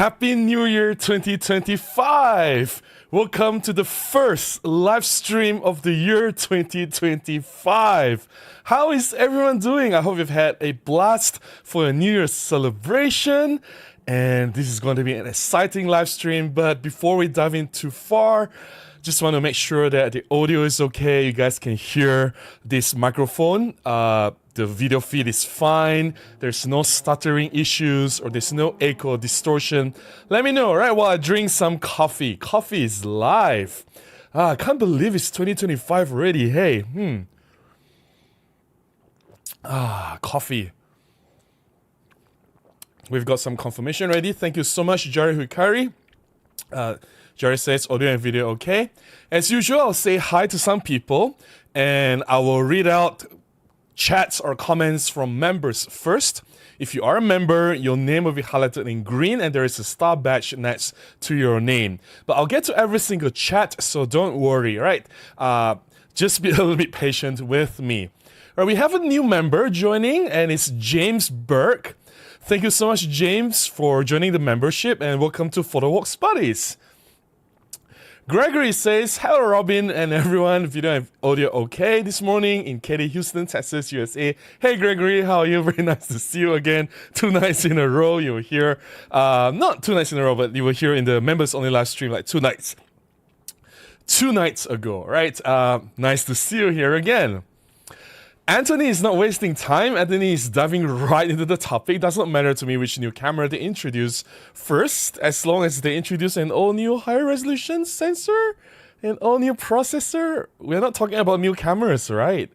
Happy New Year 2025! Welcome to the first live stream of the year 2025. How is everyone doing? I hope you've had a blast for a New Year's celebration. And this is going to be an exciting live stream. But before we dive in too far, just want to make sure that the audio is okay. You guys can hear this microphone. The video feed is fine. There's no stuttering issues or there's no echo or distortion. Let me know, right? While I drink some coffee. Coffee is live. I can't believe it's 2025 already. Hey, coffee. We've got some confirmation ready. Thank you so much, Jerry Hikari. Jerry says audio and video okay. As usual, I'll say hi to some people and I will read out chats or comments from members first. If you are a member, your name will be highlighted in green and there is a star badge next to your name. But I'll get to every single chat, so don't worry, right? Just be a little bit patient with me. All right, we have a new member joining and it's James Burke. Thank you so much, James, for joining the membership and welcome to PhotoWalks Buddies. Gregory says, hello Robin and everyone, video and audio okay this morning in Katy, Houston, Texas, USA. Hey Gregory, how are you? Very nice to see you again. 2 nights in a row you were here. Not 2 nights in a row, but you were here in the members only live stream like 2 nights. 2 nights ago, right? Nice to see you here again. Anthony is not wasting time. Anthony is diving right into the topic. Does not matter to me which new camera they introduce first, as long as they introduce an all-new high-resolution sensor, an all-new processor. We're not talking about new cameras, right?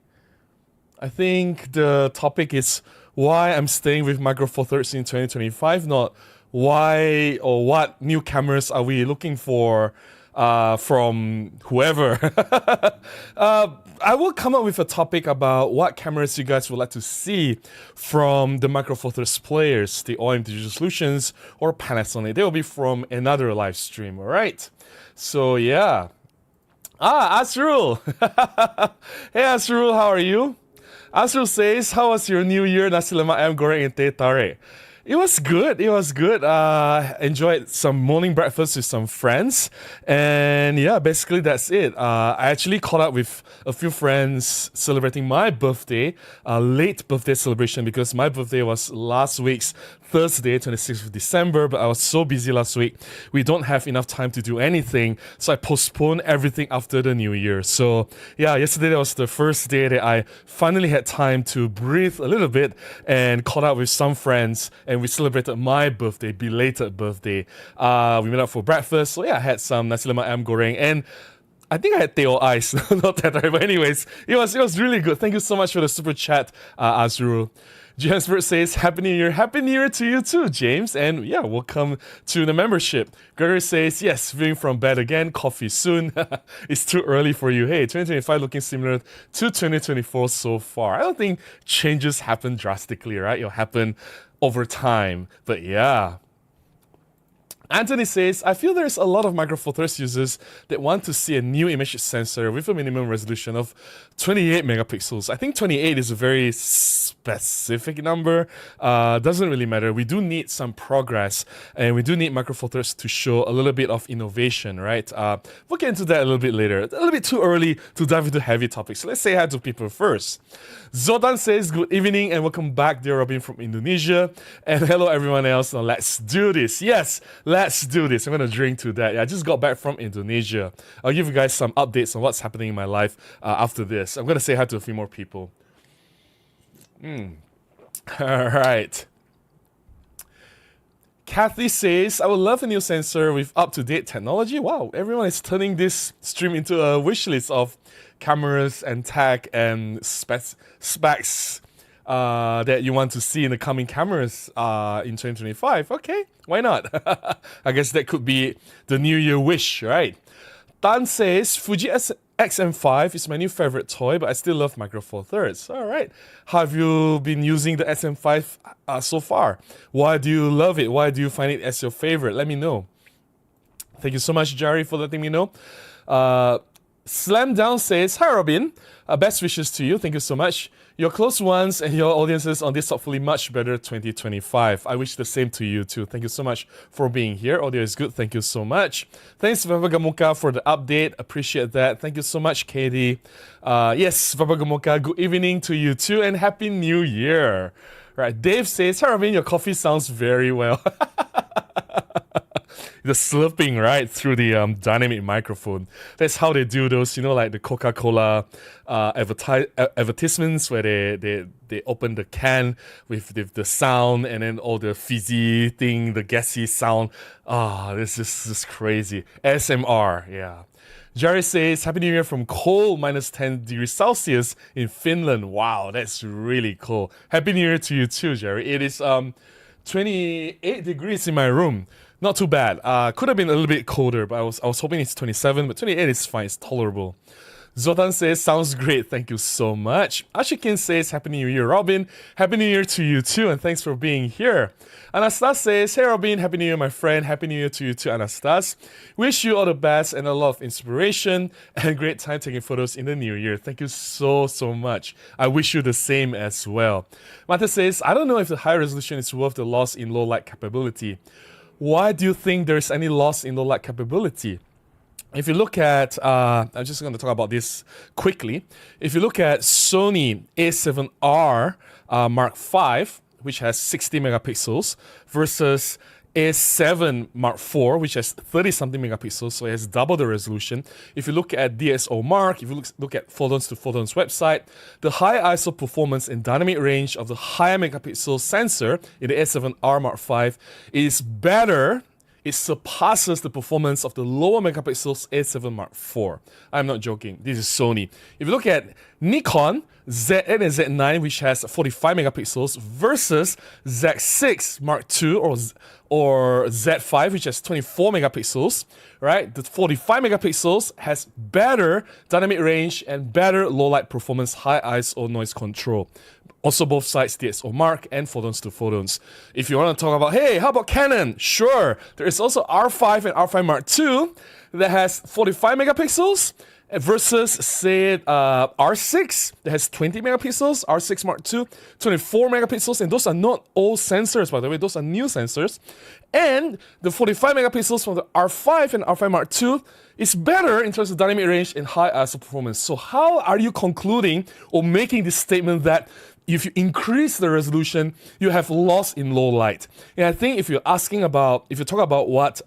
I think the topic is why I'm staying with Micro Four Thirds in 2025, not why or what new cameras are we looking for from whoever. I will come up with a topic about what cameras you guys would like to see from the Micro Four Thirds players, the OM Digital Solutions or Panasonic. They will be from another live stream, alright? So yeah. Asrul! Hey Asrul, how are you? Asrul says, how was your new year? Nasi lemak ayam goreng and teh tarik. It was good. Enjoyed some morning breakfast with some friends. And yeah, basically that's it. I actually caught up with a few friends celebrating my birthday, late birthday celebration, because my birthday was last week's Thursday, 26th of December, but I was so busy last week. We don't have enough time to do anything, so I postponed everything after the new year. So yeah, yesterday was the first day that I finally had time to breathe a little bit and caught up with some friends, and we celebrated my birthday, belated birthday. We met up for breakfast, so yeah, I had some nasi lemak ayam goreng, and I think I had teh ice, not that right, but anyways, it was really good. Thank you so much for the super chat, Azrul. James Bird says, Happy New Year to you too, James. And yeah, welcome to the membership. Gregory says, yes, viewing from bed again, coffee soon. It's too early for you. Hey, 2025 looking similar to 2024 so far. I don't think changes happen drastically, right? It'll happen over time. But yeah. Anthony says, I feel there's a lot of Micro Four Thirds users that want to see a new image sensor with a minimum resolution of 28 megapixels. I think 28 is a very specific number. Doesn't really matter. We do need some progress and we do need Micro Four Thirds to show a little bit of innovation, right? We'll get into that a little bit later. A little bit too early to dive into heavy topics. So let's say hi to people first. Zodan says, good evening and welcome back, dear Robin from Indonesia. And hello everyone else. Now let's do this. Yes, let's do this. I'm going to drink to that. Yeah, I just got back from Indonesia. I'll give you guys some updates on what's happening in my life after this. I'm going to say hi to a few more people. All right. Kathy says, I would love a new sensor with up-to-date technology. Wow, everyone is turning this stream into a wish list of cameras and tech and specs that you want to see in the coming cameras in 2025. Okay, why not? I guess that could be the New Year wish, right? Dan says, Fuji XM5 is my new favorite toy, but I still love Micro Four Thirds. All right. How have you been using the XM5 so far? Why do you love it? Why do you find it as your favorite? Let me know. Thank you so much, Jari, for letting me know. Slam Down says, hi Robin, best wishes to you, thank you so much. Your close ones and your audiences on this hopefully much better 2025. I wish the same to you too. Thank you so much for being here. Audio is good, thank you so much. Thanks Vavagamuka for the update, appreciate that. Thank you so much Katie. Yes, Vavagamuka, good evening to you too and Happy New Year. Right, Dave says, hi Robin, your coffee sounds very well. The slurping right through the dynamic microphone. That's how they do those, like the Coca-Cola advertisements where they open the can with the sound and then all the fizzy thing, the gassy sound. This is crazy. ASMR, yeah. Jerry says, Happy New Year from cold -10 degrees Celsius in Finland. Wow, that's really cool. Happy New Year to you too, Jerry. It is 28 degrees in my room. Not too bad. Could have been a little bit colder, but I was hoping it's 27, but 28 is fine, it's tolerable. Zotan says, sounds great, thank you so much. Ashikin says, Happy New Year, Robin. Happy New Year to you too, and thanks for being here. Anastas says, hey Robin, Happy New Year, my friend. Happy New Year to you too, Anastas. Wish you all the best and a lot of inspiration and great time taking photos in the new year. Thank you so much. I wish you the same as well. Mata says, I don't know if the high resolution is worth the loss in low light capability. Why do you think there's any loss in low light capability? If you look at, I'm just going to talk about this quickly. If you look at Sony A7R Mark V, which has 60 megapixels, versus A7 Mark IV, which has 30-something megapixels, so it has double the resolution. If you look at DxO Mark, if you look at Photons to Photons website, the high ISO performance and dynamic range of the higher megapixel sensor in the A7R Mark V is better. It surpasses the performance of the lower megapixels A7 Mark IV. I'm not joking. This is Sony. If you look at Nikon Z8 and Z9, which has 45 megapixels, versus Z6 Mark II or Z5, which has 24 megapixels, right? The 45 megapixels has better dynamic range and better low light performance, high ISO noise control. Also both sides, DxO Mark and Photons to Photons. If you want to talk about, hey, how about Canon? Sure. There is also R5 and R5 Mark II that has 45 megapixels versus, say, R6 that has 20 megapixels, R6 Mark II, 24 megapixels, and those are not old sensors, by the way, those are new sensors. And the 45 megapixels from the R5 and R5 Mark II is better in terms of dynamic range and high ISO performance. So how are you concluding or making this statement that if you increase the resolution, you have loss in low light? And I think if you talk about what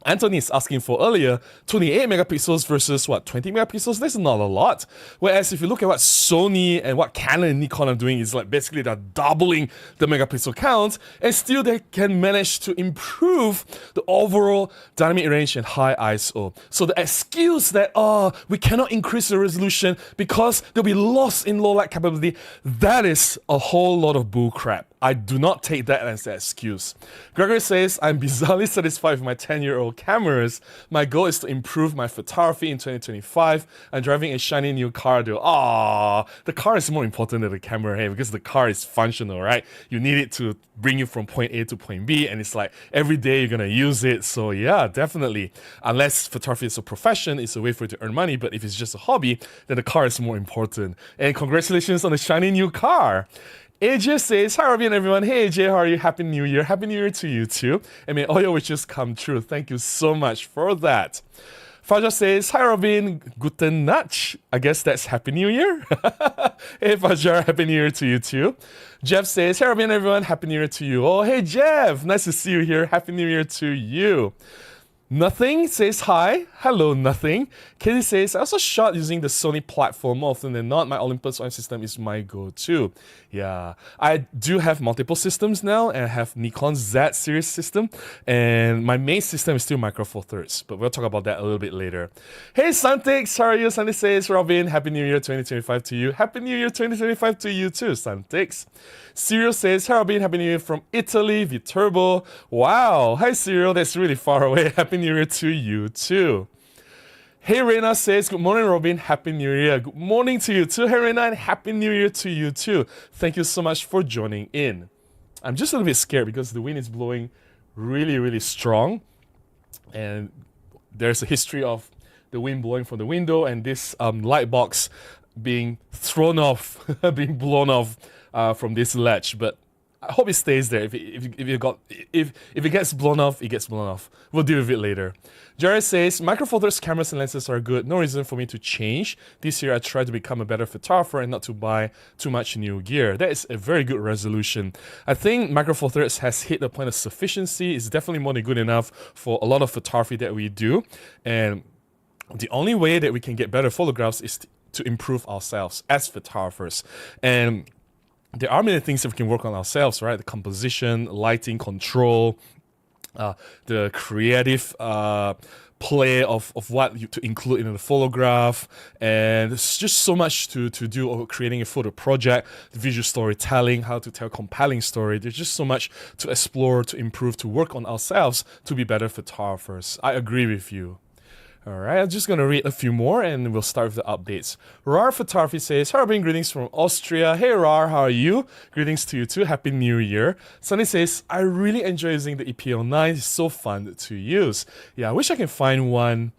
Anthony is asking for earlier, 28 megapixels versus 20 megapixels, that's not a lot. Whereas if you look at what Sony and what Canon and Nikon are doing, is like basically they're doubling the megapixel count, and still they can manage to improve the overall dynamic range and high ISO. So the excuse that, we cannot increase the resolution because there'll be loss in low light capability, that is a whole lot of bull crap. I do not take that as an excuse. Gregory says, I'm bizarrely satisfied with my 10-year-old cameras. My goal is to improve my photography in 2025. I'm driving a shiny new car though. The car is more important than the camera, hey, because the car is functional, right? You need it to bring you from point A to point B, and it's like every day you're gonna use it. So yeah, definitely. Unless photography is a profession, it's a way for you to earn money, but if it's just a hobby, then the car is more important. And congratulations on the shiny new car. AJ says, hi Robin everyone. Hey AJ, how are you? Happy New Year. Happy New Year to you too. And may all your wishes come true. Thank you so much for that. Faja says, hi Robin, guten Nacht. I guess that's Happy New Year. Hey Fajar, Happy New Year to you too. Jeff says, hey Robin everyone, Happy New Year to you. Oh, hey Jeff, nice to see you here. Happy New Year to you. Nothing says hi. Hello, Nothing. Katie says, I also shot using the Sony platform more often than not. My Olympus OM system is my go-to. Yeah, I do have multiple systems now, and I have Nikon Z series system, and my main system is still Micro Four Thirds, but we'll talk about that a little bit later. Hey, Santix, how are you? Santi says, Robin, Happy New Year 2025 to you. Happy New Year 2025 to you too, Santix. Cyril says, hey Robin, Happy New Year from Italy, Viterbo. Wow, hi Cyril, that's really far away. Happy New Year to you too. Hey Reina says, good morning Robin, Happy New Year. Good morning to you too. Hey Reina, and Happy New Year to you too. Thank you so much for joining in. I'm just a little bit scared because the wind is blowing really, really strong. And there's a history of the wind blowing from the window and this light box being thrown off, being blown off from this ledge. But I hope it stays there. If it gets blown off, it gets blown off. We'll deal with it later. Jared says, Micro Four Thirds cameras and lenses are good. No reason for me to change. This year I try to become a better photographer and not to buy too much new gear. That is a very good resolution. I think Micro Four Thirds has hit the point of sufficiency. It's definitely more than good enough for a lot of photography that we do. And the only way that we can get better photographs is to improve ourselves as photographers. And there are many things that we can work on ourselves, right? The composition, lighting, control, the creative play of what to include in the photograph, and there's just so much to do of creating a photo project, the visual storytelling, how to tell compelling story. There's just so much to explore, to improve, to work on ourselves to be better photographers. I agree with you. Alright, I'm just going to read a few more and we'll start with the updates. Rar Photography says, Harbin, greetings from Austria. Hey Rar, how are you? Greetings to you too. Happy New Year. Sunny says, I really enjoy using the EP09. It's so fun to use. Yeah, I wish I can find one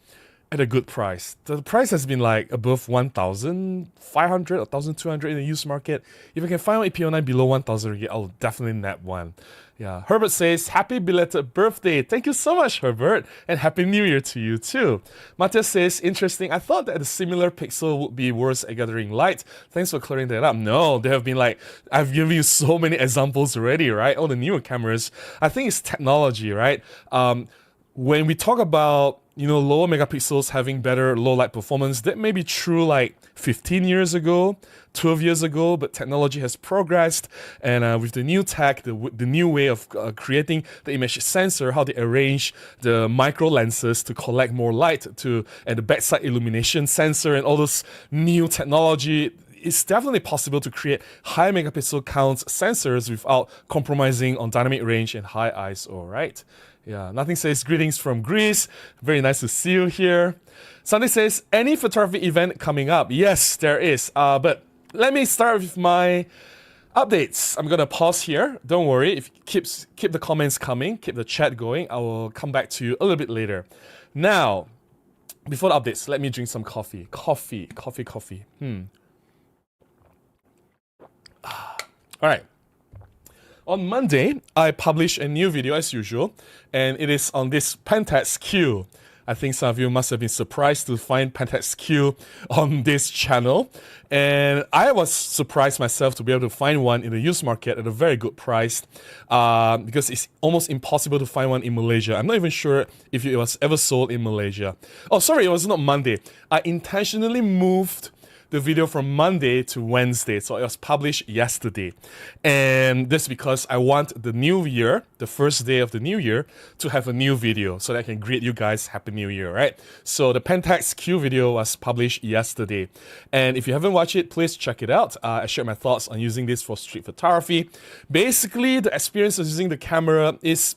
at a good price. The price has been like above 1,500 or 1,200 in the used market. If I can find one EP09 below 1,000 I'll definitely nab one. Yeah, Herbert says, happy belated birthday. Thank you so much, Herbert. And happy New Year to you too. Matthias says, interesting. I thought that a similar pixel would be worse at gathering light. Thanks for clearing that up. No, there have been like, I've given you so many examples already, right? All the newer cameras. I think it's technology, right? When we talk about, you know, lower megapixels having better low light performance, that may be true like 15 years ago, 12 years ago, but technology has progressed, and with the new tech, the new way of creating the image sensor, how they arrange the micro lenses to collect more light, and the backside illumination sensor, and all this new technology, it's definitely possible to create high megapixel count sensors without compromising on dynamic range and high ISO, right? Yeah, Nothing says greetings from Greece. Very nice to see you here. Sunday says, any photography event coming up? Yes, there is. But let me start with my updates. I'm gonna pause here. Don't worry. If keep the comments coming, keep the chat going. I will come back to you a little bit later. Now, before the updates, let me drink some coffee. Coffee. All right. On Monday, I published a new video as usual, and it is on this Pentax Q. I think some of you must have been surprised to find Pentax Q on this channel, and I was surprised myself to be able to find one in the used market at a very good price, because it's almost impossible to find one in Malaysia. I'm not even sure if it was ever sold in Malaysia. Oh, sorry, it was not Monday. I intentionally moved the video from Monday to Wednesday, so it was published yesterday. And that's because I want the new year, the first day of the new year, to have a new video so that I can greet you guys Happy New Year, right? So the Pentax Q video was published yesterday. And if you haven't watched it, please check it out. I shared my thoughts on using this for street photography. Basically, the experience of using the camera is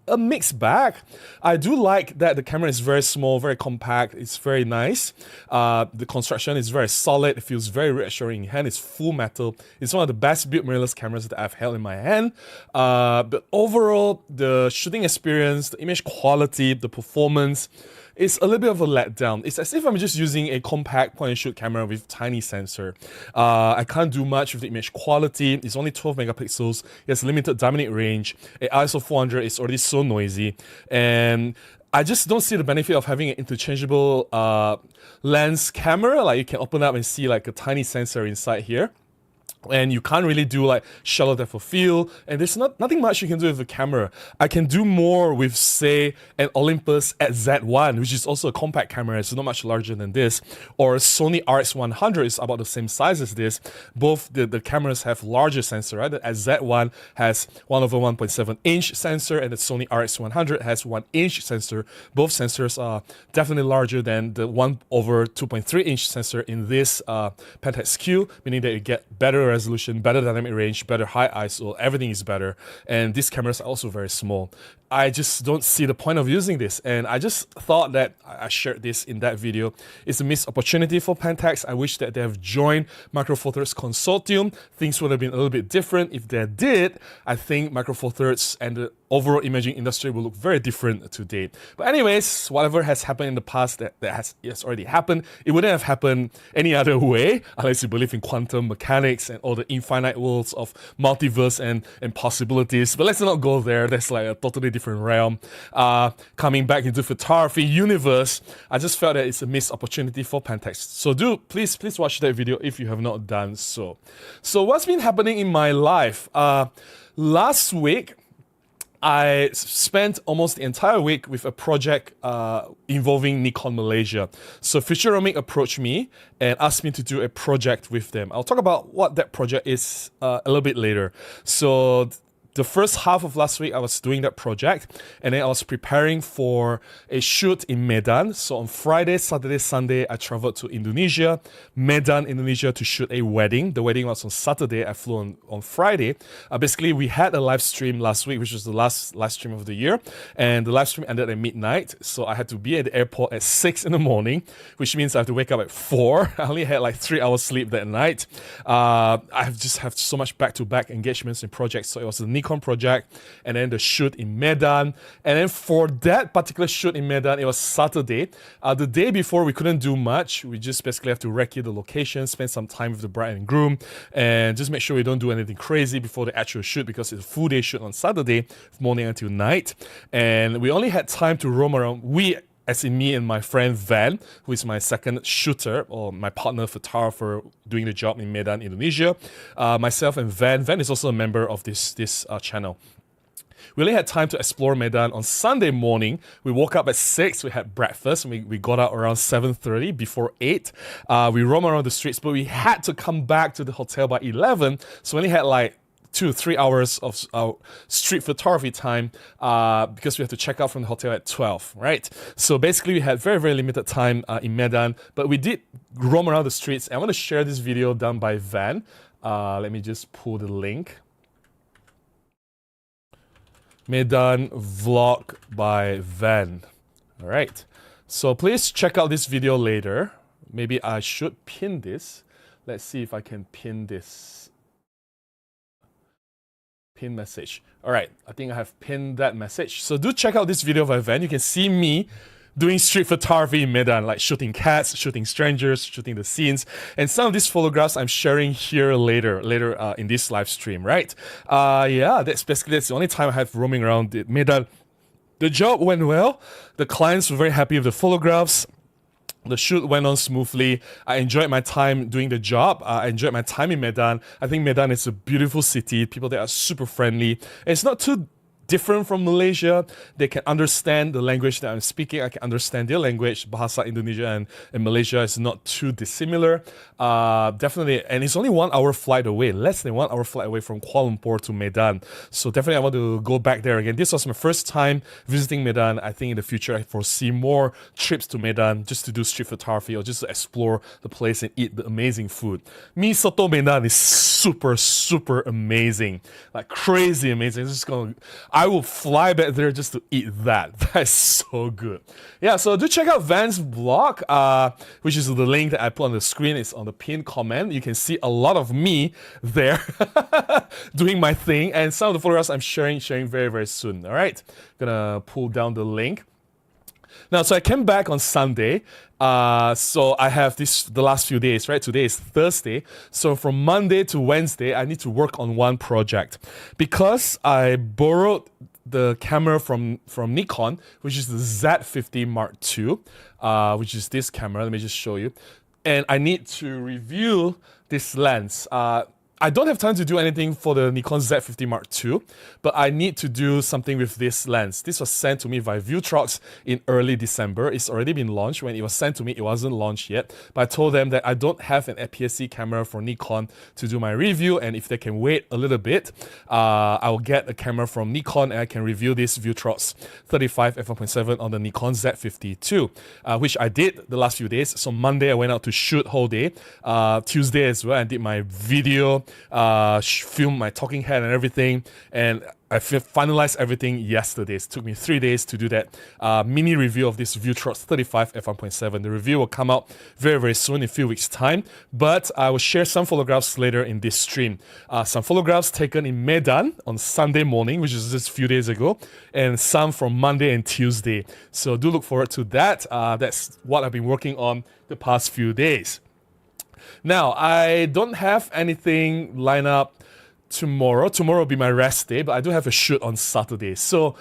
a mixed bag. I do like that the camera is very small, very compact. It's very nice. The construction is very solid. It feels very reassuring in hand. It's full metal. It's one of the best built mirrorless cameras that I've held in my hand. But overall, the shooting experience, the image quality, the performance, it's a little bit of a letdown. It's as if I'm just using a compact point-and-shoot camera with tiny sensor. I can't do much with the image quality. It's only 12 megapixels. It has limited dynamic range. At ISO 400 is already so noisy. And I just don't see the benefit of having an interchangeable lens camera. Like you can open up and see like a tiny sensor inside here. And you can't really do like shallow depth of field, and there's nothing much you can do with the camera. I can do more with, say, an Olympus at Z1, which is also a compact camera. It's not much larger than this, or a Sony RX100 is about the same size as this. Both the cameras have larger sensor, right? The Z1 has 1/1.7 inch sensor, and the Sony RX100 has 1 inch sensor. Both sensors are definitely larger than the 1/2.3 inch sensor in this Pentax Q, meaning that you get better resolution, better dynamic range, better high ISO, everything is better. And these cameras are also very small. I just don't see the point of using this. And I just thought that I shared this in that video. It's a missed opportunity for Pentax. I wish that they have joined Micro Four Thirds consortium. Things would have been a little bit different. If they did, I think Micro Four Thirds and the overall imaging industry will look very different today. But anyways, whatever has happened in the past that has already happened, it wouldn't have happened any other way unless you believe in quantum mechanics and all the infinite worlds of multiverse and possibilities. But let's not go there. That's like a totally different realm. Coming back into photography universe, I just felt that it's a missed opportunity for Pentax. So please watch that video if you have not done so. So what's been happening in my life? Last week, I spent almost the entire week with a project involving Nikon Malaysia. So Futuromic approached me and asked me to do a project with them. I'll talk about what that project is a little bit later. So the first half of last week, I was doing that project, and then I was preparing for a shoot in Medan. So on Friday, Saturday, Sunday, I traveled to Indonesia, Medan, Indonesia, to shoot a wedding. The wedding was on Saturday. I flew on Friday. Basically, we had a live stream last week, which was the last live stream of the year, and the live stream ended at midnight. So I had to be at the airport at 6 in the morning, which means I have to wake up at 4. I only had like 3 hours sleep that night. I just have so much back-to-back engagements and projects. So it was a Nikon project, and then the shoot in Medan. And then for that particular shoot in Medan, it was Saturday. The day before, we couldn't do much. We just basically have to recce the location, spend some time with the bride and groom, and just make sure we don't do anything crazy before the actual shoot, because it's a full day shoot on Saturday, morning until night. And we only had time to roam around. As in me and my friend Van, who is my second shooter, or my partner photographer doing the job in Medan, Indonesia. Myself and Van. Van is also a member of this channel. We only had time to explore Medan on Sunday morning. We woke up at 6, we had breakfast, and we got out around 7:30, before 8. We roamed around the streets, but we had to come back to the hotel by 11, so we only had like 2 or 3 hours of street photography time because we had to check out from the hotel at 12, right? So basically, we had very, very limited time in Medan, but we did roam around the streets. I want to share this video done by Van. Let me just pull the link. Medan vlog by Van. All right. So please check out this video later. Maybe I should pin this. Let's see if I can pin this. Pin message. All right, I think I have pinned that message. So do check out this video by Van. You can see me doing street photography in Medan, like shooting cats, shooting strangers, shooting the scenes. And some of these photographs I'm sharing here later in this live stream, right? Yeah, that's the only time I have roaming around Medan. The job went well. The clients were very happy with the photographs. The shoot went on smoothly. I enjoyed my time doing the job. I enjoyed my time in Medan. I think Medan is a beautiful city. People there are super friendly. And it's not too different from Malaysia. They can understand the language that I'm speaking. I can understand their language. Bahasa Indonesia and Malaysia is not too dissimilar. Definitely, and it's only 1 hour flight away, less than 1 hour flight away from Kuala Lumpur to Medan. So definitely I want to go back there again. This was my first time visiting Medan. I think in the future I foresee more trips to Medan just to do street photography or just to explore the place and eat the amazing food. Mi soto Medan is super, super amazing. Like crazy amazing. I will fly back there just to eat that. That's so good. Yeah, so do check out Van's blog, which is the link that I put on the screen. It's on the pinned comment. You can see a lot of me there doing my thing, and some of the photographs I'm sharing very, very soon. All right, gonna pull down the link. Now, so I came back on Sunday. So I have the last few days, right? Today is Thursday. So from Monday to Wednesday, I need to work on one project. Because I borrowed the camera from Nikon, which is the Z50 Mark II, which is this camera. Let me just show you. And I need to review this lens. I don't have time to do anything for the Nikon Z50 Mark II, but I need to do something with this lens. This was sent to me by Viewtrox in early December. It's already been launched. When it was sent to me, it wasn't launched yet. But I told them that I don't have an APS-C camera for Nikon to do my review, and if they can wait a little bit, I will get a camera from Nikon and I can review this Viewtrox 35 f1.7 on the Nikon Z50 too, which I did the last few days. So Monday I went out to shoot whole day. Tuesday as well, I did my video film my talking head and everything, and I finalized everything yesterday. It took me 3 days to do that mini review of this Vutrox 35 f1.7. The review will come out very, very soon, in a few weeks' time, but I will share some photographs later in this stream. Some photographs taken in Medan on Sunday morning, which is just a few days ago, and some from Monday and Tuesday. So do look forward to that. That's what I've been working on the past few days. Now, I don't have anything lined up tomorrow. Tomorrow will be my rest day, but I do have a shoot on Saturday. So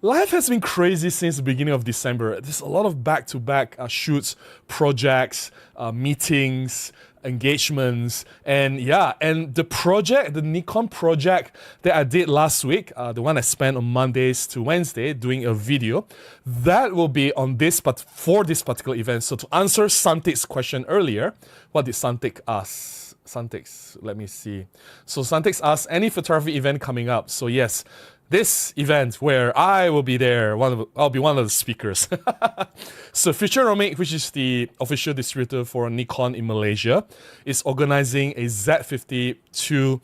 life has been crazy since the beginning of December. There's a lot of back-to-back shoots, projects, meetings, engagements, and the project, the Nikon project that I did last week, the one I spent on Mondays to Wednesday doing a video, that will be on this, but for this particular event. So to answer Santik's question earlier, what did Santik ask? Santix, let me see. So Santix asked, any photography event coming up? So yes, this event where I will be there, I'll be one of the speakers. So Futuromic, which is the official distributor for Nikon in Malaysia, is organizing a Z52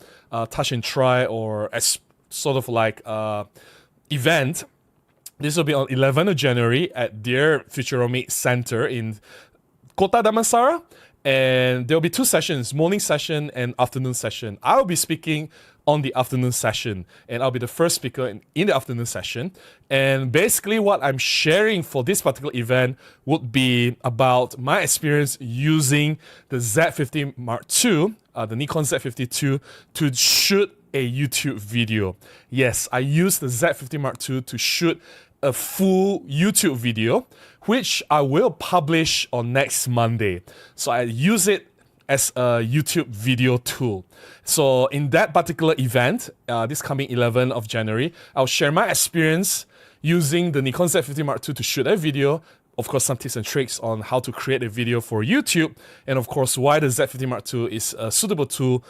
touch and try, or as sort of like event. This will be on 11th of January at their Futuromic Center in Kota Damansara. And there'll be 2 sessions, morning session and afternoon session. I'll be speaking on the afternoon session, and I'll be the first speaker in the afternoon session. And basically what I'm sharing for this particular event would be about my experience using the Z50 Mark II, the Nikon Z52, to shoot a YouTube video. Yes, I used the Z50 Mark II to shoot a full YouTube video, which I will publish on next Monday. So I use it as a YouTube video tool. So in that particular event, this coming 11th of January, I'll share my experience using the Nikon Z50 Mark II to shoot a video. Of course, some tips and tricks on how to create a video for YouTube, and of course, why the Z50 Mark II is a suitable tool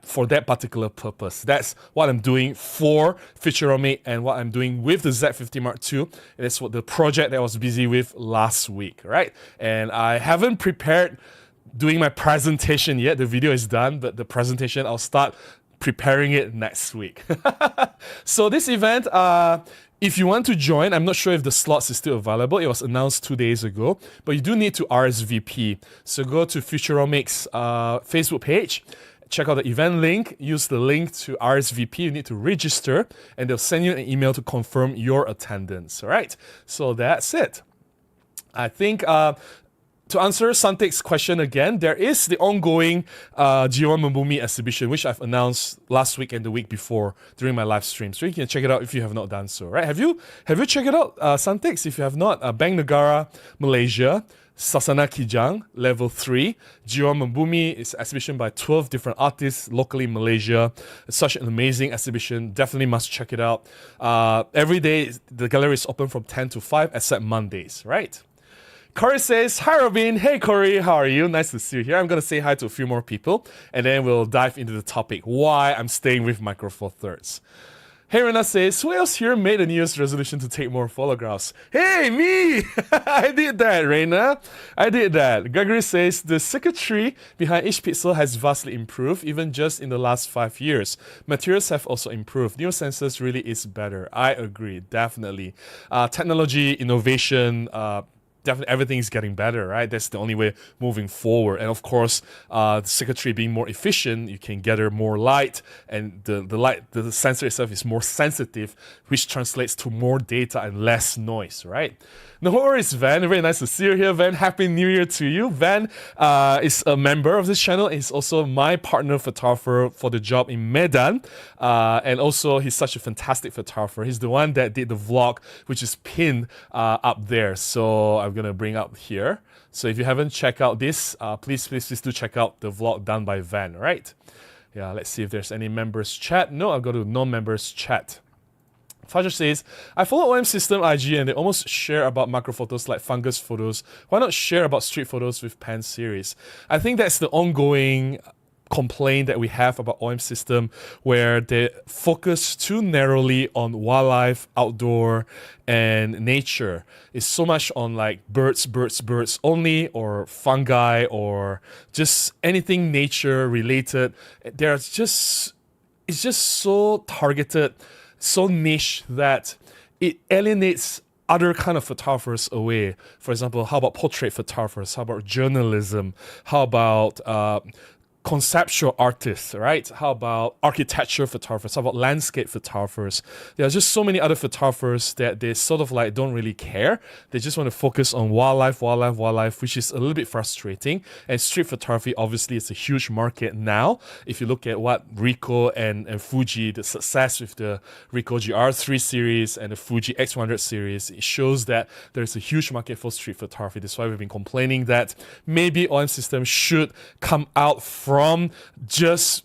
for that particular purpose. That's what I'm doing for Futuromic and what I'm doing with the Z50 Mark II. And that's what the project that I was busy with last week, right? And I haven't prepared doing my presentation yet. The video is done, but the presentation, I'll start preparing it next week. So this event, if you want to join, I'm not sure if the slots is still available. It was announced 2 days ago, but you do need to RSVP. So go to Futuromic's Facebook page, check out the event link, use the link to RSVP. You need to register, and they'll send you an email to confirm your attendance. All right, so that's it. I think to answer Santik's question again, there is the ongoing G1 Membumi exhibition, which I've announced last week and the week before during my live stream. So you can check it out if you have not done so, right? Have you checked it out, Santix? If you have not, Bank Negara, Malaysia, Sasana Kijang, Level 3. G1 Membumi is an exhibition by 12 different artists locally in Malaysia. It's such an amazing exhibition. Definitely must check it out. Every day, the gallery is open from 10 to 5, except Mondays, right? Corey says, hi Robin, hey Corey, how are you? Nice to see you here. I'm going to say hi to a few more people, and then we'll dive into the topic, why I'm staying with Micro Four Thirds. Hey Rena says, who else here made a New Year's resolution to take more photographs? Hey, me! I did that, Rena. I did that. Gregory says, the circuitry behind each pixel has vastly improved, even just in the last 5 years. Materials have also improved. New sensors really is better. I agree, definitely. Technology, innovation, definitely everything is getting better, right? That's the only way moving forward. And of course, the circuitry being more efficient, you can gather more light, and the sensor itself is more sensitive, which translates to more data and less noise, right? No worries, Van. Very nice to see you here, Van. Happy New Year to you. Van is a member of this channel. He's also my partner photographer for the job in Medan. And also, he's such a fantastic photographer. He's the one that did the vlog, which is pinned up there. So I'm going to bring up here. So if you haven't checked out this, please do check out the vlog done by Van, right? Yeah, let's see if there's any members chat. No, I'll go to non-members chat. Fajar says, I follow OM System IG and they almost share about macro photos like fungus photos. Why not share about street photos with Pan series? I think that's the ongoing complaint that we have about OM system, where they focus too narrowly on wildlife, outdoor, and nature. It's so much on like birds only, or fungi, or just anything nature related. It's just so targeted, so niche that it alienates other kind of photographers away. For example, how about portrait photographers? How about journalism? How about conceptual artists, right? How about architecture photographers? How about landscape photographers? There are just so many other photographers that they sort of like don't really care. They just want to focus on wildlife, which is a little bit frustrating. And street photography, obviously, is a huge market now. If you look at what Ricoh and Fuji, the success with the Ricoh GR3 series and the Fuji X100 series, it shows that there's a huge market for street photography. That's why we've been complaining that maybe OM system should come out from just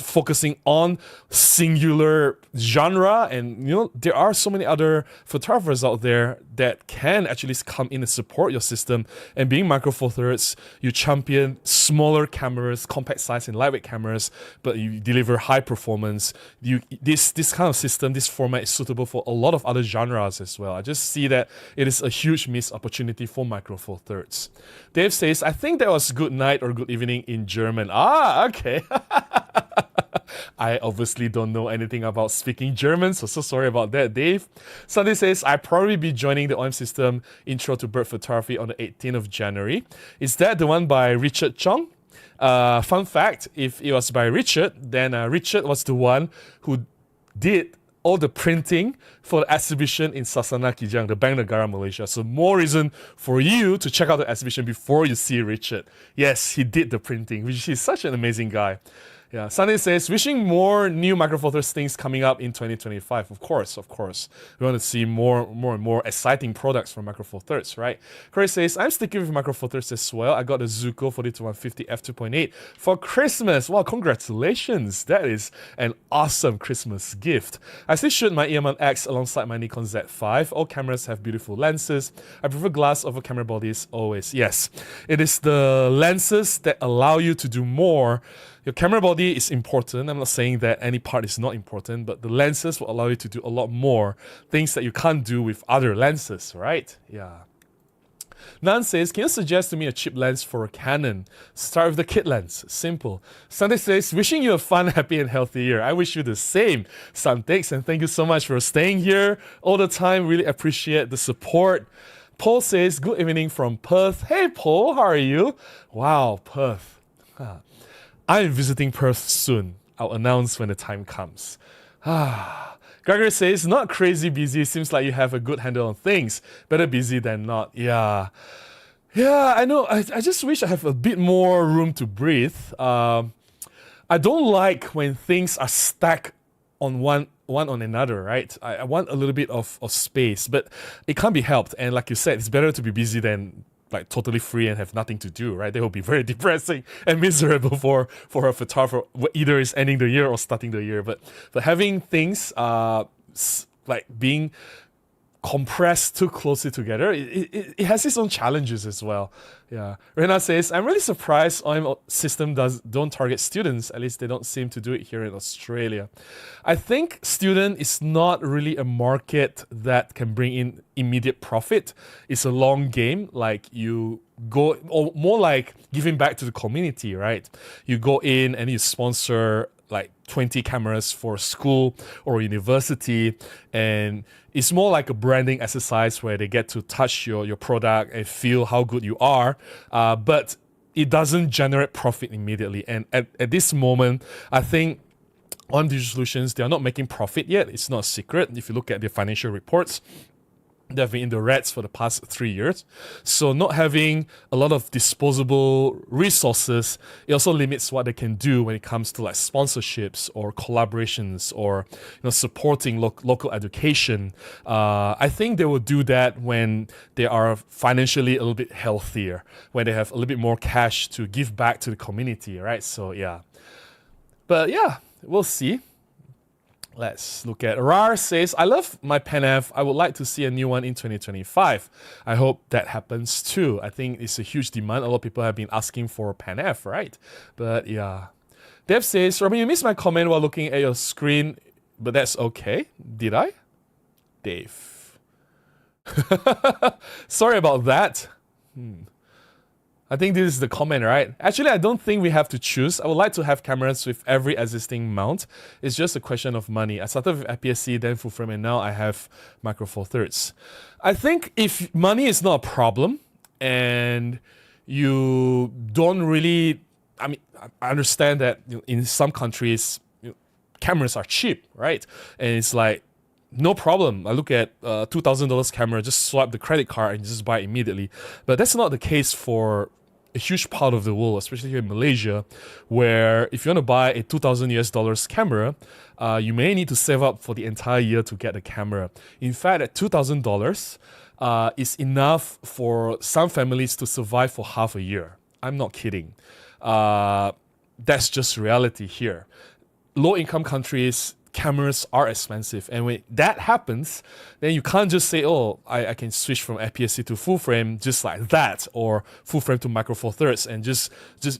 focusing on singular genre. And there are so many other photographers out there that can actually come in and support your system. And being Micro Four Thirds, you champion smaller cameras, compact size and lightweight cameras, but you deliver high performance. This kind of system, this format is suitable for a lot of other genres as well. I just see that it is a huge missed opportunity for Micro Four Thirds. Dave says, I think that was good night or good evening in German. Ah, okay. I obviously don't know anything about speaking German, so sorry about that, Dave. Sunday says, I'll probably be joining the OM system intro to bird photography on the 18th of January. Is that the one by Richard Chong? Fun fact, if it was by Richard, then Richard was the one who did all the printing for the exhibition in Sasana Kijang, the Bank Negara, Malaysia. So more reason for you to check out the exhibition before you see Richard. Yes, he did the printing, which is such an amazing guy. Yeah, Sunday says, wishing more new Micro Four Thirds things coming up in 2025. Of course. We want to see more and more exciting products from Micro Four Thirds, right? Corey says, I'm sticking with Micro Four Thirds as well. I got the Zuko 40-150 f2.8 for Christmas. Wow, congratulations. That is an awesome Christmas gift. I still shoot my EM1X alongside my Nikon Z5. All cameras have beautiful lenses. I prefer glass over camera bodies always. Yes, it is the lenses that allow you to do more. Your camera body is important. I'm not saying that any part is not important, but the lenses will allow you to do a lot more things that you can't do with other lenses, right? Yeah. Nan says, can you suggest to me a cheap lens for a Canon? Start with the kit lens. Simple. Sunday says, wishing you a fun, happy, and healthy year. I wish you the same, Santex, and thank you so much for staying here all the time. Really appreciate the support. Paul says, good evening from Perth. Hey, Paul, how are you? Wow, Perth. I'm visiting Perth soon. I'll announce when the time comes. Gregory says, not crazy busy. Seems like you have a good handle on things. Better busy than not. Yeah, I know. I just wish I have a bit more room to breathe. I don't like when things are stacked on one on another, right? I want a little bit of space, but it can't be helped. And like you said, it's better to be busy than like totally free and have nothing to do, right? That will be very depressing and miserable for a photographer, either is ending the year or starting the year. But having things like being compressed too closely together, it has its own challenges as well. Yeah. Rena says, I'm really surprised OM system don't target students. At least they don't seem to do it here in Australia. I think student is not really a market that can bring in immediate profit. It's a long game. Like you go, or more like giving back to the community, right? You go in and you sponsor like 20 cameras for school or university, and it's more like a branding exercise where they get to touch your product and feel how good you are, but it doesn't generate profit immediately. And at this moment, I think on Digital Solutions, they are not making profit yet. It's not a secret. If you look at their financial reports, they've been in the reds for the past 3 years. So not having a lot of disposable resources, it also limits what they can do when it comes to like sponsorships or collaborations or supporting local education. I think they will do that when they are financially a little bit healthier, when they have a little bit more cash to give back to the community, right? So yeah. But yeah, we'll see. Let's look at Rar says, I love my Pen F. I would like to see a new one in 2025. I hope that happens too. I think it's a huge demand. A lot of people have been asking for a Pen F, right? But yeah. Dev says, Robin, you missed my comment while looking at your screen, but that's okay. Did I? Dave. Sorry about that. I think this is the comment, right? Actually, I don't think we have to choose. I would like to have cameras with every existing mount. It's just a question of money. I started with APS-C, then full frame, and now I have Micro Four Thirds. I think if money is not a problem and you don't really, I mean, I understand that in some countries, cameras are cheap, right? And it's like, no problem. I look at $2,000 camera, just swipe the credit card and just buy it immediately. But that's not the case for a huge part of the world, especially here in Malaysia, where if you want to buy a $2,000 camera, you may need to save up for the entire year to get a camera. In fact, at $2,000 is enough for some families to survive for half a year. I'm not kidding. That's just reality here. Low-income countries, cameras are expensive, and when that happens, then you can't just say, oh, I can switch from APS-C to full frame just like that, or full frame to Micro Four Thirds, and just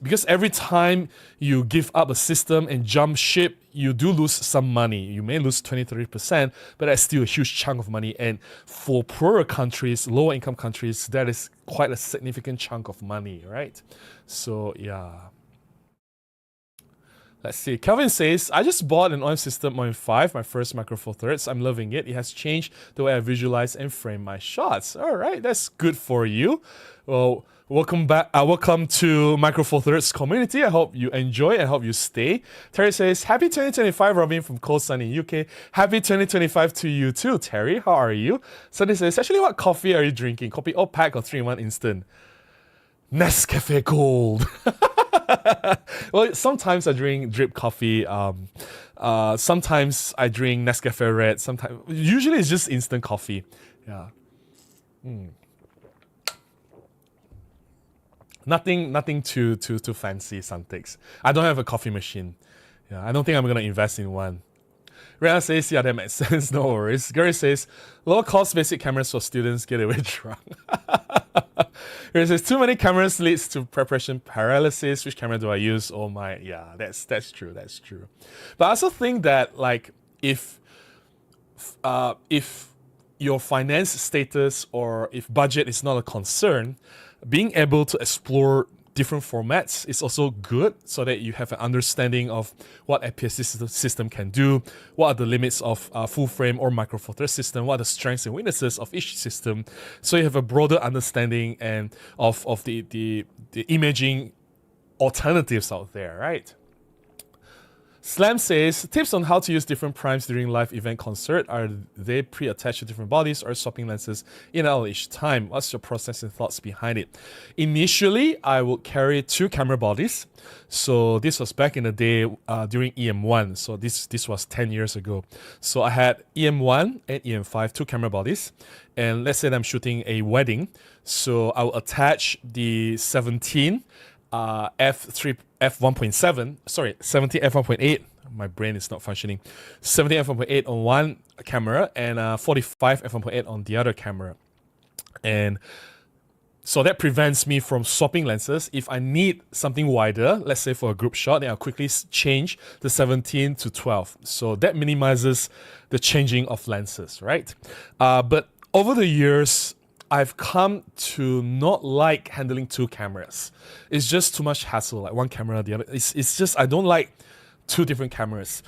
because every time you give up a system and jump ship, you do lose some money. You may lose 20-30%, but that's still a huge chunk of money, and for poorer countries, lower income countries, that is quite a significant chunk of money, right? So yeah. Let's see. Kelvin says, I just bought an OM System OM5, my first Micro Four Thirds. I'm loving it. It has changed the way I visualize and frame my shots. All right, that's good for you. Well, welcome back. Welcome to Micro Four Thirds community. I hope you enjoy and I hope you stay. Terry says, happy 2025, Robin from Cold Sunny UK. Happy 2025 to you too, Terry. How are you? Sunny says, actually, what coffee are you drinking? Coffee or pack or 3-in-1 instant? Nescafe Gold. Well, sometimes I drink drip coffee. Sometimes I drink Nescafe Red. Sometimes, usually it's just instant coffee. Yeah. Nothing too fancy. Suntix. I don't have a coffee machine. Yeah, I don't think I'm gonna invest in one. Rihanna says, yeah, that makes sense. No worries. Gary says, lower cost basic cameras for students get away drunk. Gary says, too many cameras leads to preparation paralysis. Which camera do I use? Oh my, yeah, that's true. That's true. But I also think that like if your finance status or if budget is not a concern, being able to explore different formats is also good, so that you have an understanding of what APS-C system can do, what are the limits of full frame or Micro Four Thirds system, what are the strengths and weaknesses of each system, so you have a broader understanding and of the imaging alternatives out there, right? Slam says, tips on how to use different primes during live event concert. Are they pre-attached to different bodies or swapping lenses in and out each time? What's your process and thoughts behind it? Initially, I would carry 2 camera bodies. So this was back in the day during EM1. So this was 10 years ago. So I had EM1 and EM5, 2 camera bodies. And let's say that I'm shooting a wedding. So I will attach the 17 f1.7, sorry, 17 f1.8. My brain is not functioning. 17 f1.8 on one camera and 45 f1.8 on the other camera. And so that prevents me from swapping lenses. If I need something wider, let's say for a group shot, then I'll quickly change the 17 to 12. So that minimizes the changing of lenses, right? But over the years, I've come to not like handling 2 cameras. It's just too much hassle, like one camera, the other. It's just, I don't like 2 different cameras.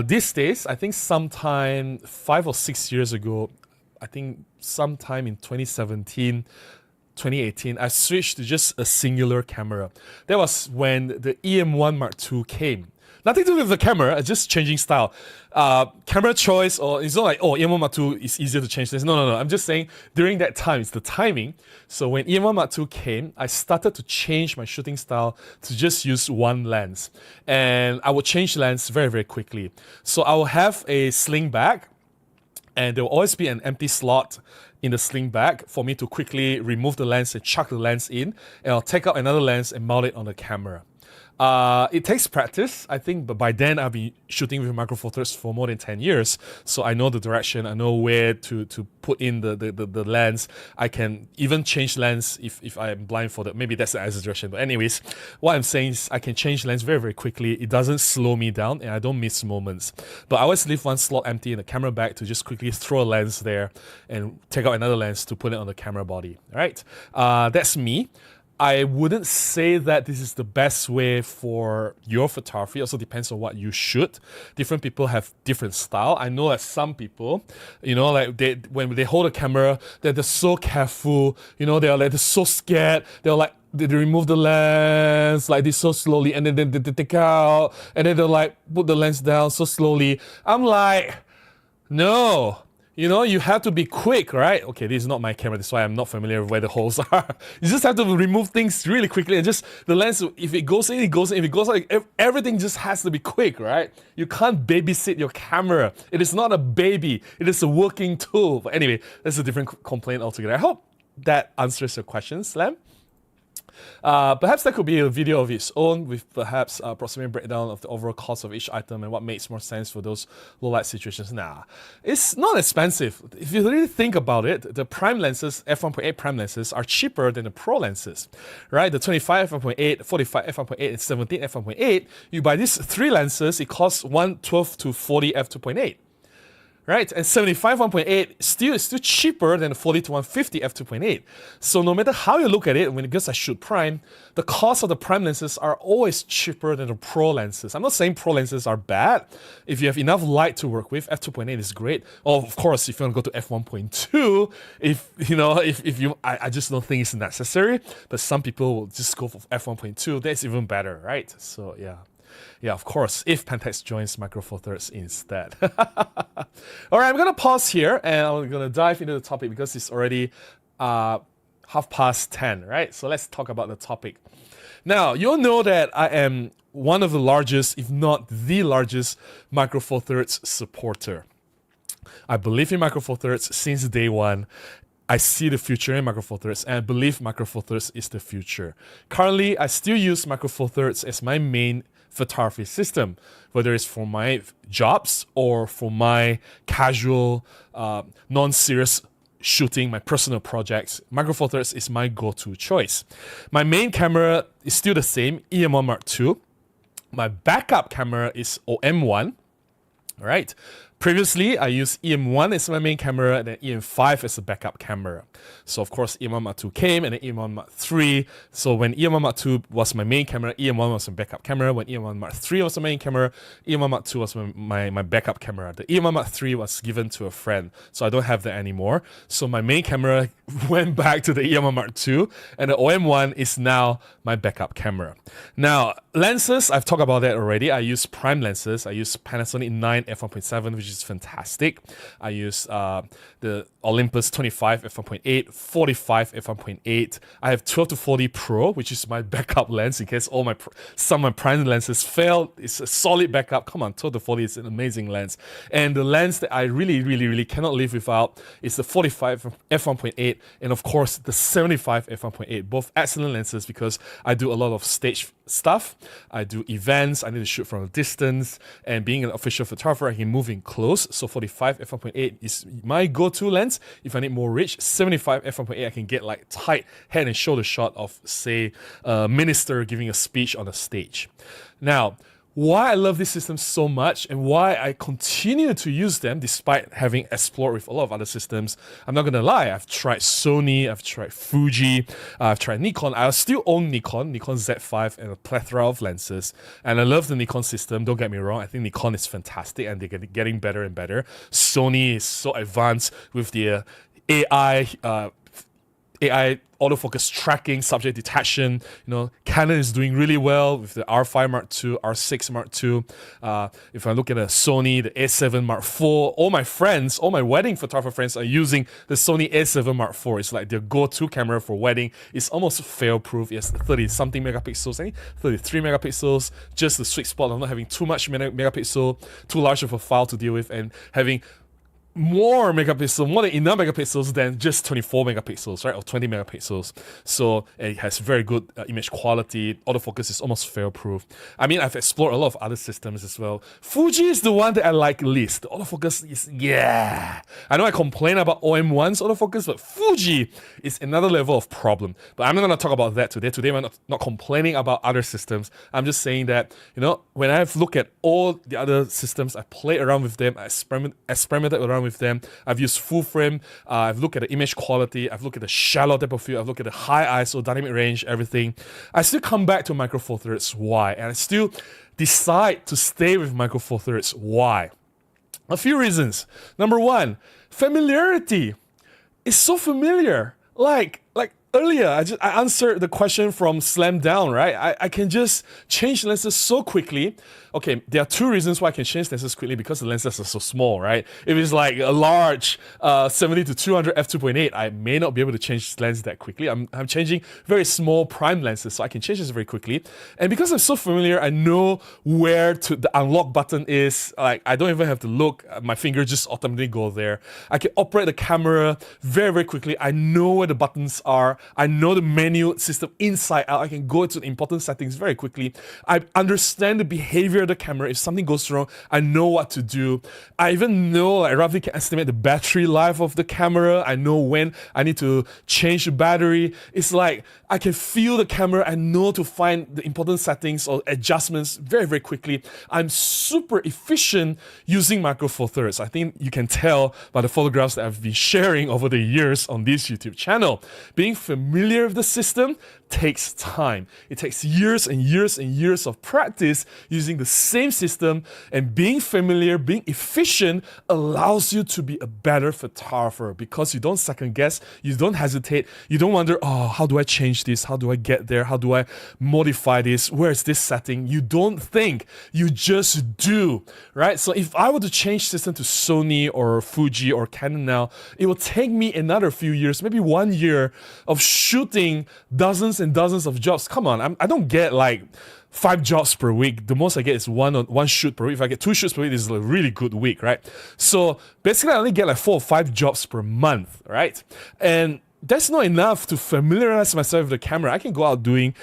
These days, I think sometime 5 or 6 years ago, I think sometime in 2017, 2018, I switched to just a singular camera. That was when the EM1 Mark II came. Nothing to do with the camera, just changing style. Camera choice, or it's not like, oh, EM1 Mark II is easier to change this. No. I'm just saying during that time, it's the timing. So when EM1 Mark II came, I started to change my shooting style to just use one lens. And I would change lens very, very quickly. So I will have a sling bag, and there will always be an empty slot in the sling bag for me to quickly remove the lens and chuck the lens in, and I'll take out another lens and mount it on the camera. It takes practice, I think, but by then I've been shooting with Macro Four Thirds for more than 10 years. So I know the direction, I know where to put in the lens. I can even change lens if I am blindfolded. Maybe that's an exaggeration. But anyways, what I'm saying is I can change lens very, very quickly. It doesn't slow me down and I don't miss moments. But I always leave one slot empty in the camera bag to just quickly throw a lens there and take out another lens to put it on the camera body. All right, that's me. I wouldn't say that this is the best way for your photography. It also depends on what you shoot. Different people have different style. I know that some people, like when they hold a camera, they're so careful. They're so scared. They remove the lens like this so slowly, and then they take out, and then they'll put the lens down so slowly. I'm like, no. You have to be quick, right? Okay, this is not my camera, that's why I'm not familiar with where the holes are. You just have to remove things really quickly, and just the lens, if it goes in, it goes in. If it goes out, everything just has to be quick, right? You can't babysit your camera. It is not a baby, it is a working tool. But anyway, that's a different complaint altogether. I hope that answers your question, Slam. Perhaps that could be a video of its own with perhaps approximate breakdown of the overall cost of each item and what makes more sense for those low light situations. Nah, it's not expensive. If you really think about it, the prime lenses, f1.8 prime lenses, are cheaper than the pro lenses, right? The 25 f1.8, 45 f1.8, and 17 f1.8, you buy these three lenses, it costs 112 to 40 f2.8. Right, and 75 1.8 is still cheaper than the 40 to 150 f2.8. So no matter how you look at it, because I shoot prime, the cost of the prime lenses are always cheaper than the pro lenses. I'm not saying pro lenses are bad. If you have enough light to work with, f2.8 is great. Or of course, if you want to go to f1.2, I just don't think it's necessary. But some people will just go for f1.2. That's even better, right? So yeah. Yeah, of course, if Pentax joins Macro Four Thirds instead. All right, I'm going to pause here and I'm going to dive into the topic because it's already 10:30, right? So let's talk about the topic. Now, you'll know that I am one of the largest, if not the largest, Macro Four Thirds supporter. I believe in Macro Four Thirds since day one. I see the future in Macro Four Thirds, and I believe Macro Four Thirds is the future. Currently, I still use Macro Four Thirds as my main photography system, whether it's for my jobs or for my casual, non-serious shooting, my personal projects. Macro Four Thirds is my go-to choice. My main camera is still the same, EM1 Mark II. My backup camera is OM1. All right. Previously, I used EM1 as my main camera and then EM5 as a backup camera. So of course, EM1 Mark II came and then EM1 Mark III. So when EM1 Mark II was my main camera, EM1 was my backup camera. When EM1 Mark III was my main camera, EM1 Mark II was my backup camera. The EM1 Mark III was given to a friend, so I don't have that anymore. So my main camera went back to the EM1 Mark II, and the OM1 is now my backup camera. Now, lenses, I've talked about that already. I use prime lenses. I use Panasonic 9 f1.7, which is fantastic. I use the Olympus 25 f1.8, 45 f1.8. I have 12 to 40 Pro, which is my backup lens in case some of my prime lenses fail. It's a solid backup. Come on, 12 to 40 is an amazing lens. And the lens that I really, really, really cannot live without is the 45 f1.8 and of course the 75 f1.8. Both excellent lenses because I do a lot of stage stuff. I do events. I need to shoot from a distance, and being an official photographer, I can move in close. So 45 f1.8 is my go-to lens if I need more reach. 75 f1.8 I can get like tight head and shoulder shot of, say, a minister giving a speech on a stage. Now, why I love this system so much and why I continue to use them despite having explored with a lot of other systems, I'm not gonna lie, I've tried Sony, I've tried Fuji, I've tried Nikon. I still own Nikon Z5 and a plethora of lenses, and I love the Nikon system, don't get me wrong. I think Nikon is fantastic and they're getting better and better. Sony is so advanced with the AI autofocus tracking, subject detection. Canon is doing really well with the R5 Mark II, R6 Mark II. If I look at a Sony, the A7 Mark IV, all my wedding photographer friends are using the Sony A7 Mark IV. It's like their go-to camera for wedding. It's almost fail-proof. It's 30-something megapixels, I think 33 megapixels, just the sweet spot of not having too much megapixel, too large of a file to deal with, and having more megapixels, more than enough megapixels than just 24 megapixels, right, or 20 megapixels. So it has very good image quality. Autofocus is almost fail-proof. I mean, I've explored a lot of other systems as well. Fuji is the one that I like least. The autofocus is, yeah. I know I complain about OM1's autofocus, but Fuji is another level of problem. But I'm not going to talk about that today. Today, I'm not complaining about other systems. I'm just saying that, when I've looked at all the other systems, I played around with them, I experimented around with them. I've used full frame. I've looked at the image quality. I've looked at the shallow depth of field. I've looked at the high ISO, dynamic range, everything. I still come back to Micro Four Thirds. Why? And I still decide to stay with Micro Four Thirds. Why? A few reasons. Number one, familiarity. It's so familiar. Like earlier, I answered the question from Slam Down, right? I can just change lenses so quickly. Okay, there are two reasons why I can change lenses quickly, because the lenses are so small, right? If it's like a large 70 to 200 f2.8, I may not be able to change this lens that quickly. I'm changing very small prime lenses, so I can change this very quickly. And because I'm so familiar, I know where the unlock button is. Like, I don't even have to look. My finger just automatically go there. I can operate the camera very, very quickly. I know where the buttons are. I know the menu system inside out. I can go into the important settings very quickly. I understand the behavior of the camera. If something goes wrong, I know what to do. I even know, I roughly can estimate the battery life of the camera. I know when I need to change the battery. It's like I can feel the camera. I know to find the important settings or adjustments very, very quickly. I'm super efficient using Micro Four Thirds. I think you can tell by the photographs that I've been sharing over the years on this YouTube channel. Being familiar with the system takes time. It takes years and years and years of practice using the same system, and being familiar, being efficient allows you to be a better photographer, because you don't second guess, you don't hesitate, you don't wonder, oh, how do I change this? How do I get there? How do I modify this? Where is this setting? You don't think, you just do, right? So if I were to change system to Sony or Fuji or Canon now, it will take me another few years, maybe 1 year of shooting dozens and dozens of jobs. Come on, I don't get like 5 jobs per week. The most I get is one shoot per week. If I get 2 shoots per week, this is a really good week, right? So basically, I only get like 4 or 5 jobs per month, right? And that's not enough to familiarize myself with the camera. I can go out doing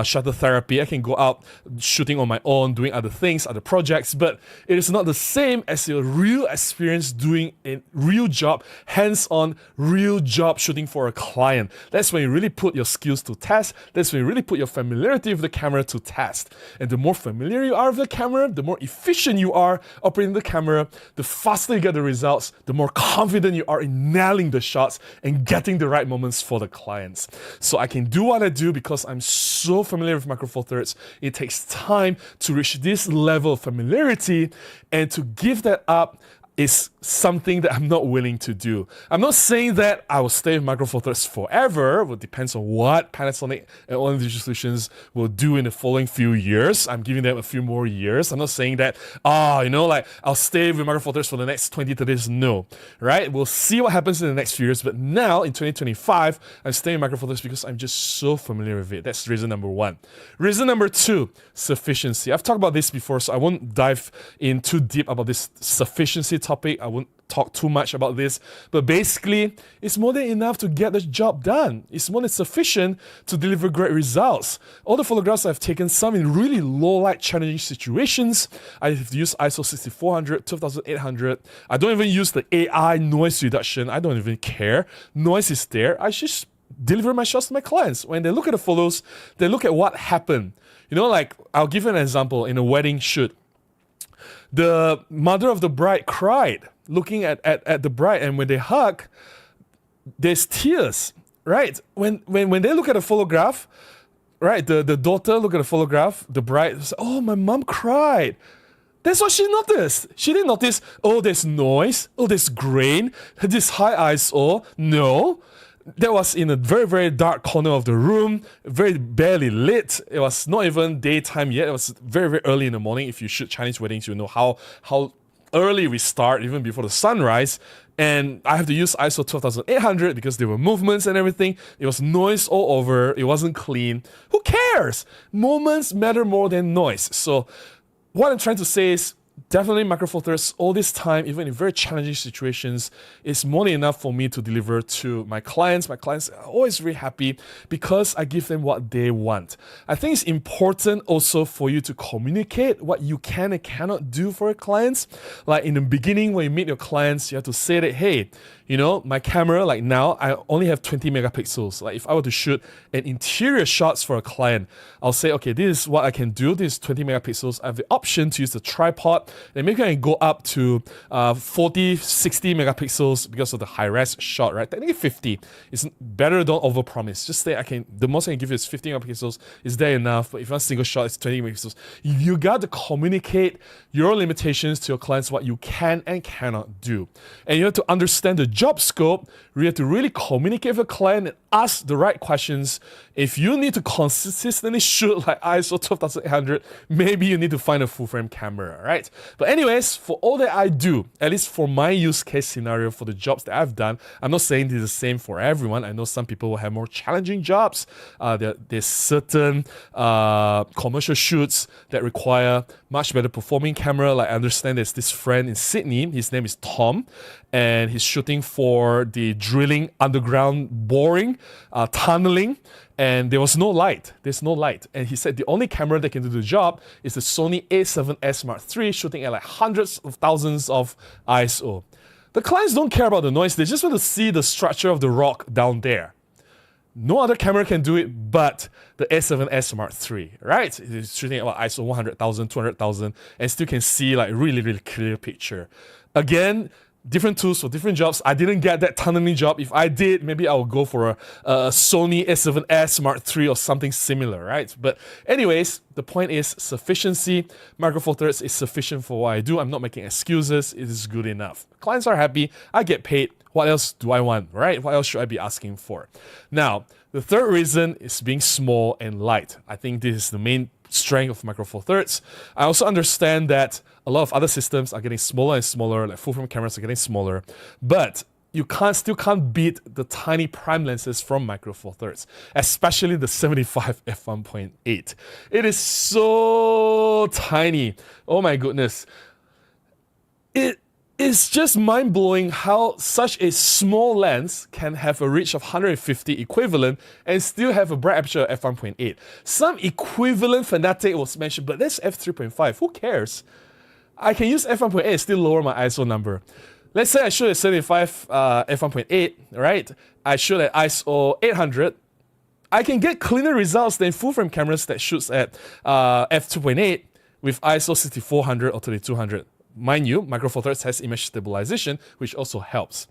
shutter therapy. I can go out shooting on my own, doing other things, other projects, but it is not the same as a real experience doing a real job, hands-on, real job shooting for a client. That's when you really put your skills to test. That's when you really put your familiarity with the camera to test. And the more familiar you are with the camera, the more efficient you are operating the camera, the faster you get the results, the more confident you are in nailing the shots and getting the right moments for the clients. So I can do what I do because I'm so familiar with Micro Four Thirds. It takes time to reach this level of familiarity, and to give that up is something that I'm not willing to do. I'm not saying that I will stay with Micro Four Thirds forever. It depends on what Panasonic and OM Digital Solutions will do in the following few years. I'm giving them a few more years. I'm not saying that, I'll stay with Micro Four Thirds for the next 20, 30 years. No, right? We'll see what happens in the next few years. But now, in 2025, I'm staying with Micro Four Thirds because I'm just so familiar with it. That's reason number one. Reason number two, sufficiency. I've talked about this before, so I won't dive in too deep about this sufficiency topic. I won't talk too much about this, but basically, it's more than enough to get the job done. It's more than sufficient to deliver great results. All the photographs I've taken, some in really low light, challenging situations. I've used ISO 6400, 2800. I don't even use the AI noise reduction. I don't even care. Noise is there. I just deliver my shots to my clients. When they look at the photos, they look at what happened. I'll give you an example. In a wedding shoot, the mother of the bride cried looking at the bride, and when they hug, there's tears, right? When they look at a photograph, right, the daughter look at a photograph, the bride says, oh, my mom cried. That's what she noticed. She didn't notice, oh, there's noise, oh, there's grain, this high ISO. No. That was in a very, very dark corner of the room, very barely lit. It was not even daytime yet. It was very, very early in the morning. If you shoot Chinese weddings, you know how early we start, even before the sunrise. And I have to use ISO 12800 because there were movements and everything. It was noise all over. It wasn't clean. Who cares? Moments matter more than noise. So what I'm trying to say is, definitely Micro Four Thirds all this time, even in very challenging situations, is more than enough for me to deliver to my clients. My clients are always very happy because I give them what they want. I think it's important also for you to communicate what you can and cannot do for your clients. Like in the beginning, when you meet your clients, you have to say that, hey, you know, my camera, like now, I only have 20 megapixels. Like if I were to shoot an interior shots for a client, I'll say, okay, this is what I can do. This is 20 megapixels. I have the option to use the tripod. And maybe I can go up to 40, 60 megapixels because of the high-res shot, right? Technically 50. It's better, don't overpromise. Just say, the most I can give you is 50 megapixels. Is that enough? But if you want a single shot, it's 20 megapixels. You got to communicate your limitations to your clients, what you can and cannot do. And you have to understand the job scope. You have to really communicate with a client and ask the right questions. If you need to consistently shoot like ISO 12800, maybe you need to find a full frame camera, right? But anyways, for all that I do, at least for my use case scenario for the jobs that I've done, I'm not saying this is the same for everyone. I know some people will have more challenging jobs. There's certain commercial shoots that require much better performing camera. Like I understand there's this friend in Sydney, his name is Tom, and he's shooting for the drilling, underground boring, tunneling, and there was no light. There's no light. And he said the only camera that can do the job is the Sony A7S Mark III, shooting at like hundreds of thousands of ISO. The clients don't care about the noise, they just want to see the structure of the rock down there. No other camera can do it but the A7S Mark III, right? It's shooting at ISO 100,000, 200,000, and still can see like really, really clear picture. Again, different tools for different jobs. I didn't get that tunneling job. If I did, maybe I would go for a Sony A7S Mark III or something similar, right? But anyways, the point is sufficiency. Micro Four Thirds is sufficient for what I do. I'm not making excuses. It is good enough. Clients are happy. I get paid. What else do I want, right? What else should I be asking for? Now, the third reason is being small and light. I think this is the main strength of Micro Four Thirds. I also understand that a lot of other systems are getting smaller and smaller, like full frame cameras are getting smaller, but you still can't beat the tiny prime lenses from Micro Four Thirds, especially the 75 f1.8. It is so tiny. Oh my goodness. It's just mind-blowing how such a small lens can have a reach of 150 equivalent and still have a bright aperture of f1.8. Some equivalent fanatic was mentioned, but that's f3.5. Who cares? I can use f1.8 and still lower my ISO number. Let's say I shoot at 75 f1.8, right? I shoot at ISO 800. I can get cleaner results than full-frame cameras that shoots at f2.8 with ISO 6400 or 3200. Mind you, Micro Four Thirds has image stabilization, which also helps.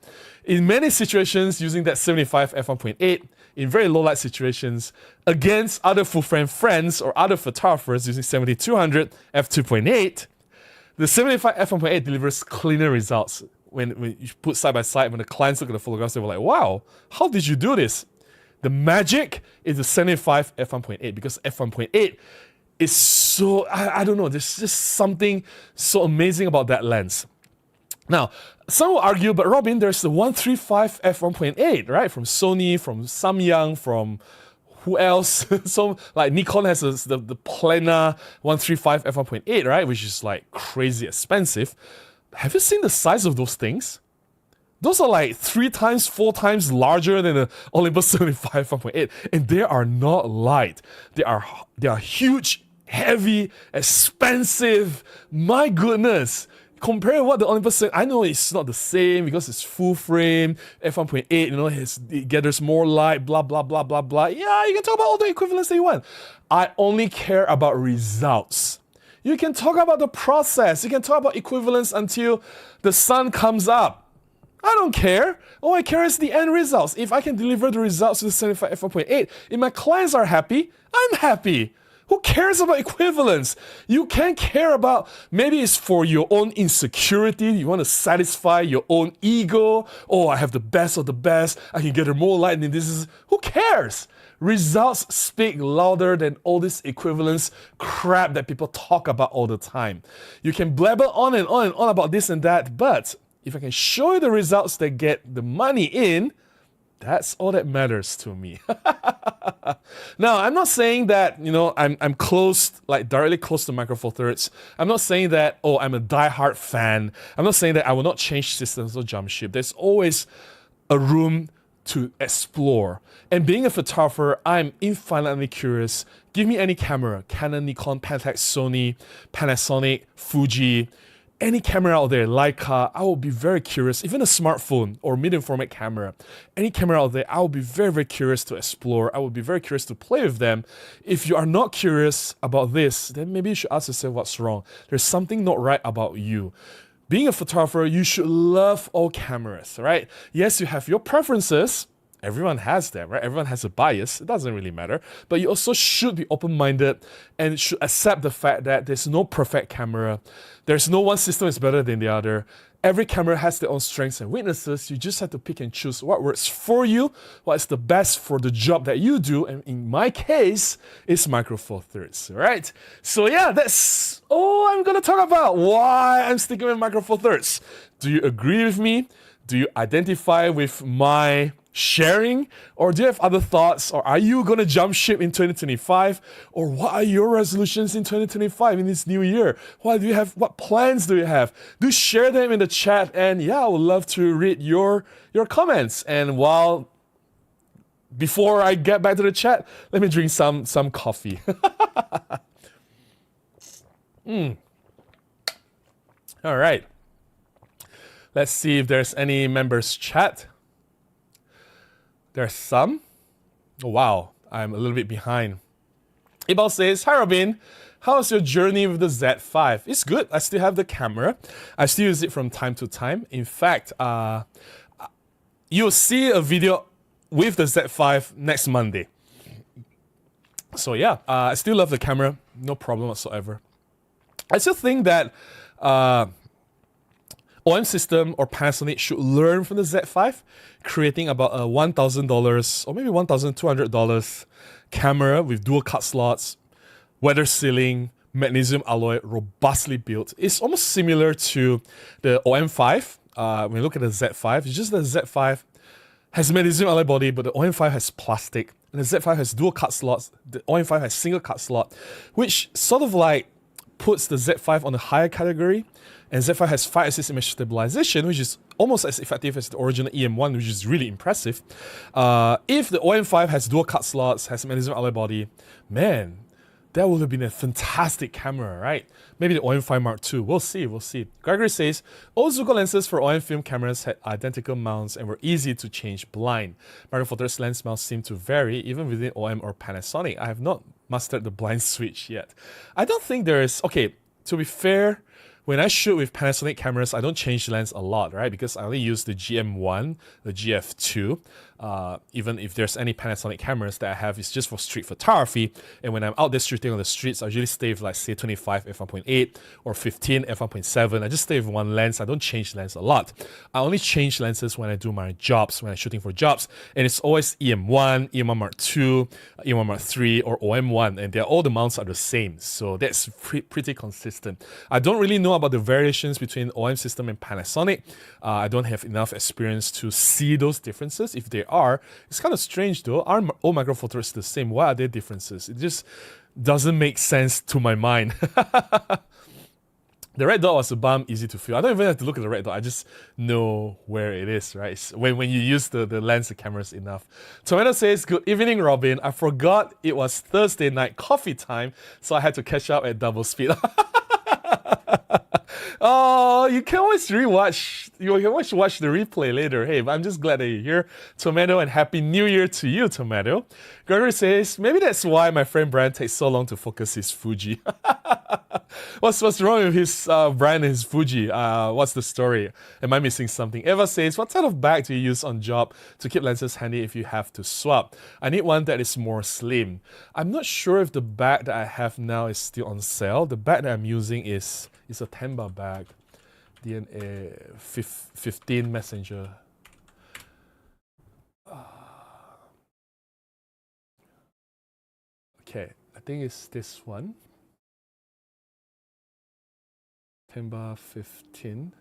In many situations, using that 75 f1.8, in very low light situations, against other full-frame friends or other photographers using 7200 f2.8, the 75 f1.8 delivers cleaner results. When you put side by side, when the clients look at the photographs, they were like, wow, how did you do this? The magic is the 75 f1.8 because f1.8 is so, I don't know, there's just something so amazing about that lens. Now, some will argue, but Robin, there's the 135 f1.8, right? From Sony, from Samyang, from who else? So, like Nikon has the planar 135 f1.8, right? Which is like crazy expensive. Have you seen the size of those things? Those are like 3 times, 4 times larger than the Olympus 75 f1.8, and they are not light. They are huge, heavy, expensive. My goodness. Compared to what the Olympus said, I know it's not the same because it's full frame, f1.8, you know, it gathers more light, blah, blah, blah, blah, blah. Yeah, you can talk about all the equivalents that you want. I only care about results. You can talk about the process. You can talk about equivalence until the sun comes up. I don't care. All I care is the end results. If I can deliver the results to the 75 f1.8, if my clients are happy, I'm happy. Who cares about equivalence? You can care about, maybe it's for your own insecurity, you want to satisfy your own ego. Oh, I have the best of the best, I can get more light than this is. Who cares? Results speak louder than all this equivalence crap that people talk about all the time. You can blabber on and on and on about this and that, but if I can show you the results that get the money in, that's all that matters to me. Now, I'm not saying that, I'm close, like directly close to Micro Four Thirds. I'm not saying that, oh, I'm a die-hard fan. I'm not saying that I will not change systems or jump ship. There's always a room to explore. And being a photographer, I'm infinitely curious. Give me any camera, Canon, Nikon, Pentax, Sony, Panasonic, Fuji, any camera out there, Leica, I will be very curious. Even a smartphone or medium format camera, any camera out there, I will be very, very curious to explore. I will be very curious to play with them. If you are not curious about this, then maybe you should ask yourself what's wrong. There's something not right about you. Being a photographer, you should love all cameras, right? Yes, you have your preferences. Everyone has them, right? Everyone has a bias. It doesn't really matter. But you also should be open-minded and should accept the fact that there's no perfect camera. There's no one system is better than the other. Every camera has their own strengths and weaknesses. You just have to pick and choose what works for you, what is the best for the job that you do. And in my case, it's Micro Four Thirds, right? So yeah, that's all I'm gonna talk about. Why I'm sticking with Micro Four Thirds. Do you agree with me? Do you identify with my sharing, or do you have other thoughts, or are you gonna jump ship in 2025, or what are your resolutions in 2025 in this new year? What plans do you have? Do share them in the chat, and yeah, I would love to read your comments. And before I get back to the chat, let me drink some coffee. All right, let's see if there's any members chat. There's some. Oh, wow, I'm a little bit behind. Ibal says, hi Robin, how's your journey with the Z5? It's good. I still have the camera. I still use it from time to time. In fact, you'll see a video with the Z5 next Monday. So yeah, I still love the camera. No problem whatsoever. I still think that OM system or Panasonic should learn from the Z5, creating about a $1,000 or maybe $1,200 camera with dual cut slots, weather sealing, magnesium alloy, robustly built. It's almost similar to the OM5. When you look at the Z5, it's just the Z5 has magnesium alloy body, but the OM5 has plastic. And the Z5 has dual cut slots. The OM5 has single cut slot, which sort of like puts the Z5 on a higher category. And Z5 has 5-axis image stabilization, which is almost as effective as the original EM1, which is really impressive. If the OM5 has dual cut slots, has a magnesium alloy body, man, that would have been a fantastic camera, right? Maybe the OM5 Mark II. We'll see, we'll see. Gregory says, all Zuko lenses for OM film cameras had identical mounts and were easy to change blind. Micro Four Thirds lens mounts seem to vary even within OM or Panasonic. I have not mastered the blind switch yet. I don't think there is... Okay, to be fair, when I shoot with Panasonic cameras, I don't change lens a lot, right? Because I only use the GM1, the GF2. Even if there's any Panasonic cameras that I have, it's just for street photography. And when I'm out there shooting on the streets, I usually stay with like say 25 f1.8 or 15 f1.7. I just stay with one lens. I don't change lens a lot. I only change lenses when I do my jobs, when I'm shooting for jobs. And it's always EM1, EM1 Mark II, EM1 Mark III, or OM1. And all the mounts are the same. So that's pretty consistent. I don't really know about the variations between OM system and Panasonic. I don't have enough experience to see those differences. If they are, it's kind of strange though. Are all Micro Four Thirds the same? Why are there differences? It just doesn't make sense to my mind. The red dot was a bump, easy to feel. I don't even have to look at the red dot. I just know where it is, right? When you use the lens, the cameras enough. Tomato says, good evening, Robin. I forgot it was Thursday night coffee time, so I had to catch up at double speed. Oh, you can always rewatch. You can always watch the replay later. Hey, but I'm just glad that you're here, Tomato, and Happy New Year to you, Tomato. Gregory says, maybe that's why my friend Brian takes so long to focus his Fuji. What's wrong with his Brian and his Fuji? What's the story? Am I missing something? Eva says, what type of bag do you use on job to keep lenses handy if you have to swap? I need one that is more slim. I'm not sure if the bag that I have now is still on sale. The bag that I'm using is a Tenba bag, DNA 15 Messenger. Okay, I think it's this one. Tenba 15.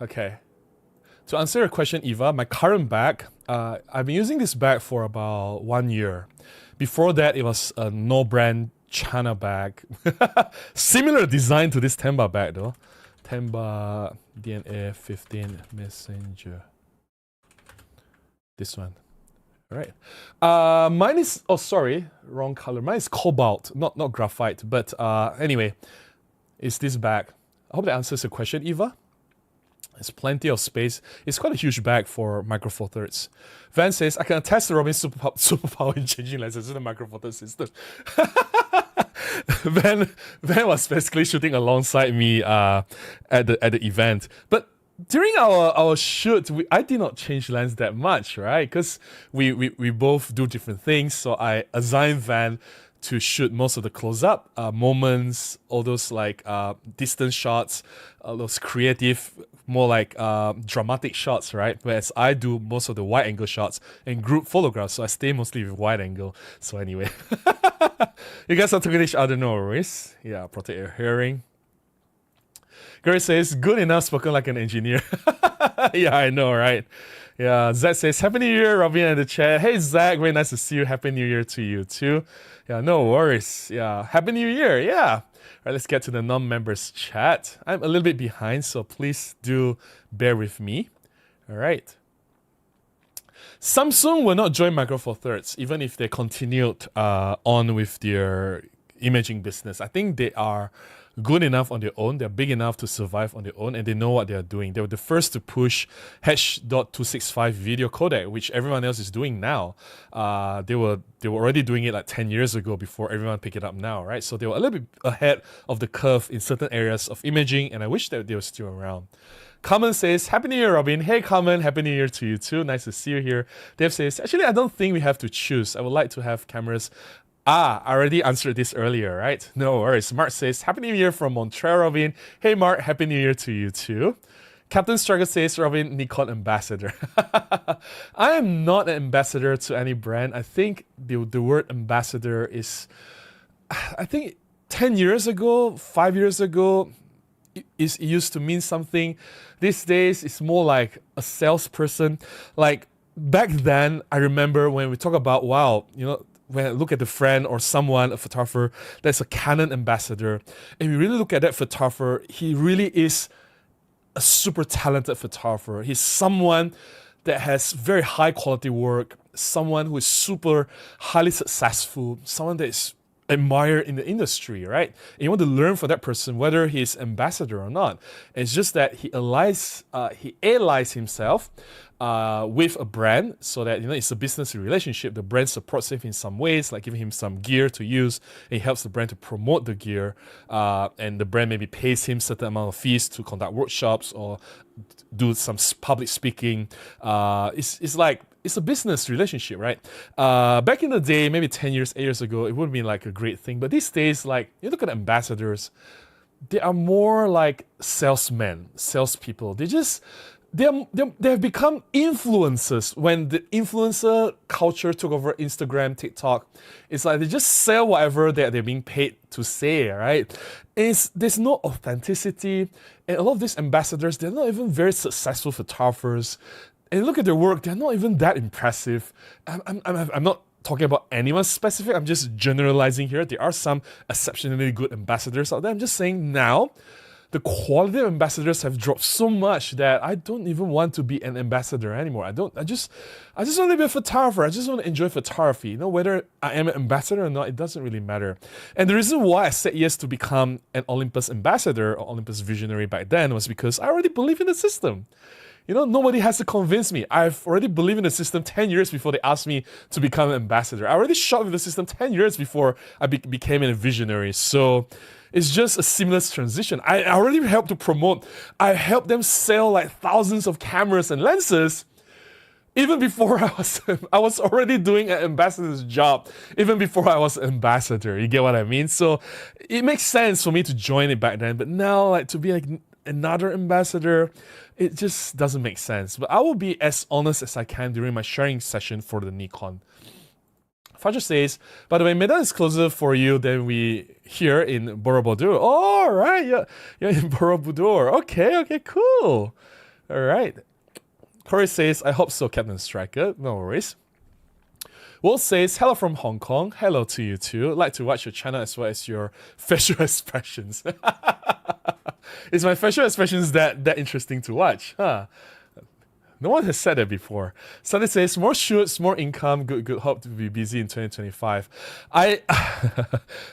Okay. To answer your question, Eva, my current bag, I've been using this bag for about 1 year. Before that, it was a no-brand China bag. Similar design to this Tenba bag though. Tenba DNA 15 Messenger. This one. Alright. Mine is, oh sorry, wrong color. Mine is cobalt, not graphite. But anyway, it's this bag. I hope that answers your question, Eva. There's plenty of space. It's quite a huge bag for Micro Four Thirds. Van says, I can attest to Robin's superpower in changing lenses with the Micro Four Thirds system. Van was basically shooting alongside me at the event. But during our shoot, I did not change lens that much, right? Because we both do different things. So I assigned Van to shoot most of the close-up moments, all those like distance shots, those creative, more like dramatic shots, right? Whereas I do most of the wide-angle shots and group photographs, so I stay mostly with wide-angle. So anyway, you guys are talking to each other, no worries. Yeah, protect your hearing. Gary says, good enough spoken like an engineer. Yeah, I know, right? Yeah, Zach says, Happy New Year, Robin in the chat. Hey, Zach, very nice to see you. Happy New Year to you too. Yeah, no worries. Yeah, Happy New Year. Yeah. All right, let's get to the non-members chat. I'm a little bit behind, so please do bear with me. All right. Samsung will not join Micro Four Thirds, even if they continued on with their imaging business. I think they are good enough on their own, they're big enough to survive on their own, and they know what they're doing. They were the first to push H.265 video codec, which everyone else is doing now. They were already doing it like 10 years ago before everyone picked it up now, right? So they were a little bit ahead of the curve in certain areas of imaging, and I wish that they were still around. Carmen says, Happy New Year, Robin. Hey, Carmen, Happy New Year to you too. Nice to see you here. Dave says, actually, I don't think we have to choose. I would like to have cameras. I already answered this earlier, right? No worries. Mark says, Happy New Year from Montreal, Robin. Hey, Mark, Happy New Year to you too. Captain Struggle says, Robin, Nikon ambassador. I am not an ambassador to any brand. I think the word ambassador is, I think 10 years ago, 5 years ago, it used to mean something. These days, it's more like a salesperson. Like back then, I remember when we talk about, wow, you know, when I look at the friend or someone, a photographer, that's a Canon ambassador, and we really look at that photographer, he really is a super talented photographer. He's someone that has very high quality work, someone who is super highly successful, someone that is admired in the industry, right? And you want to learn from that person whether he's ambassador or not. And it's just that he allies himself with a brand, so that, you know, it's a business relationship. The brand supports him in some ways, like giving him some gear to use, and he helps the brand to promote the gear, and the brand maybe pays him certain amount of fees to conduct workshops or do some public speaking. It's a business relationship, right? Back in the day, maybe 10 years, 8 years ago, it would have been like a great thing. But these days, like, you look at ambassadors, they are more like salesmen, salespeople. They have become influencers. When the influencer culture took over Instagram, TikTok, it's like they just sell whatever that they're being paid to say, right? There's no authenticity. And a lot of these ambassadors, they're not even very successful photographers. And look at their work, they're not even that impressive. I'm not talking about anyone specific, I'm just generalizing here. There are some exceptionally good ambassadors out there. I'm just saying now, the quality of ambassadors have dropped so much that I don't even want to be an ambassador anymore. I just want to be a photographer. I just want to enjoy photography. You know, whether I am an ambassador or not, it doesn't really matter. And the reason why I said yes to become an Olympus ambassador or Olympus visionary back then was because I already believe in the system. You know, nobody has to convince me. I've already believed in the system 10 years before they asked me to become an ambassador. I already shot with the system 10 years before I became a visionary. So it's just a seamless transition. I already helped to promote. I helped them sell like thousands of cameras and lenses even before I was already doing an ambassador's job, even before I was an ambassador. You get what I mean? So it makes sense for me to join it back then. But now, like, to be like another ambassador, it just doesn't make sense. But I will be as honest as I can during my sharing session for the Nikon. Fajar says, by the way, Medan is closer for you than we here in Borobudur. Oh, all right, you're in Borobudur. Okay, cool. All right. Corey says, I hope so, Captain Striker. No worries. Will says, hello from Hong Kong. Hello to you too. Like to watch your channel as well as your facial expressions. Is my facial expressions that interesting to watch? Huh? No one has said that before. Sunday says, more shoots, more income, good. Hope to be busy in 2025. I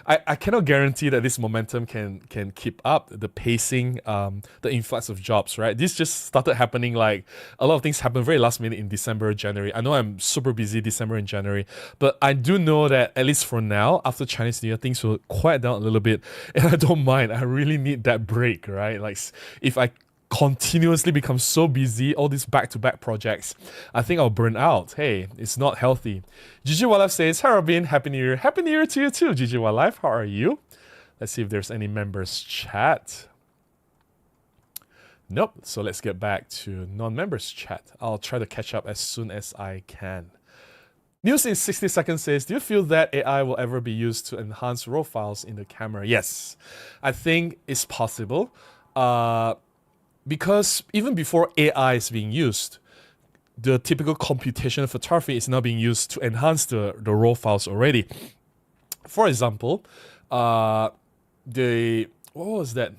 I cannot guarantee that this momentum can keep up the pacing, the influx of jobs, right? This just started happening, like a lot of things happened very last minute in December, January. I know I'm super busy December and January, but I do know that at least for now, after Chinese New Year, things will quiet down a little bit. And I don't mind. I really need that break, right? Like if I continuously become so busy, all these back-to-back projects, I think I'll burn out. Hey, it's not healthy. Gigi Wildlife says, hi Robin, Happy New Year. Happy New Year to you too, Gigi Wildlife. How are you? Let's see if there's any members chat. Nope. So let's get back to non-members chat. I'll try to catch up as soon as I can. News in 60 seconds says, do you feel that AI will ever be used to enhance RAW files in the camera? Yes, I think it's possible. Because even before AI is being used, the typical computational photography is now being used to enhance the RAW files already. For example, what was that?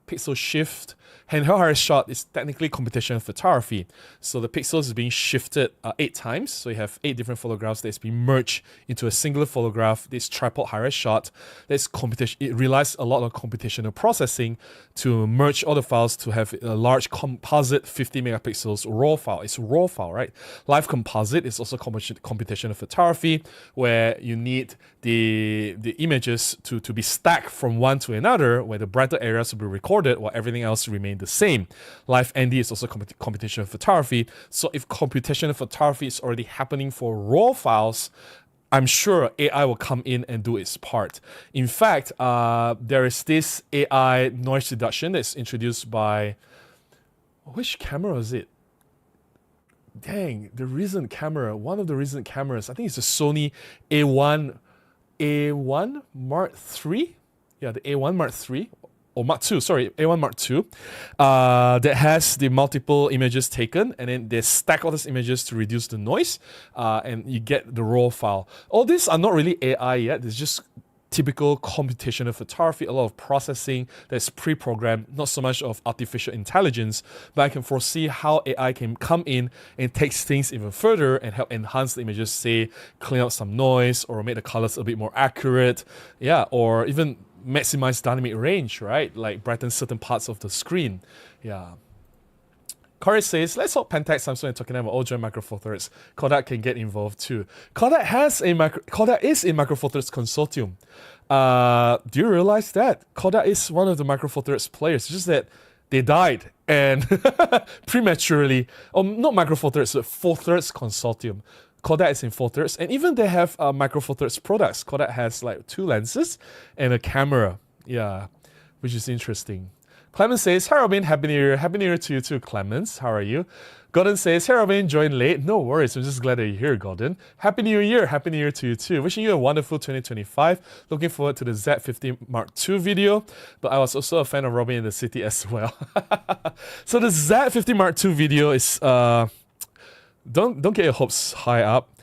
Pixel shift. Handheld higher shot is technically computational photography. So the pixels is being shifted 8 times. So you have 8 different photographs that's being merged into a singular photograph. This tripod higher shot. That's computation. It relies a lot on computational processing to merge all the files to have a large composite 50 megapixels RAW file. It's RAW file, right? Live composite is also computational photography, where you need the images to be stacked from one to another, where the brighter areas will be recorded while everything else remains the same. Live ND is also computational photography. So if computational photography is already happening for RAW files, I'm sure AI will come in and do its part. In fact, there is this AI noise reduction that's introduced by, which camera is it? Dang, the recent camera, one of the recent cameras, I think it's the Sony A9 Mark III. Yeah, the A9 Mark III. Or Mark II, sorry, A9 Mark II, that has the multiple images taken, and then they stack all these images to reduce the noise, and you get the RAW file. All these are not really AI yet, it's just typical computational photography, a lot of processing that's pre-programmed, not so much of artificial intelligence, but I can foresee how AI can come in and take things even further and help enhance the images, say, clean out some noise, or make the colors a bit more accurate, yeah, or even maximize dynamic range, right? Like brighten certain parts of the screen. Yeah. Corey says, let's hope Pentax, Samsung, and Tokamak will all join Micro Four Thirds. Kodak can get involved too. Kodak is a Micro Four Thirds consortium. Do you realize that? Kodak is one of the Micro Four Thirds players. It's just that they died and prematurely. Not Micro Four Thirds, but Four Thirds consortium. Kodak is in Four Thirds, and even they have Micro Four Thirds products. Kodak has like 2 lenses and a camera, yeah, which is interesting. Clemens says, hi Robin, Happy New Year. Happy New Year to you too, Clemens. How are you? Gordon says, hey Robin, joined late. No worries, I'm just glad that you're here, Gordon. Happy New Year. Happy New Year to you too. Wishing you a wonderful 2025. Looking forward to the Z50 Mark II video, but I was also a fan of Robin in the City as well. So the Z50 Mark II video is... Don't get your hopes high up.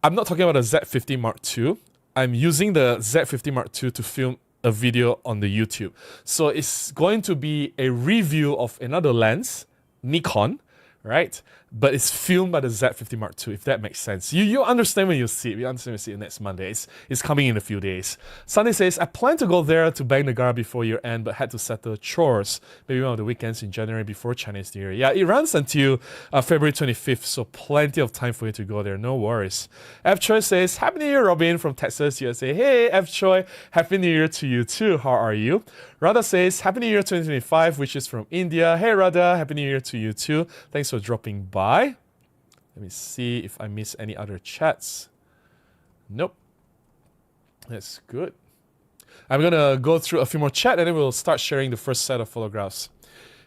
I'm not talking about the Z50 Mark II. I'm using the Z50 Mark II to film a video on the YouTube. So it's going to be a review of another lens, Nikon, right? But it's filmed by the Z50 Mark II, if that makes sense. You understand when you see it. You understand when you see it next Monday. It's coming in a few days. Sunday says, I plan to go there to bang the Gara before year end, but had to settle chores. Maybe one of the weekends in January before Chinese New Year. Yeah, it runs until February 25th, so plenty of time for you to go there. No worries. F. Choi says, Happy New Year, Robin, from Texas, USA. Hey, F. Choi, Happy New Year to you too. How are you? Radha says, Happy New Year 2025, which is from India. Hey, Radha, Happy New Year to you too. Thanks for dropping by. Let me see if I miss any other chats. Nope. That's good. I'm gonna go through a few more chat and then we'll start sharing the first set of photographs.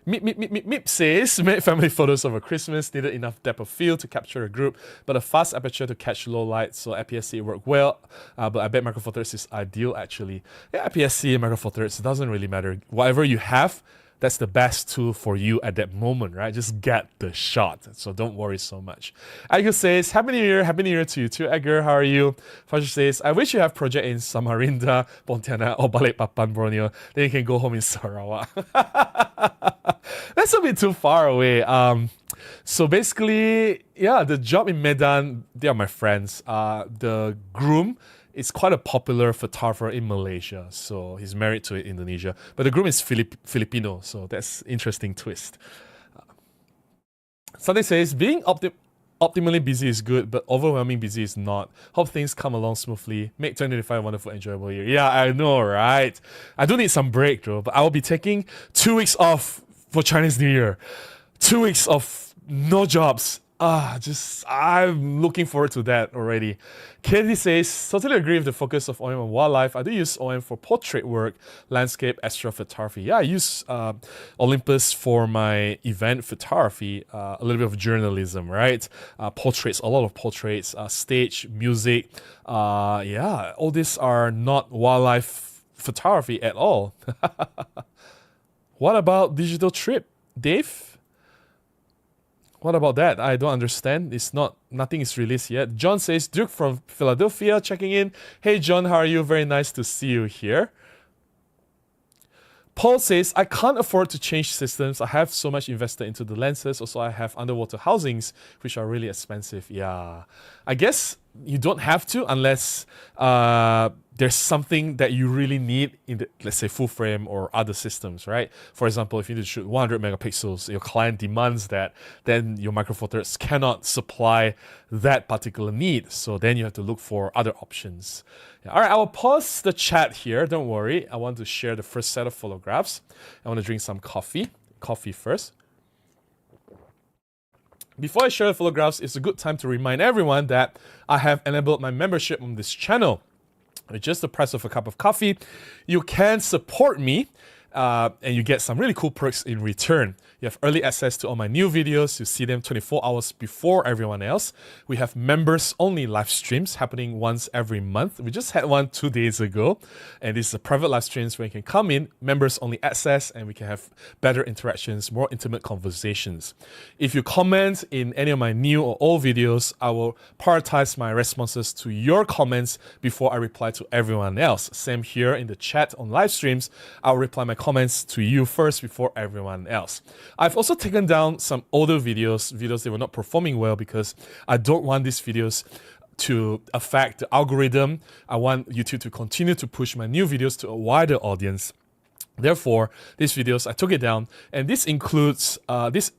Meep says, made family photos over Christmas, needed enough depth of field to capture a group, but a fast aperture to catch low light, so APS-C worked well, but I bet Micro Four Thirds is ideal actually. Yeah, APS-C and Micro Four Thirds, it doesn't really matter. Whatever you have, that's the best tool for you at that moment, right? Just get the shot. So don't worry so much. Edgar says, Happy New Year to you too. Edgar, how are you? Fasha says, I wish you have project in Samarinda, Pontianak, or Balikpapan, Borneo. Then you can go home in Sarawak. That's a bit too far away. So basically, yeah, the job in Medan, they are my friends. The groom is quite a popular photographer in Malaysia, so he's married to Indonesia. But the groom is Filipino, so that's interesting twist. Sunday says, being optimally busy is good, but overwhelming busy is not. Hope things come along smoothly. Make 2025 a wonderful, enjoyable year. Yeah, I know, right? I do need some break, though, but I will be taking 2 weeks off for Chinese New Year. 2 weeks of no jobs. I'm looking forward to that already. Katie says, totally agree with the focus of OM on wildlife. I do use OM for portrait work, landscape, astrophotography. Yeah, I use Olympus for my event photography, a little bit of journalism, right? Portraits, a lot of portraits, stage, music. Yeah, all these are not wildlife photography at all. What about digital trip, Dave? What about that? I don't understand. Nothing is released yet. John says, Duke from Philadelphia checking in. Hey John, how are you? Very nice to see you here. Paul says, I can't afford to change systems. I have so much invested into the lenses. Also, I have underwater housings, which are really expensive. Yeah, I guess you don't have to unless there's something that you really need in the, let's say, full frame or other systems, right? For example, if you need to shoot 100 megapixels, your client demands that, then your Micro Four Thirds cannot supply that particular need. So then you have to look for other options. Yeah. All right, I will pause the chat here. Don't worry. I want to share the first set of photographs. I want to drink some coffee. Coffee first. Before I share the photographs, it's a good time to remind everyone that I have enabled my membership on this channel. With just the price of a cup of coffee, you can support me and you get some really cool perks in return. You have early access to all my new videos. You see them 24 hours before everyone else. We have members-only live streams happening once every month. We just had one 2 days ago. And this is a private live streams where you can come in, members-only access, and we can have better interactions, more intimate conversations. If you comment in any of my new or old videos, I will prioritize my responses to your comments before I reply to everyone else. Same here in the chat on live streams. I'll reply my comments to you first before everyone else. I've also taken down some older videos that were not performing well because I don't want these videos to affect the algorithm. I want YouTube to continue to push my new videos to a wider audience. Therefore, these videos, I took it down, and this includes the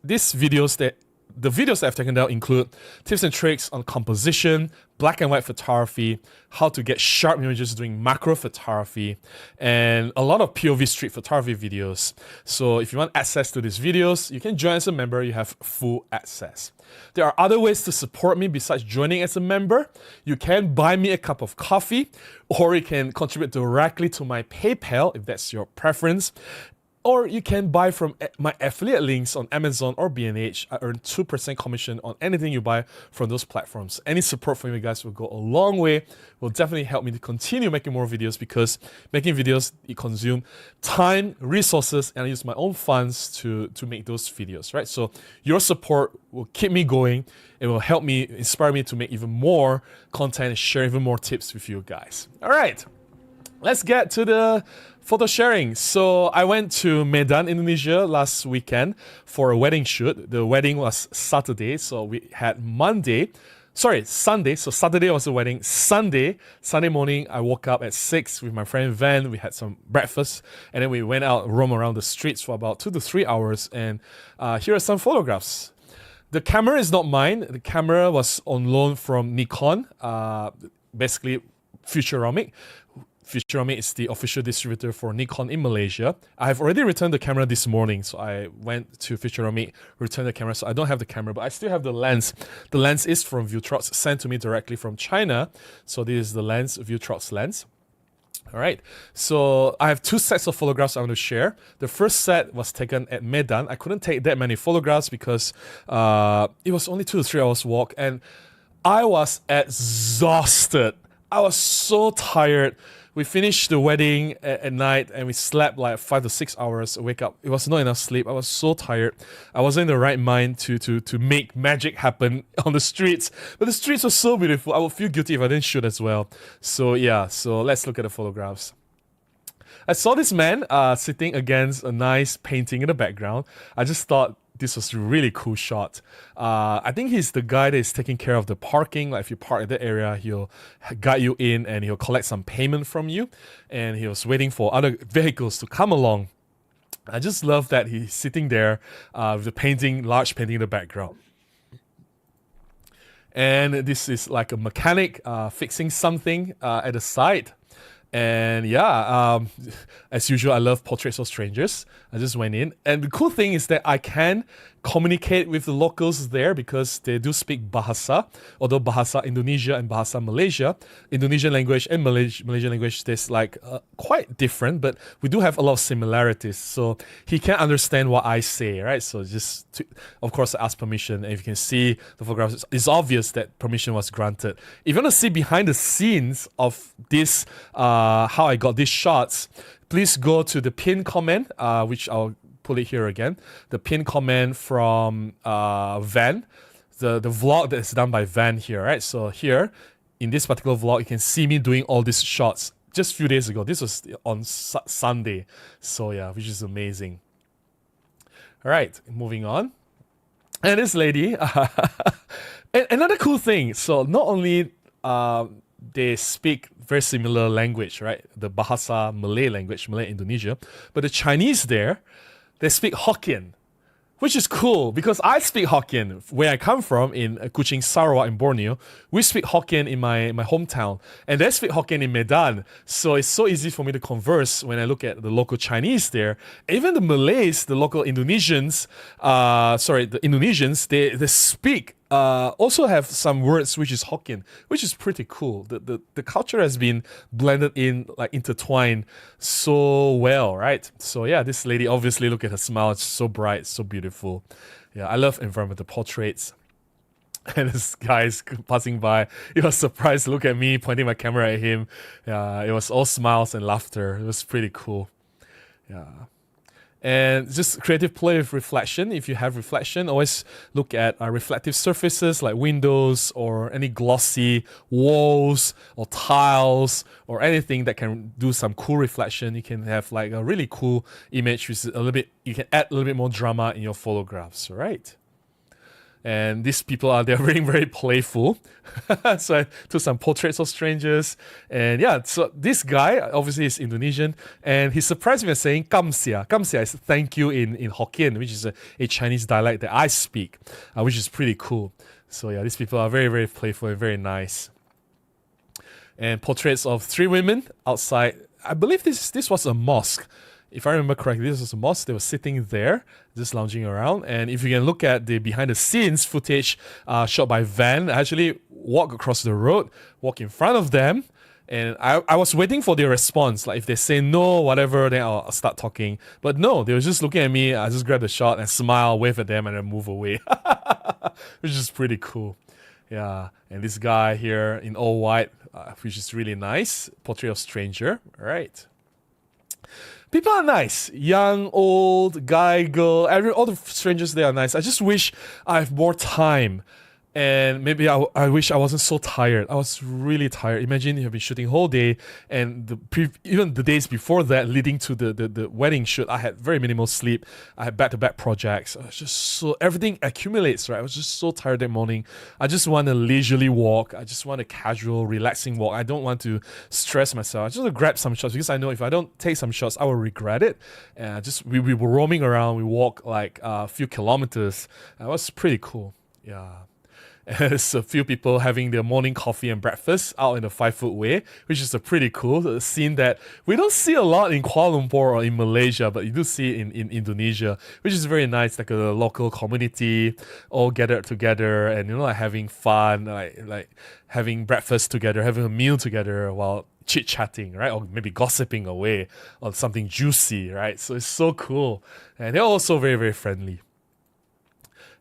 videos that I've taken down include tips and tricks on composition, black and white photography, how to get sharp images doing macro photography, and a lot of POV street photography videos. So if you want access to these videos, you can join as a member. You have full access. There are other ways to support me besides joining as a member. You can buy me a cup of coffee, or you can contribute directly to my PayPal if that's your preference. Or you can buy from my affiliate links on Amazon or B&H. I earn 2% commission on anything you buy from those platforms. Any support from you guys will go a long way. Will definitely help me to continue making more videos, because making videos, it consumes time, resources, and I use my own funds to make those videos, right? So your support will keep me going. It will help me, inspire me to make even more content and share even more tips with you guys. All right, let's get to the photo sharing. So I went to Medan, Indonesia last weekend for a wedding shoot. The wedding was Saturday, so we had Sunday. So Saturday was the wedding. Sunday morning, I woke up at 6 with my friend Van. We had some breakfast, and then we went out, roam around the streets for about 2 to 3 hours. And here are some photographs. The camera is not mine. The camera was on loan from Nikon, basically Futuromic. Futuromic is the official distributor for Nikon in Malaysia. I have already returned the camera this morning, so I went to Futuromic, returned the camera. So I don't have the camera, but I still have the lens. The lens is from Vutrox, sent to me directly from China. So this is the lens, Vutrox lens. All right, so I have 2 sets of photographs I want to share. The first set was taken at Medan. I couldn't take that many photographs because it was only 2 to 3 hours walk, and I was exhausted. I was so tired. We finished the wedding at night and we slept like 5 to 6 hours. I wake up. It was not enough sleep. I was so tired. I wasn't in the right mind to make magic happen on the streets. But the streets were so beautiful. I would feel guilty if I didn't shoot as well. So yeah, so let's look at the photographs. I saw this man sitting against a nice painting in the background. I just thought this was a really cool shot. I think he's the guy that is taking care of the parking. Like if you park at that area, he'll guide you in and he'll collect some payment from you. And he was waiting for other vehicles to come along. I just love that he's sitting there with the painting, large painting in the background. And this is like a mechanic fixing something at the side. And yeah, as usual, I love portraits of strangers. I just went in. And the cool thing is that I can communicate with the locals there because they do speak Bahasa. Although Bahasa Indonesia and Bahasa Malaysia, Indonesian language and Malaysian language, there's like quite different, but we do have a lot of similarities. So he can understand what I say, right? So just, of course, I ask permission. And if you can see the photographs, it's obvious that permission was granted. If you want to see behind the scenes of this, how I got these shots, please go to the pinned comment, which I'll put it here again. The pinned comment from Van, the vlog that is done by Van here, right? So here, in this particular vlog, you can see me doing all these shots just a few days ago. This was on Sunday. So yeah, which is amazing. All right, moving on. And this lady, another cool thing. So not only they speak very similar language, right? The Bahasa Malay language, Malay Indonesia. But the Chinese there, they speak Hokkien, which is cool because I speak Hokkien. Where I come from in Kuching, Sarawak in Borneo, we speak Hokkien in my hometown. And they speak Hokkien in Medan. So it's so easy for me to converse when I look at the local Chinese there. Even the Malays, the local Indonesians, the Indonesians, they speak also have some words which is Hokkien, which is pretty cool. The culture has been blended in, like intertwined so well, right? So yeah, this lady, obviously, look at her smile. It's so bright, so beautiful. Yeah, I love environmental portraits. And this guy's passing by. He was surprised to look at me, pointing my camera at him. Yeah, it was all smiles and laughter. It was pretty cool. Yeah. And just creative play with reflection. If you have reflection, always look at reflective surfaces like windows or any glossy walls or tiles or anything that can do some cool reflection. You can have like a really cool image, which is a little bit, you can add a little bit more drama in your photographs, right? And these people they're very, very playful. So I took some portraits of strangers. And yeah, so this guy, obviously is Indonesian, and he surprised me by saying Kamsia. Kamsia is thank you in Hokkien, which is a Chinese dialect that I speak, which is pretty cool. So yeah, these people are very, very playful and very nice. And portraits of 3 women outside. I believe this was a mosque. If I remember correctly, this was a mosque. They were sitting there, just lounging around. And if you can look at the behind-the-scenes footage shot by Van, I actually walk across the road, walk in front of them, and I was waiting for their response. Like if they say no, whatever, then I'll start talking. But no, they were just looking at me. I just grabbed the shot and smile, wave at them, and then move away, which is pretty cool. Yeah, and this guy here in all white, which is really nice. Portrait of stranger, all right. People are nice. Young, old, guy, girl, all the strangers, they are nice. I just wish I have more time. And maybe I wish I wasn't so tired. I was really tired. Imagine you have been shooting whole day, and even the days before that, leading to the wedding shoot, I had very minimal sleep. I had back-to-back projects. I was just so, everything accumulates, right? I was just so tired that morning. I just want a leisurely walk. I just want a casual, relaxing walk. I don't want to stress myself. I just want to grab some shots because I know if I don't take some shots, I will regret it. And we were roaming around. We walked like a few kilometers. It was pretty cool. Yeah. There's a few people having their morning coffee and breakfast out in the 5-foot way, which is a pretty cool scene that we don't see a lot in Kuala Lumpur or in Malaysia, but you do see it in Indonesia, which is very nice, like a local community all gathered together and, you know, like having fun, like having breakfast together, having a meal together while chit-chatting, right? Or maybe gossiping away on something juicy, right? So it's so cool. And they're also very, very friendly.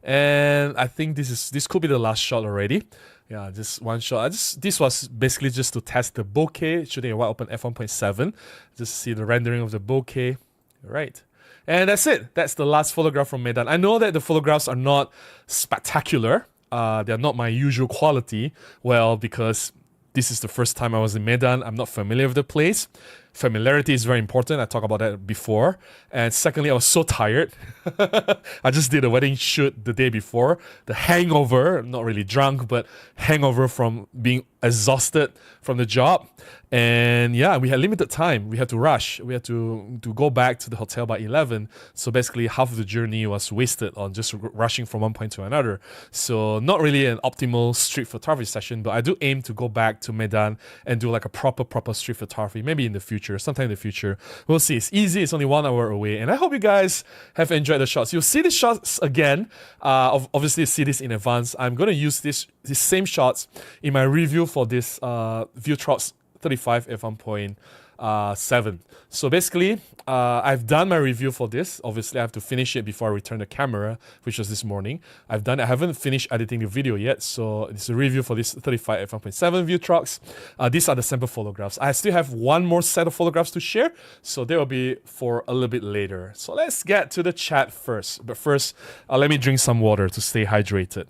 And I think this could be the last shot already. Yeah, just one shot. This was basically just to test the bokeh, shooting a wide open f1.7. Just see the rendering of the bokeh. Right. And that's it. That's the last photograph from Medan. I know that the photographs are not spectacular. They're not my usual quality. Well, because this is the first time I was in Medan. I'm not familiar with the place. Familiarity is very important. I talked about that before. And secondly, I was so tired. I just did a wedding shoot the day before. The hangover, not really drunk, but hangover from being exhausted from the job. And yeah, we had limited time. We had to rush. We had to go back to the hotel by 11. So basically half of the journey was wasted on just rushing from one point to another. So not really an optimal street photography session, but I do aim to go back to Medan and do like a proper street photography, maybe in the future, sometime in the future. We'll see. It's easy. It's only 1 hour away. And I hope you guys have enjoyed the shots. You'll see the shots again. Obviously see this in advance. I'm going to use these same shots in my review for this Viltrox 35 f1.7. So basically, I've done my review for this. Obviously, I have to finish it before I return the camera, which was this morning. I haven't finished editing the video yet, so it's a review for this 35 f1.7 Viltrox. These are the sample photographs. I still have one more set of photographs to share, so they will be for a little bit later. So let's get to the chat first. But first, let me drink some water to stay hydrated.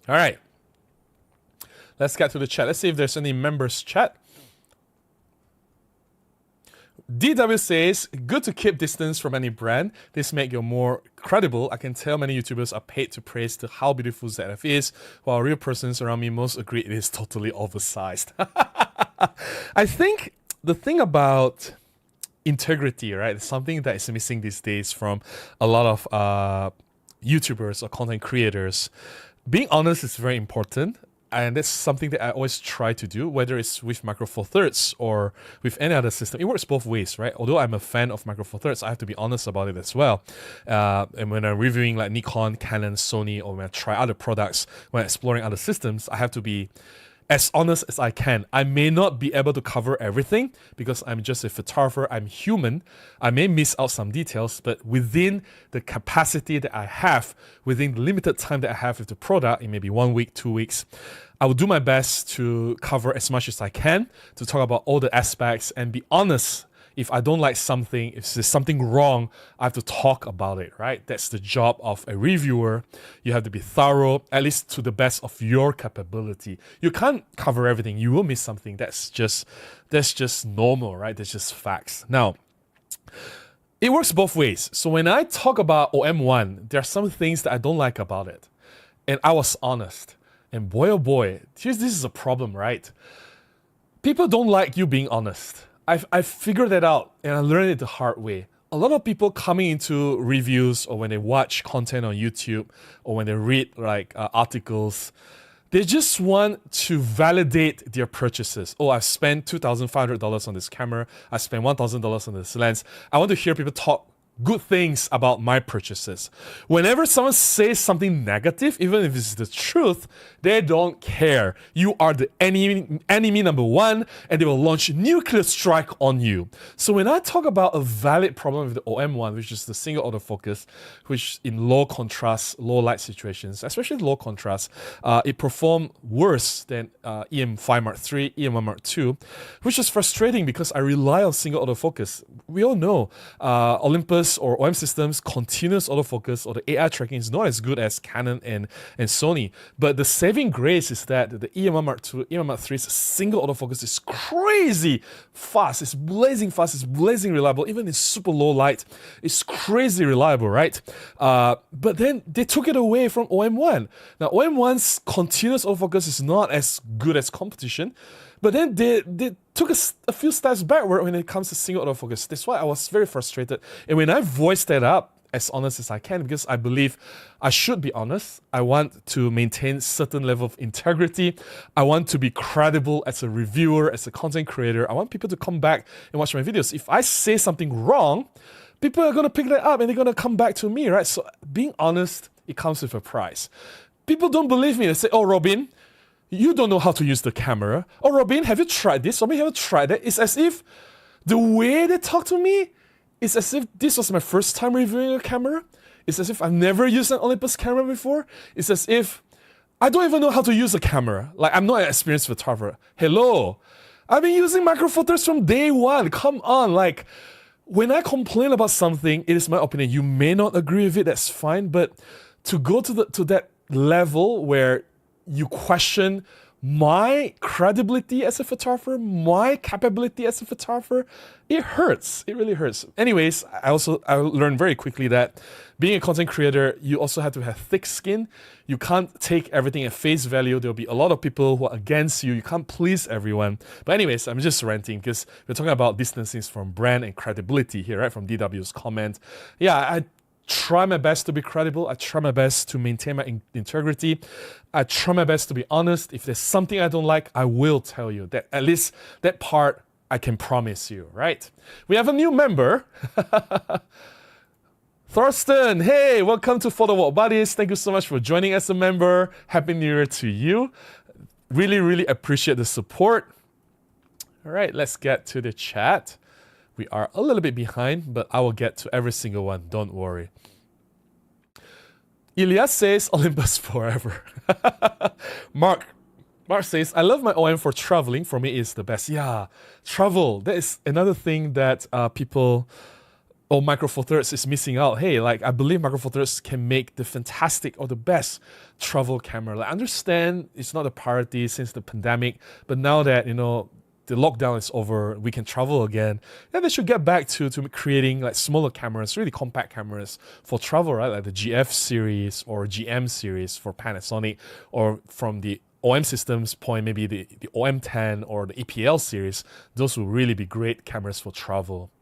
All right, let's get to the chat. Let's see if there's any members chat. DW says, good to keep distance from any brand. This makes you more credible. I can tell many YouTubers are paid to praise to how beautiful ZF is, while real persons around me most agree it is totally oversized. I think the thing about integrity, right, is something that is missing these days from a lot of YouTubers or content creators. Being honest is very important, and that's something that I always try to do, whether it's with Micro Four Thirds or with any other system. It works both ways, right? Although I'm a fan of Micro Four Thirds, I have to be honest about it as well. And when I'm reviewing like Nikon, Canon, Sony, or when I try other products, when exploring other systems, I have to be as honest as I can. I may not be able to cover everything because I'm just a photographer, I'm human. I may miss out some details, but within the capacity that I have, within the limited time that I have with the product, in maybe 1 week, 2 weeks, I will do my best to cover as much as I can, to talk about all the aspects and be honest. If I don't like something, if there's something wrong, I have to talk about it, right? That's the job of a reviewer. You have to be thorough, at least to the best of your capability. You can't cover everything. You will miss something. That's just normal, right? That's just facts. Now, it works both ways. So when I talk about OM1, there are some things that I don't like about it. And I was honest. And boy, oh boy, this is a problem, right? People don't like you being honest. I figured that out, and I learned it the hard way. A lot of people coming into reviews, or when they watch content on YouTube, or when they read like articles, they just want to validate their purchases. Oh, I've spent $2,500 on this camera. I spent $1,000 on this lens. I want to hear people talk good things about my purchases. Whenever someone says something negative, even if it's the truth, they don't care. You are the enemy number one, and they will launch nuclear strike on you. So when I talk about a valid problem with the OM1, which is the single autofocus, which in low contrast, low light situations, especially low contrast, it performed worse than EM5 Mark III, EM1 Mark II, which is frustrating because I rely on single autofocus. We all know Olympus or OM systems, continuous autofocus or the AI tracking is not as good as Canon and Sony. But the saving grace is that the EM1 Mark II, EM1 Mark III's single autofocus is crazy fast. It's blazing fast. It's blazing reliable. Even in super low light, it's crazy reliable, right? But then they took it away from OM1. Now, OM1's continuous autofocus is not as good as competition. But then they took a few steps backward when it comes to single autofocus. That's why I was very frustrated. And when I voiced that up, as honest as I can, because I believe I should be honest. I want to maintain certain level of integrity. I want to be credible as a reviewer, as a content creator. I want people to come back and watch my videos. If I say something wrong, people are going to pick that up and they're going to come back to me, right? So being honest, it comes with a price. People don't believe me. They say, oh, Robin, you don't know how to use the camera. Oh, Robin, have you tried this? Robin, have you tried that? It's as if the way they talk to me is as if this was my first time reviewing a camera. It's as if I've never used an Olympus camera before. It's as if I don't even know how to use a camera. Like, I'm not an experienced photographer. Hello. I've been using Micro Four Thirds from day one. Come on. Like, when I complain about something, it is my opinion. You may not agree with it, that's fine. But to go to that level where you question my credibility as a photographer, my capability as a photographer, it hurts. It really hurts. Anyways, I learned very quickly that being a content creator, you also have to have thick skin. You can't take everything at face value. There'll be a lot of people who are against you. You can't please everyone. But anyways, I'm just ranting because we're talking about distancing from brand and credibility here, right? From DW's comment. Yeah, I try my best to be credible. I try my best to maintain my integrity. I try my best to be honest. If there's something I don't like, I will tell you. That at least that part I can promise you, right? We have a new member. Thorsten, hey, welcome to Photo Walk Buddies. Thank you so much for joining as a member. Happy New Year to you. Really, really appreciate the support. All right, let's get to the chat. We are a little bit behind, but I will get to every single one. Don't worry. Elias says, Olympus forever. Mark says, I love my OM for traveling. For me, it's the best. Yeah, travel. That is another thing that people, Micro Four Thirds is missing out. Hey, like, I believe Micro Four Thirds can make the fantastic or the best travel camera. Like, I understand it's not a priority since the pandemic, but now that, the lockdown is over, we can travel again, then they should get back to creating like smaller cameras, really compact cameras for travel, right? Like the GF series or GM series for Panasonic, or from the OM systems point, maybe the OM10 or the EPL series. Those will really be great cameras for travel.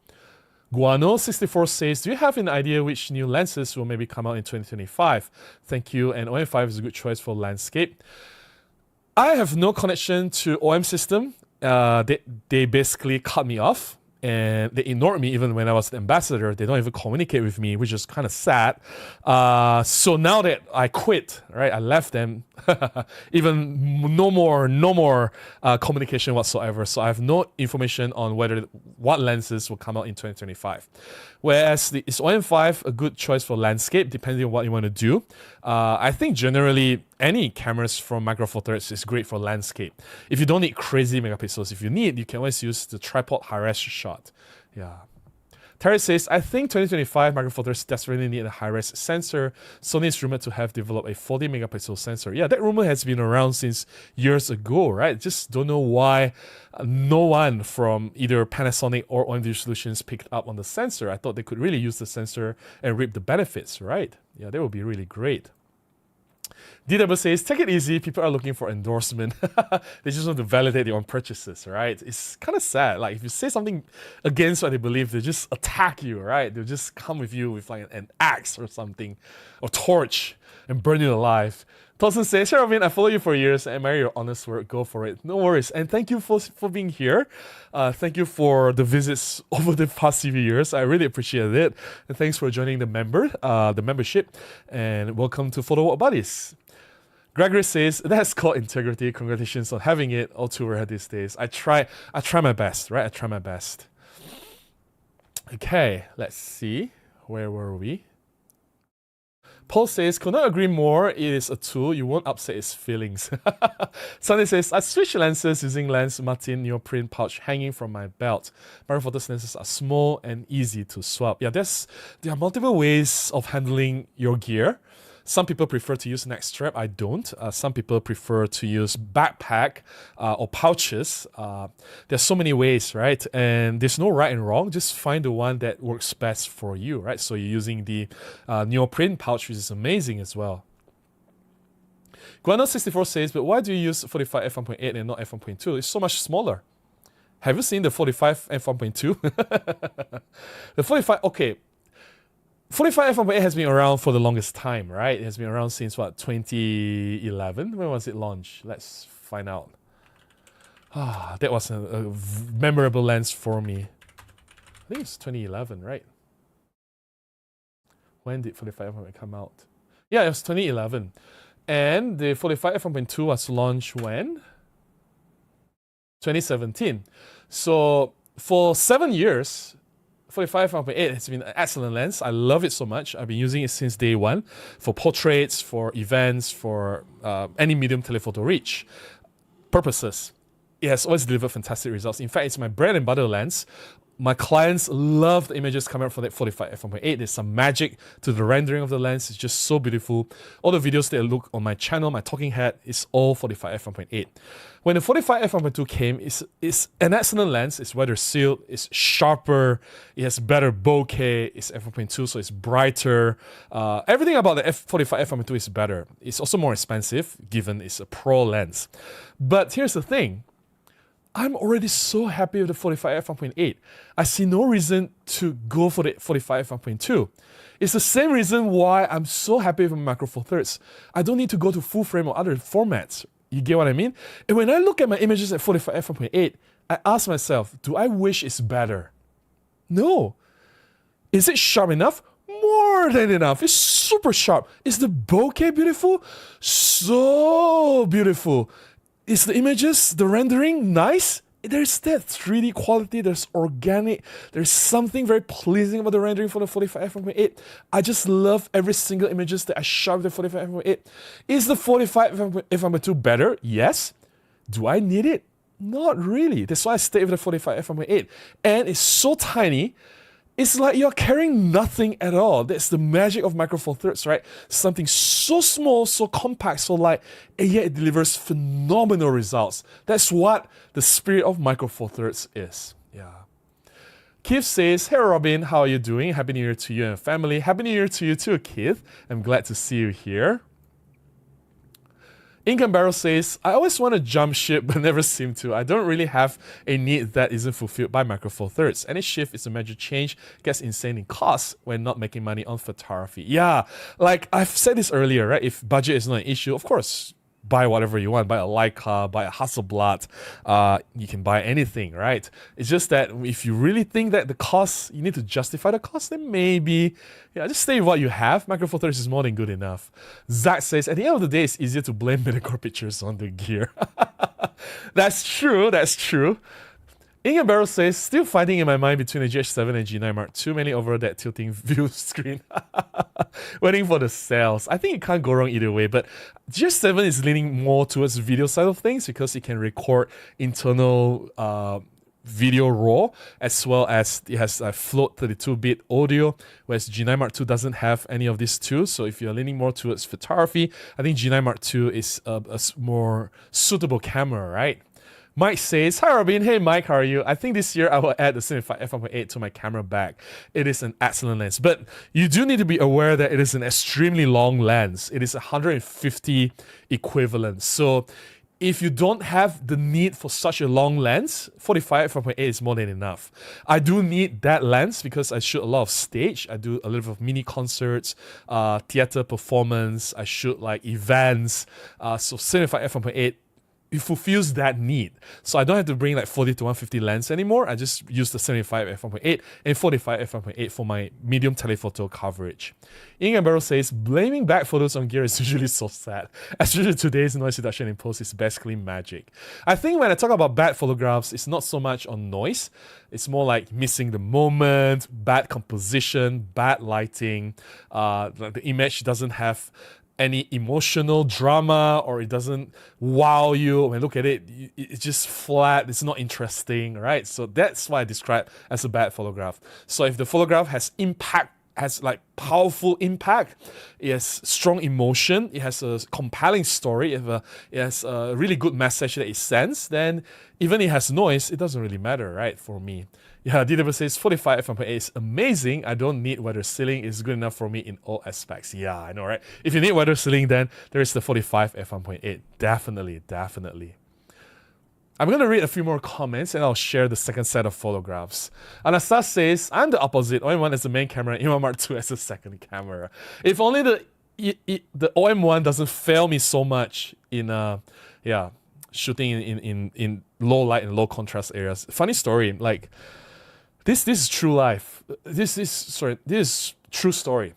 Guano64 says, do you have an idea which new lenses will maybe come out in 2025? Thank you, and OM5 is a good choice for landscape. I have no connection to OM system. They basically cut me off and they ignored me even when I was the ambassador. They don't even communicate with me, which is kind of sad. So now that I quit, right, I left them, even no more communication whatsoever. So I have no information on what lenses will come out in 2025. Whereas is OM5 a good choice for landscape, depending on what you want to do. I think generally any cameras from Micro Four Thirds is great for landscape. If you don't need crazy megapixels, if you need, you can always use the tripod high-res shot. Yeah. Terry says, I think 2025 Micro Four Thirds desperately need a high-res sensor. Sony is rumored to have developed a 40 megapixel sensor. Yeah, that rumor has been around since years ago, right? Just don't know why no one from either Panasonic or OM Solutions picked up on the sensor. I thought they could really use the sensor and reap the benefits, right? Yeah, that would be really great. DW says, take it easy. People are looking for endorsement. They just want to validate their own purchases, right? It's kind of sad. Like, if you say something against what they believe, they just attack you, right? They'll just come with you with like an axe or something, or torch, and burn you alive. Thorsten says, sure, I follow you for years. I admire your honest work. Go for it. No worries. And thank you for being here. Thank you for the visits over the past few years. I really appreciate it. And thanks for joining the membership. And welcome to Photo Walk Buddies. Gregory says, that's called integrity. Congratulations on having it. All too rare these days. I try my best, right? I try my best. Okay, let's see. Where were we? Paul says, could not agree more. It is a tool. You won't upset its feelings. Sunday says, I switch lenses using Lens Martin neoprene pouch hanging from my belt. Micro Four Thirds lenses are small and easy to swap. Yeah, there are multiple ways of handling your gear. Some people prefer to use neck strap. I don't. Some people prefer to use backpack or pouches. There's so many ways, right? And there's no right and wrong. Just find the one that works best for you, right? So you're using the neoprene pouch, which is amazing as well. Guano64 says, but why do you use 45 f1.8 and not f1.2? It's so much smaller. Have you seen the 45 f1.2? The 45, okay. 45 f1.8 has been around for the longest time, right? It has been around since, 2011? When was it launched? Let's find out. That was a memorable lens for me. I think it's 2011, right? When did 45 f1.8 come out? Yeah, it was 2011. And the 45 f1.2 was launched when? 2017. So for 7 years, 45 f1.8 has been an excellent lens. I love it so much. I've been using it since day one for portraits, for events, for any medium telephoto reach purposes. It has always delivered fantastic results. In fact, it's my bread and butter lens. My clients love the images coming out from that 45 f1.8. There's some magic to the rendering of the lens. It's just so beautiful. All the videos that I look on my channel, my talking head, is all 45 f1.8. When the 45 f1.2 came, it's an excellent lens. It's weather sealed. It's sharper. It has better bokeh. It's f1.2, so it's brighter. Everything about the 45 f1.2 is better. It's also more expensive, given it's a pro lens. But here's the thing. I'm already so happy with the 45 f1.8. I see no reason to go for the 45 f1.2. It's the same reason why I'm so happy with my Macro Four Thirds. I don't need to go to full frame or other formats. You get what I mean? And when I look at my images at 45 f1.8, I ask myself, do I wish it's better? No. Is it sharp enough? More than enough. It's super sharp. Is the bokeh beautiful? So beautiful. Is the images, the rendering nice? There's that 3D quality, there's organic, there's something very pleasing about the rendering for the 45 f1.8. I just love every single images that I shot with the 45 f1.8. Is the 45 f1.2 better? Yes. Do I need it? Not really. That's why I stayed with the 45 f1.8. And it's so tiny, it's like you're carrying nothing at all. That's the magic of Macro Four Thirds, right? Something so small, so compact, so light, and yet it delivers phenomenal results. That's what the spirit of Macro Four Thirds is. Yeah. Keith says, "Hey Robin, how are you doing? Happy New Year to you and family." Happy New Year to you too, Keith. I'm glad to see you here. Ink and Barrel says, "I always want to jump ship but never seem to. I don't really have a need that isn't fulfilled by Macro Four Thirds. Any shift is a major change, gets insane in cost when not making money on photography." Yeah, like I've said this earlier, right? If budget is not an issue, of course, buy whatever you want. Buy a Leica, buy a Hasselblad. You can buy anything, right? It's just that if you really think that the cost, you need to justify the cost, then maybe, yeah, just stay with what you have. Macro Four Thirds is more than good enough. Zach says, "At the end of the day, it's easier to blame Metacore pictures on the gear." That's true, that's true. Ing and Barrel says, "Still fighting in my mind between the GH7 and G9 Mark II, mainly over that tilting view screen." Waiting for the sales. I think it can't go wrong either way, but GH7 is leaning more towards the video side of things because it can record internal video raw, as well as it has a float 32-bit audio, whereas G9 Mark II doesn't have any of these two. So if you're leaning more towards photography, I think G9 Mark II is a more suitable camera, right? Mike says, "Hi Robin, hey Mike, how are you? I think this year I will add the 75 f1.8 to my camera bag. It is an excellent lens, but you do need to be aware that it is an extremely long lens. It is 150 equivalent. So if you don't have the need for such a long lens, 45 f1.8 is more than enough. I do need that lens because I shoot a lot of stage. I do a little bit of mini concerts, theater performance. I shoot like events. So 75 f1.8, it fulfills that need. So I don't have to bring like 40 to 150 lens anymore. I just use the 75 f1.8 and 45 f1.8 for my medium telephoto coverage. Ing and Barrel says, "Blaming back photos on gear is usually so sad. Especially today's noise reduction in post is basically magic." I think when I talk about bad photographs, it's not so much on noise. It's more like missing the moment, bad composition, bad lighting. The image doesn't have any emotional drama, or it doesn't wow you. When you look at it, it's just flat, it's not interesting, right? So that's why I describe as a bad photograph. So if the photograph has impact, has like powerful impact, it has strong emotion, it has a compelling story, it has a really good message that it sends, then even if it has noise, it doesn't really matter, right, for me. Yeah, DW says 45 f1.8 is amazing. I don't need weather sealing. It's good enough for me in all aspects. Yeah, I know, right? If you need weather sealing, then there is the 45 f1.8. Definitely, definitely. I'm going to read a few more comments and I'll share the second set of photographs. Anastasia says, "I'm the opposite. OM1 as the main camera and Image Mark II as the second camera. If only the OM1 doesn't fail me so much in shooting in low light and low contrast areas." Funny story, like this is true life. This is true story.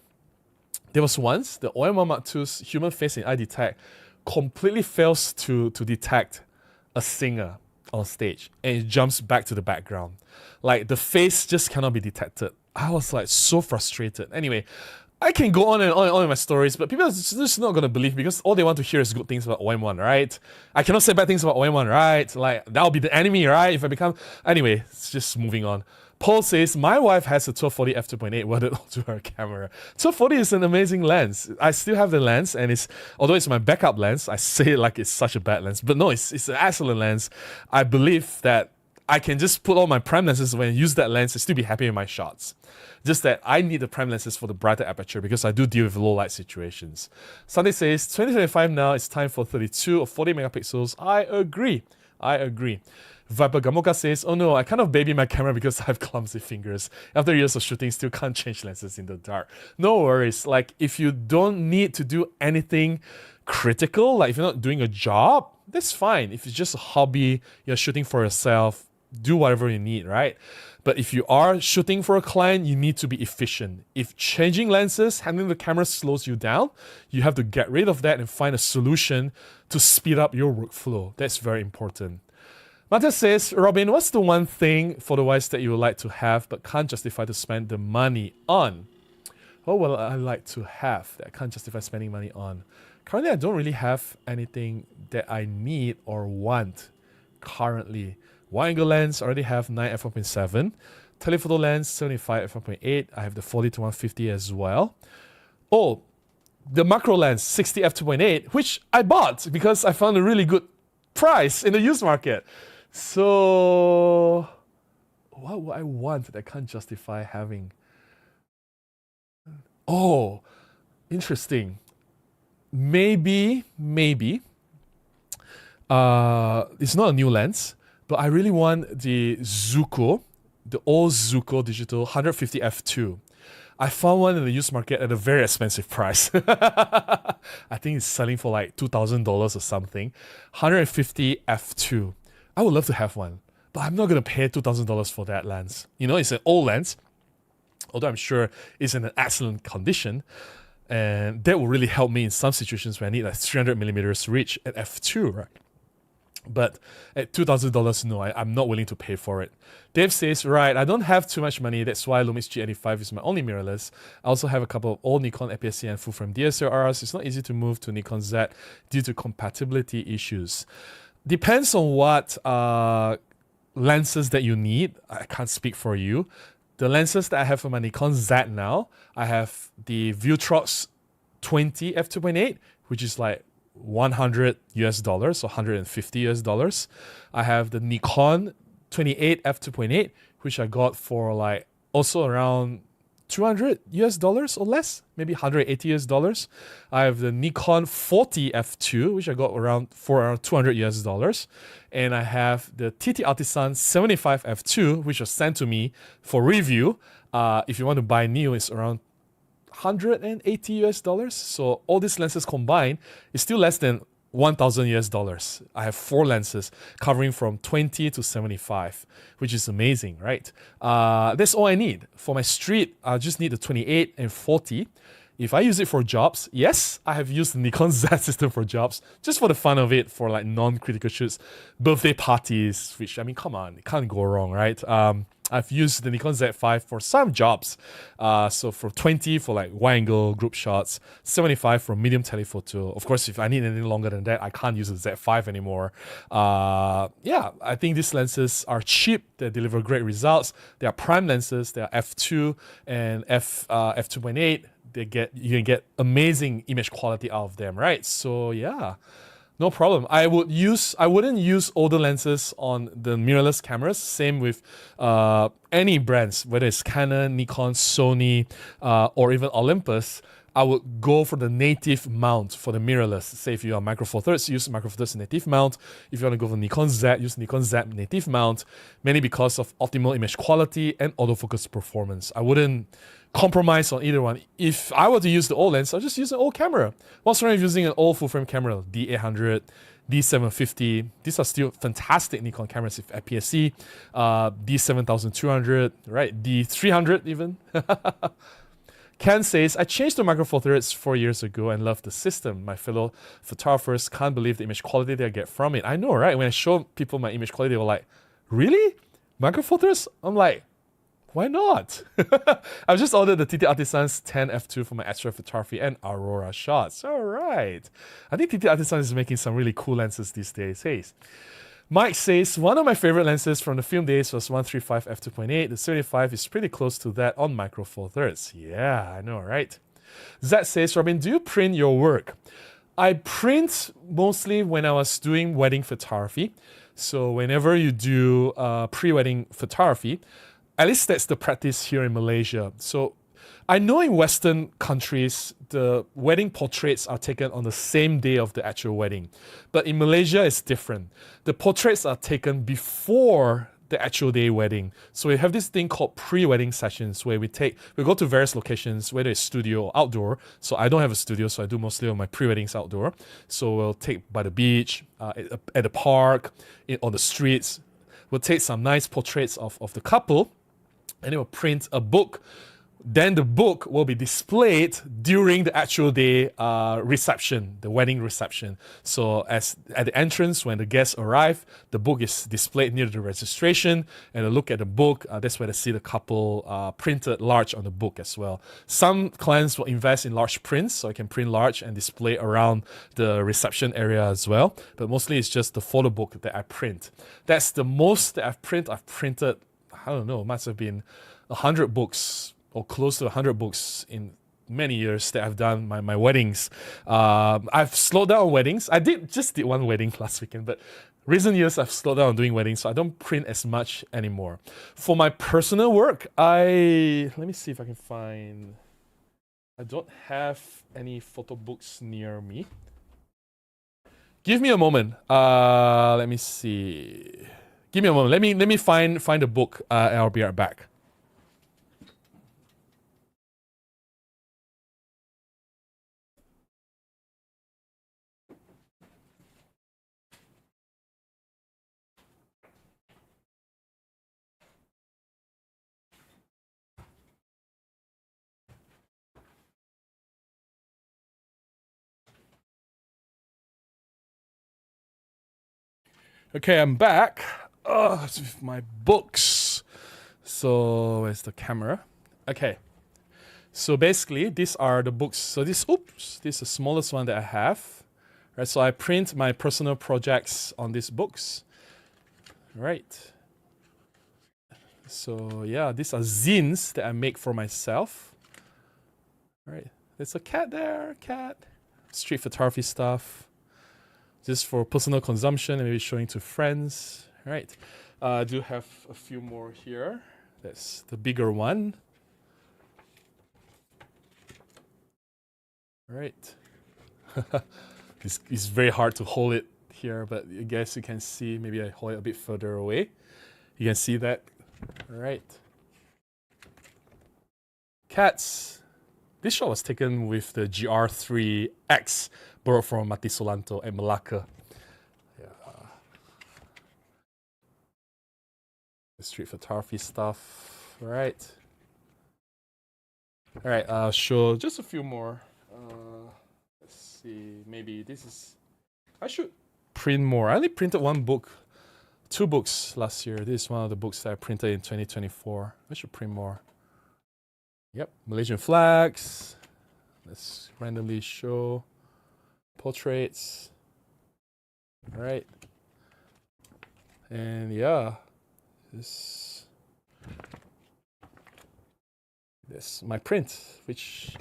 There was once the OM1 Mark II's human face in eye detect completely fails to detect a singer on stage, and it jumps back to the background. Like the face just cannot be detected. I was like so frustrated. Anyway, I can go on and on and on in my stories, but people are just not gonna believe because all they want to hear is good things about OM1, right? I cannot say bad things about OM1, right? Like that'll be the enemy, right? If I become anyway, it's just moving on. Paul says, my wife has a 1240 f2.8 welded onto her camera. 1240 is an amazing lens. I still have the lens, and although it's my backup lens, I say it like it's such a bad lens. But no, it's an excellent lens. I believe that I can just put all my prime lenses when I use that lens and still be happy with my shots. Just that I need the prime lenses for the brighter aperture because I do deal with low light situations. Sunday says, 2025 now, it's time for 32 or 40 megapixels. I agree. Viper Gamoka says, oh no, I kind of baby my camera because I have clumsy fingers. After years of shooting, still can't change lenses in the dark. No worries. Like, if you don't need to do anything critical, like if you're not doing a job, that's fine. If it's just a hobby, you're shooting for yourself, do whatever you need, right? But if you are shooting for a client, you need to be efficient. If changing lenses, handling the camera slows you down, you have to get rid of that and find a solution to speed up your workflow. That's very important. Mata says, Robin, what's the one thing for the wise that you would like to have but can't justify to spend the money on? Oh, well, I like to have that I can't justify spending money on. Currently, I don't really have anything that I need or want currently. Wide-angle lens, I already have 9 f1.7. Telephoto lens, 75 f1.8. I have the 40 to 150 as well. Oh, the macro lens, 60 f2.8, which I bought because I found a really good price in the used market. So, what would I want that I can't justify having? Oh, interesting. Maybe, it's not a new lens, but I really want the Zuko, the old Zuko digital 150 f2. I found one in the used market at a very expensive price. I think it's selling for like $2,000 or something. 150 f2. I would love to have one, but I'm not going to pay $2,000 for that lens. You know, it's an old lens, although I'm sure it's in an excellent condition. And that will really help me in some situations where I need like 300 millimeters reach at f2, right? But at $2,000, no, I'm not willing to pay for it. Dave says, right, I don't have too much money. That's why Lumix G85 is my only mirrorless. I also have a couple of old Nikon APS-C and full-frame DSLRs. It's not easy to move to Nikon Z due to compatibility issues. Depends on what lenses that you need. I can't speak for you. The lenses that I have for my Nikon Z now, I have the Vutrox 20 f2.8, which is like $100 or $150. I have the Nikon 28 f2.8, which I got for like also around $200 or less, maybe $180. I have the Nikon 40 f2, which I got around $200. And I have the TT Artisan 75 f2, which was sent to me for review. If you want to buy new, it's around $180. So all these lenses combined is still less than $1,000. I have 4 lenses covering from 20 to 75, which is amazing, right? That's all I need. For my street, I just need the 28 and 40. If I use it for jobs, yes, I have used the Nikon Z system for jobs, just for the fun of it, for like non-critical shoots, birthday parties, which, I mean, come on, it can't go wrong, right? I've used the Nikon Z5 for some jobs. So for 20 for like wide angle group shots, 75 for medium telephoto. Of course, if I need anything longer than that, I can't use the Z5 anymore. Yeah, I think these lenses are cheap. They deliver great results. They are prime lenses. They are f2 and f2.8. You can get amazing image quality out of them, right? So yeah. No problem. I wouldn't use older lenses on the mirrorless cameras. Same with any brands, whether it's Canon, Nikon, Sony, or even Olympus. I would go for the native mount for the mirrorless. Say if you are Micro Four Thirds, use Micro Four Thirds native mount. If you want to go for Nikon Z, use Nikon Z native mount, mainly because of optimal image quality and autofocus performance. I wouldn't compromise on either one. If I were to use the old lens, I'll just use an old camera. What's wrong with using an old full-frame camera? D800, D750. These are still fantastic Nikon cameras with APS-C. D7200, right? D300 even. Ken says, I changed to Micro Four Thirds 4 years ago and love the system. My fellow photographers can't believe the image quality they get from it. I know, right? When I show people my image quality, they were like, really? Micro Four Thirds? I'm like, why not? I've just ordered the TT Artisan's 10 f2 for my astrophotography and Aurora shots. All right. I think TT Artisan is making some really cool lenses these days. Hey. Mike says, one of my favorite lenses from the film days was 135 f2.8. The 75 is pretty close to that on Micro Four Thirds. Yeah, I know, right? Zach says, Robin, do you print your work? I print mostly when I was doing wedding photography. So whenever you do pre-wedding photography, at least that's the practice here in Malaysia. So I know in Western countries, the wedding portraits are taken on the same day of the actual wedding. But in Malaysia, it's different. The portraits are taken before the actual day wedding. So we have this thing called pre-wedding sessions where we go to various locations, whether it's studio or outdoor. So I don't have a studio, so I do mostly of my pre-weddings outdoor. So we'll take by the beach, at the park, on the streets. We'll take some nice portraits of the couple, and then we'll print a book. Then the book will be displayed during the actual day reception, the wedding reception. So at the entrance, when the guests arrive, the book is displayed near the registration, and a look at the book, that's where they see the couple printed large on the book as well. Some clients will invest in large prints, so I can print large and display around the reception area as well. But mostly it's just the photo book that I print. That's the most that I've printed. I've printed, I don't know, it must have been 100 books or close to 100 books in many years that I've done my weddings. I've slowed down on weddings. I just did one wedding last weekend, but recent years I've slowed down on doing weddings, so I don't print as much anymore. For my personal work, let me see if I can find, I don't have any photo books near me. Give me a moment. Let me see. Give me a moment. Let me find a book, and I'll be right back. Okay, I'm back. It's with my books. So where's the camera? Okay. So basically, these are the books. So this is the smallest one that I have. Right. So I print my personal projects on these books. Right. So yeah, these are zines that I make for myself. Right. There's a cat there. Cat. Street photography stuff. Just for personal consumption and maybe showing to friends. Right. I do have a few more here. That's the bigger one. Right. It's very hard to hold it here, but I guess you can see, maybe I hold it a bit further away. You can see that. All right. Cats. This shot was taken with the GR3X, borrowed from Mati Solanto and Malacca. Yeah. The street photography stuff. All right. All right, I'll show just a few more. Let's see, maybe this is, I should print more. I only printed two books last year. This is one of the books that I printed in 2024. I should print more. Yep, Malaysian flags. Let's randomly show portraits. All right. And yeah, this my print, which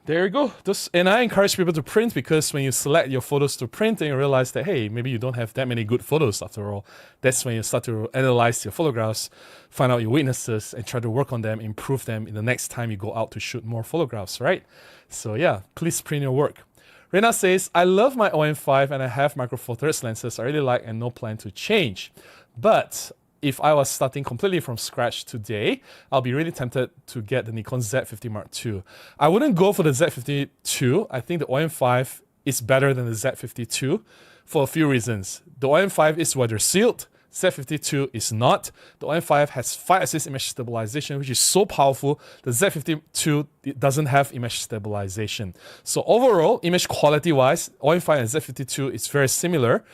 there you go. And I encourage people to print, because when you select your photos to print and you realize that, hey, maybe you don't have that many good photos after all, that's when you start to analyze your photographs, find out your weaknesses, and try to work on them, improve them in the next time you go out to shoot more photographs, right? So yeah, please print your work. Rena says, I love my OM5 and I have Micro Four Thirds lenses I really like and no plan to change. But if I was starting completely from scratch today, I'll be really tempted to get the Nikon Z50 Mark II. I wouldn't go for the Z50 II. I think the OM5 is better than the Z50 II for a few reasons. The OM5 is weather sealed, Z52 is not. The OM5 has 5-axis image stabilization, which is so powerful. The Z52 doesn't have image stabilization. So overall, image quality-wise, OM5 and Z52 is very similar.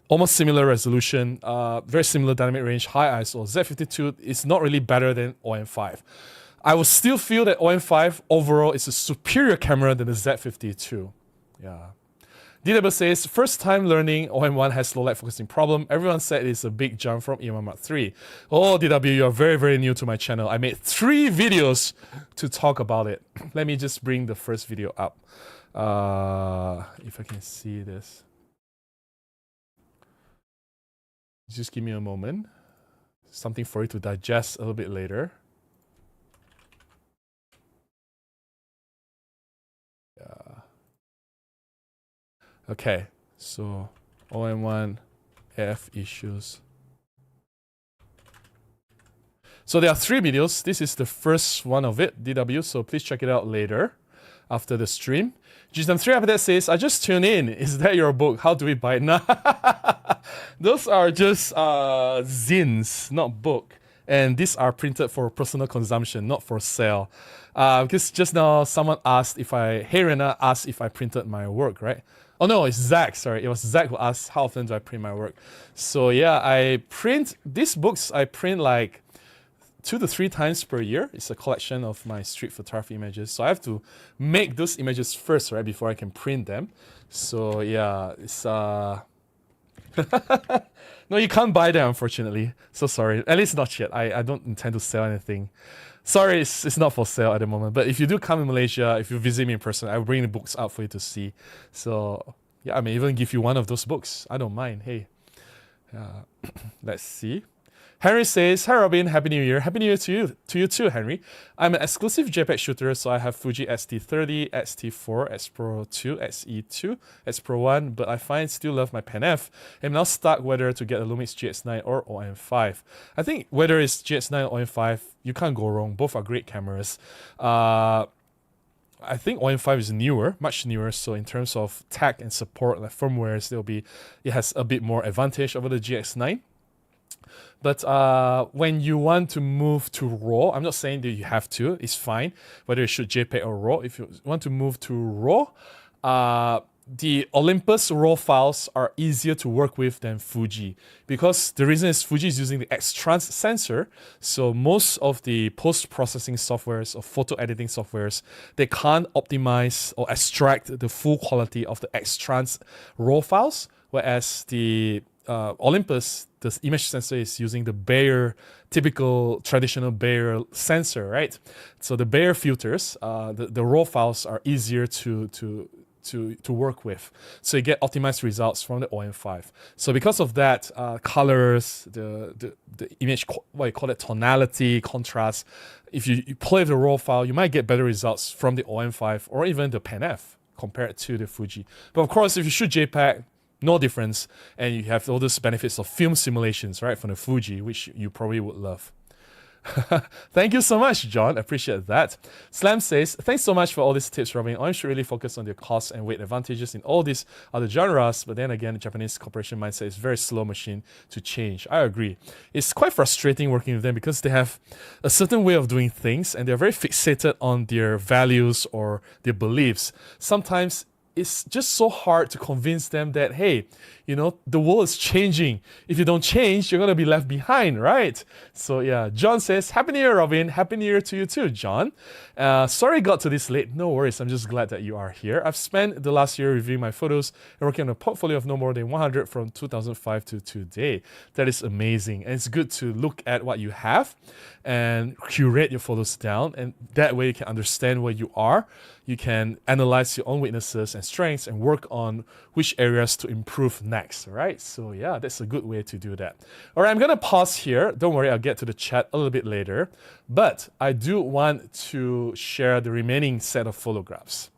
Almost similar resolution, very similar dynamic range, high ISO. Z52 is not really better than OM5. I would still feel that OM5 overall is a superior camera than the Z52. Yeah. DW says, first time learning OM1 has low light focusing problem. Everyone said it's a big jump from E1 Mark III. Oh, DW, you are very, very new to my channel. I made 3 videos to talk about it. Let me just bring the first video up. If I can see this. Just give me a moment. Something for you to digest a little bit later. Yeah. Okay, so OM1 AF issues. So there are 3 videos. This is the first one of it, DW, so please check it out later after the stream. GSM3 after that says, I just tuned in. Is that your book? How do we buy it? Nah. Those are just zines, not book. And these are printed for personal consumption, not for sale. Because just now someone asked if hey Rena asked if I printed my work, right? Oh no, it's Zach, sorry. It was Zach who asked how often do I print my work. So yeah, I print, these books I print like 2 to 3 times per year. It's a collection of my street photography images. So I have to make those images first, right, before I can print them. So yeah, it's no, you can't buy them, unfortunately. So sorry. At least not yet. I don't intend to sell anything. Sorry, it's not for sale at the moment. But if you do come in Malaysia, if you visit me in person, I will bring the books out for you to see. So yeah, I may even give you one of those books. I don't mind. Hey, let's see. Henry says, hi Robin, Happy New Year. Happy New Year to you too, Henry. I'm an exclusive JPEG shooter, so I have Fuji X-T30, X-T4, X Pro 2, XE2, X Pro 1, but I still love my Pen F. I'm now stuck whether to get a Lumix GX9 or OM5. I think whether it's GX9 or OM5, you can't go wrong. Both are great cameras. I think OM5 is newer, much newer, so in terms of tech and support, like firmware, it has a bit more advantage over the GX9. But when you want to move to RAW, I'm not saying that you have to, it's fine, whether you shoot JPEG or RAW. If you want to move to RAW, the Olympus RAW files are easier to work with than Fuji. Because the reason is Fuji is using the X-Trans sensor, so most of the post-processing softwares or photo editing softwares, they can't optimize or extract the full quality of the X-Trans RAW files, whereas the Olympus, the image sensor is using the Bayer, typical traditional Bayer sensor, right? So the Bayer filters, the RAW files are easier to work with. So you get optimized results from the OM5. So because of that, colors, the image, what you call it, tonality, contrast, if you play the RAW file, you might get better results from the OM5 or even the Pen F compared to the Fuji. But of course, if you shoot JPEG, no difference, and you have all those benefits of film simulations, right, from the Fuji, which you probably would love. Thank you so much, John. Appreciate that. Slam says, thanks so much for all these tips, Robin. I should really focus on the cost and weight advantages in all these other genres, but then again, the Japanese corporation mindset is a very slow machine to change. I agree. It's quite frustrating working with them because they have a certain way of doing things and they're very fixated on their values or their beliefs. Sometimes it's just so hard to convince them that, hey, you know, the world is changing. If you don't change, you're going to be left behind, right? So yeah, John says, Happy New Year, Robin. Happy New Year to you too, John. Sorry I got to this late. No worries. I'm just glad that you are here. I've spent the last year reviewing my photos and working on a portfolio of no more than 100 from 2005 to today. That is amazing. And it's good to look at what you have and curate your photos down. And that way you can understand where you are. You can analyze your own weaknesses and strengths and work on which areas to improve next, right? So yeah, that's a good way to do that. All right, I'm gonna pause here. Don't worry, I'll get to the chat a little bit later. But I do want to share the remaining set of photographs.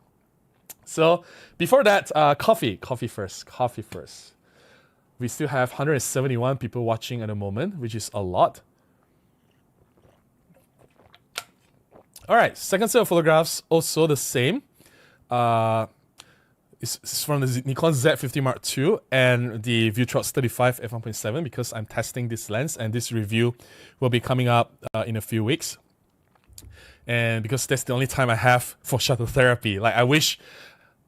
So before that, coffee first. We still have 171 people watching at the moment, which is a lot. All right, second set of photographs, also the same. It's from the Nikon Z50 Mark II and the Vutrox 35 f1.7 because I'm testing this lens, and this review will be coming up in a few weeks. And because that's the only time I have for shutter therapy. Like, I wish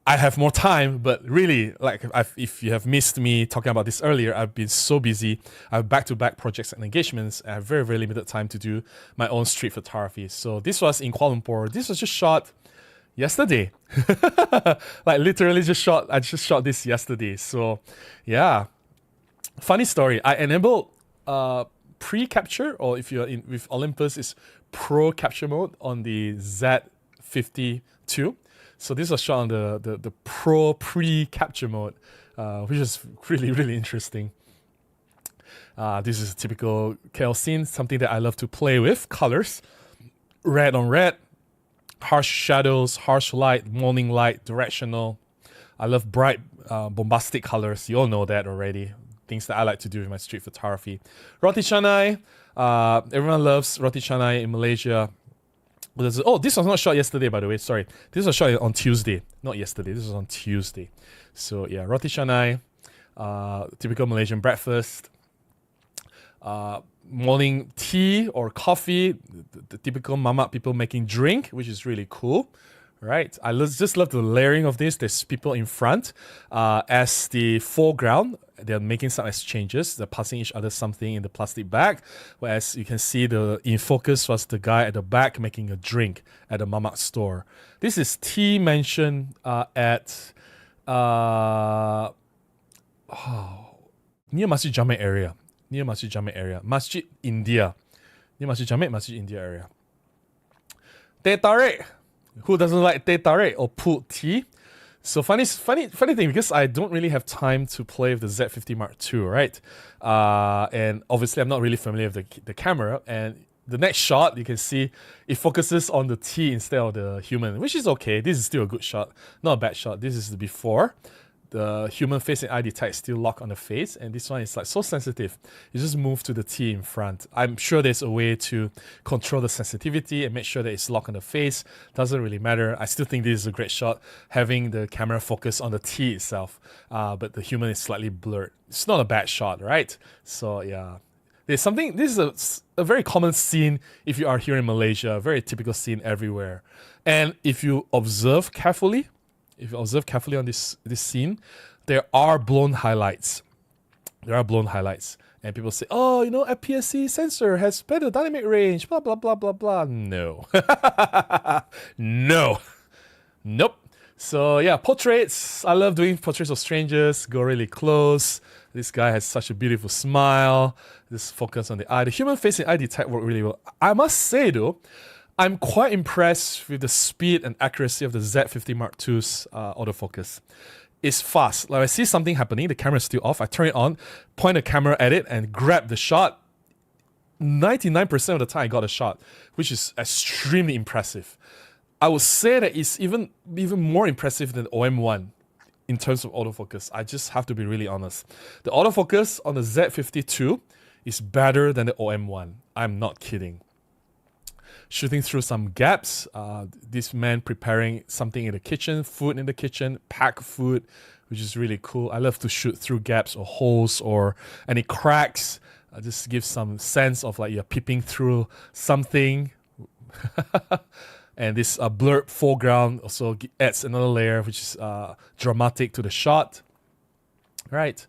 I have more time, but really, like, if you have missed me talking about this earlier, I've been so busy. I have back-to-back projects and engagements. I have very, very limited time to do my own street photography. So this was in Kuala Lumpur. This was just shot yesterday. Like, literally I just shot this yesterday. So yeah, funny story. I enabled pre-capture, or if you're in with Olympus, is pro capture mode on the Z52. So this was shot on the pro pre-capture mode, which is really, really interesting. This is a typical KL scene, something that I love to play with. Colors, red on red, harsh shadows, harsh light, morning light, directional. I love bright, bombastic colors. You all know that already. Things that I like to do with my street photography. Roti canai. Everyone loves roti canai in Malaysia. Oh, this was not shot yesterday, by the way. Sorry. This was shot on Tuesday. Not yesterday. This was on Tuesday. So yeah, roti canai. Typical Malaysian breakfast. Morning tea or coffee. The typical mamak people making drink, which is really cool. Right, I just love the layering of this. There's people in front as the foreground. They're making some exchanges. They're passing each other something in the plastic bag. Whereas you can see in focus was the guy at the back making a drink at the mamak store. This is tea mentioned at near Masjid Jamek area. Masjid India. Near Masjid Jamek, Masjid India area. Teh tarik. Who doesn't like teh tarik or pulled tea? So funny thing, because I don't really have time to play with the Z50 Mark II, right? And obviously I'm not really familiar with the camera. And the next shot, you can see it focuses on the tea instead of the human, which is okay. This is still a good shot, not a bad shot. This is the before. The human face and eye detect still lock on the face, and this one is like so sensitive. You just move to the T in front. I'm sure there's a way to control the sensitivity and make sure that it's locked on the face. Doesn't really matter. I still think this is a great shot, having the camera focus on the T itself, but the human is slightly blurred. It's not a bad shot, right? So yeah. This is a very common scene if you are here in Malaysia, a very typical scene everywhere. And if you observe carefully, on this scene, there are blown highlights. And people say, oh, FPSC sensor has better dynamic range, blah, blah, blah, blah, blah. No. No. Nope. So yeah, portraits. I love doing portraits of strangers, go really close. This guy has such a beautiful smile. Just focus on the eye. The human face and eye detect work really well. I must say though, I'm quite impressed with the speed and accuracy of the Z50 Mark II's autofocus. It's fast. Like, I see something happening, the camera is still off, I turn it on, point the camera at it and grab the shot. 99% of the time I got a shot, which is extremely impressive. I would say that it's even more impressive than OM1 in terms of autofocus. I just have to be really honest. The autofocus on the Z52 is better than the OM1. I'm not kidding. Shooting through some gaps, this man preparing something in the kitchen, food in the kitchen, pack food, which is really cool. I love to shoot through gaps or holes or any cracks. Just gives some sense of like you're peeping through something. And this blurred foreground also adds another layer, which is dramatic to the shot. Right.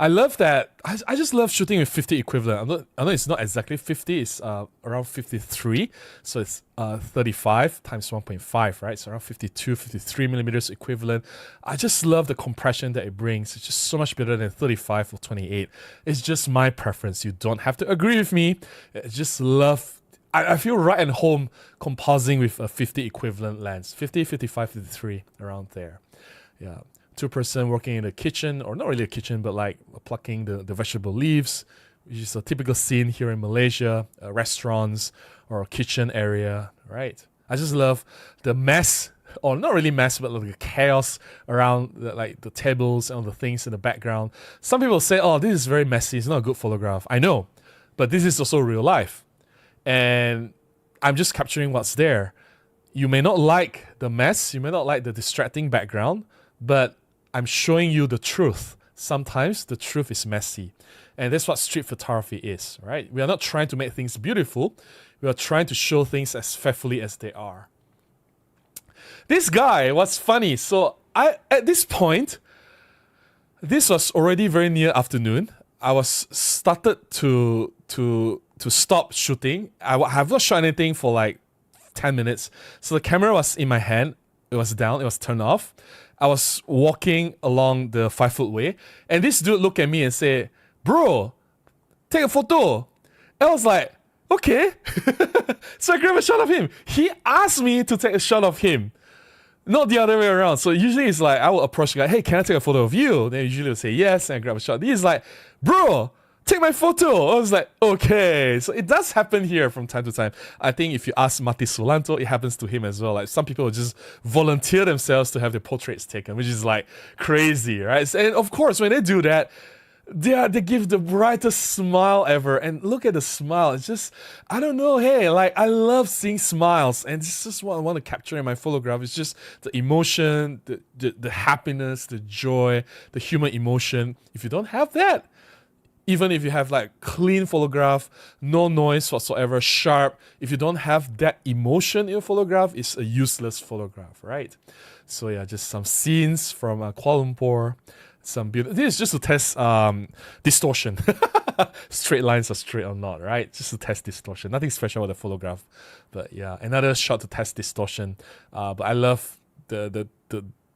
I love that. I just love shooting with 50 equivalent. I know it's not exactly 50. It's around 53. So it's 35 times 1.5, right? So around 52, 53 millimeters equivalent. I just love the compression that it brings. It's just so much better than 35 or 28. It's just my preference. You don't have to agree with me. I just love... I feel right at home composing with a 50 equivalent lens. 50, 55, 53, around there. Yeah. Two-person working in the kitchen, or not really a kitchen, but like plucking the vegetable leaves, which is a typical scene here in Malaysia, restaurants or a kitchen area, right? I just love the mess, or not really mess, but like the chaos around the tables and all the things in the background. Some people say, oh, this is very messy, it's not a good photograph. I know, but this is also real life. And I'm just capturing what's there. You may not like the mess, you may not like the distracting background, but I'm showing you the truth. Sometimes the truth is messy. And that's what street photography is, right? We are not trying to make things beautiful. We are trying to show things as faithfully as they are. This guy was funny. So at this point, this was already very near afternoon. I was started to stop shooting. I have not shot anything for like 10 minutes. So the camera was in my hand. It was down. It was turned off. I was walking along the 5-foot way. And this dude looked at me and said, "Bro, take a photo." I was like, okay. So I grabbed a shot of him. He asked me to take a shot of him. Not the other way around. So usually it's like, I will approach the guy, "Hey, can I take a photo of you?" Then usually will say yes, and I grab a shot. He's like, "Bro, take my photo." I was like, okay. So it does happen here from time to time. I think if you ask Mati Solanto, it happens to him as well. Like some people will just volunteer themselves to have their portraits taken, which is like crazy, right? And of course, when they do that, they give the brightest smile ever. And look at the smile. It's just, I don't know, hey, like I love seeing smiles. And this is what I want to capture in my photograph. It's just the emotion, the happiness, the joy, the human emotion. If you don't have that, even if you have like clean photograph, no noise whatsoever, sharp, if you don't have that emotion in your photograph, it's a useless photograph, right? So yeah, just some scenes from Kuala Lumpur. Some beautiful. This is just to test distortion. Straight lines are straight or not, right? Just to test distortion. Nothing special with the photograph, but yeah, another shot to test distortion. But I love the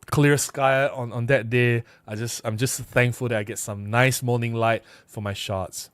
clear sky on that day. I'm just thankful that I get some nice morning light for my shots.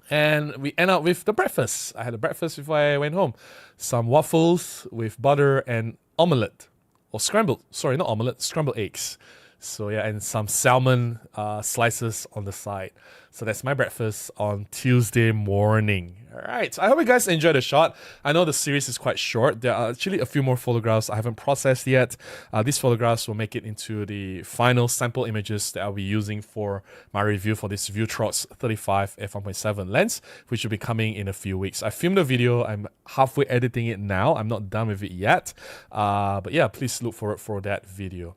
And we end up with the breakfast. I had a breakfast before I went home. Some waffles with butter and omelette, or scrambled. Sorry, not omelette. Scrambled eggs. So yeah, and some salmon slices on the side. So that's my breakfast on Tuesday morning. All right, so I hope you guys enjoyed the shot. I know the series is quite short. There are actually a few more photographs I haven't processed yet. These photographs will make it into the final sample images that I'll be using for my review for this Vutrox 35 f1.7 lens, which will be coming in a few weeks. I filmed the video. I'm halfway editing it now. I'm not done with it yet. But yeah, please look forward for that video.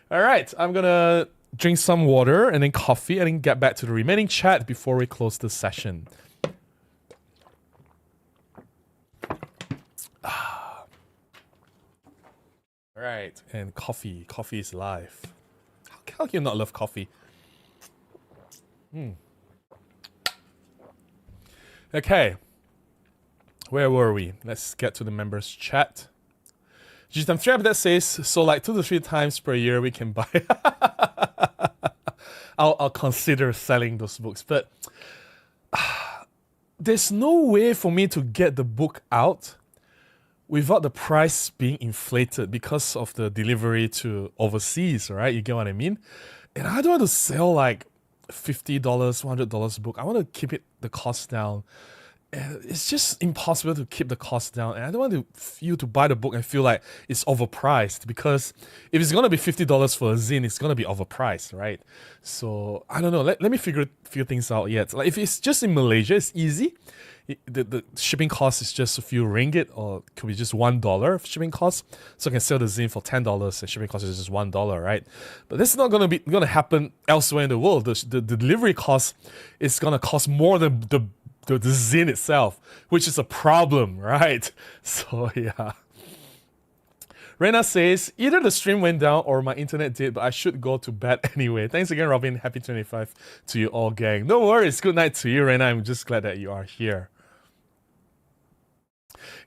All right, I'm gonna drink some water and then coffee and then get back to the remaining chat before we close the session. All right, and coffee. Coffee is life. How can you not love coffee? Okay, where were we? Let's get to the members chat. Jitam Trap that says, so like 2 to 3 times per year we can buy. I'll consider selling those books, but there's no way for me to get the book out without the price being inflated because of the delivery to overseas, right? You get what I mean? And I don't want to sell like $50, $100 book. I want to keep the cost down. And it's just impossible to keep the cost down. And I don't want you to buy the book and feel like it's overpriced, because if it's going to be $50 for a zine, it's going to be overpriced, right? So I don't know. Let me figure things out yet. Like if it's just in Malaysia, it's easy. The shipping cost is just a few ringgit, or it could be just $1 shipping cost. So I can sell the zine for $10 and shipping cost is just $1, right? But that's not going to happen elsewhere in the world. The delivery cost is going to cost more than the zine itself, which is a problem, right? So yeah. Rena says, either the stream went down or my internet did, but I should go to bed anyway. Thanks again, Robin. Happy 25 to you all, gang. No worries. Good night to you, Rena. I'm just glad that you are here.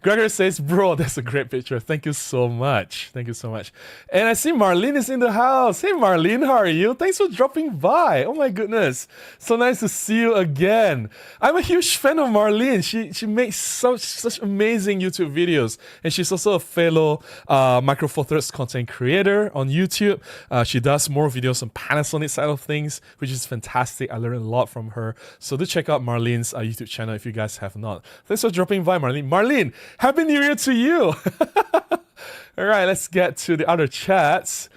Gregor says, bro, that's a great picture. Thank you so much. Thank you so much. And I see Marlene is in the house. Hey, Marlene, how are you? Thanks for dropping by. Oh, my goodness. So nice to see you again. I'm a huge fan of Marlene. She makes such amazing YouTube videos. And she's also a fellow Micro Four Thirds content creator on YouTube. She does more videos on Panasonic side of things, which is fantastic. I learned a lot from her. So do check out Marlene's YouTube channel if you guys have not. Thanks for dropping by, Marlene. Marlene, Happy New Year to you! All right, let's get to the other chats.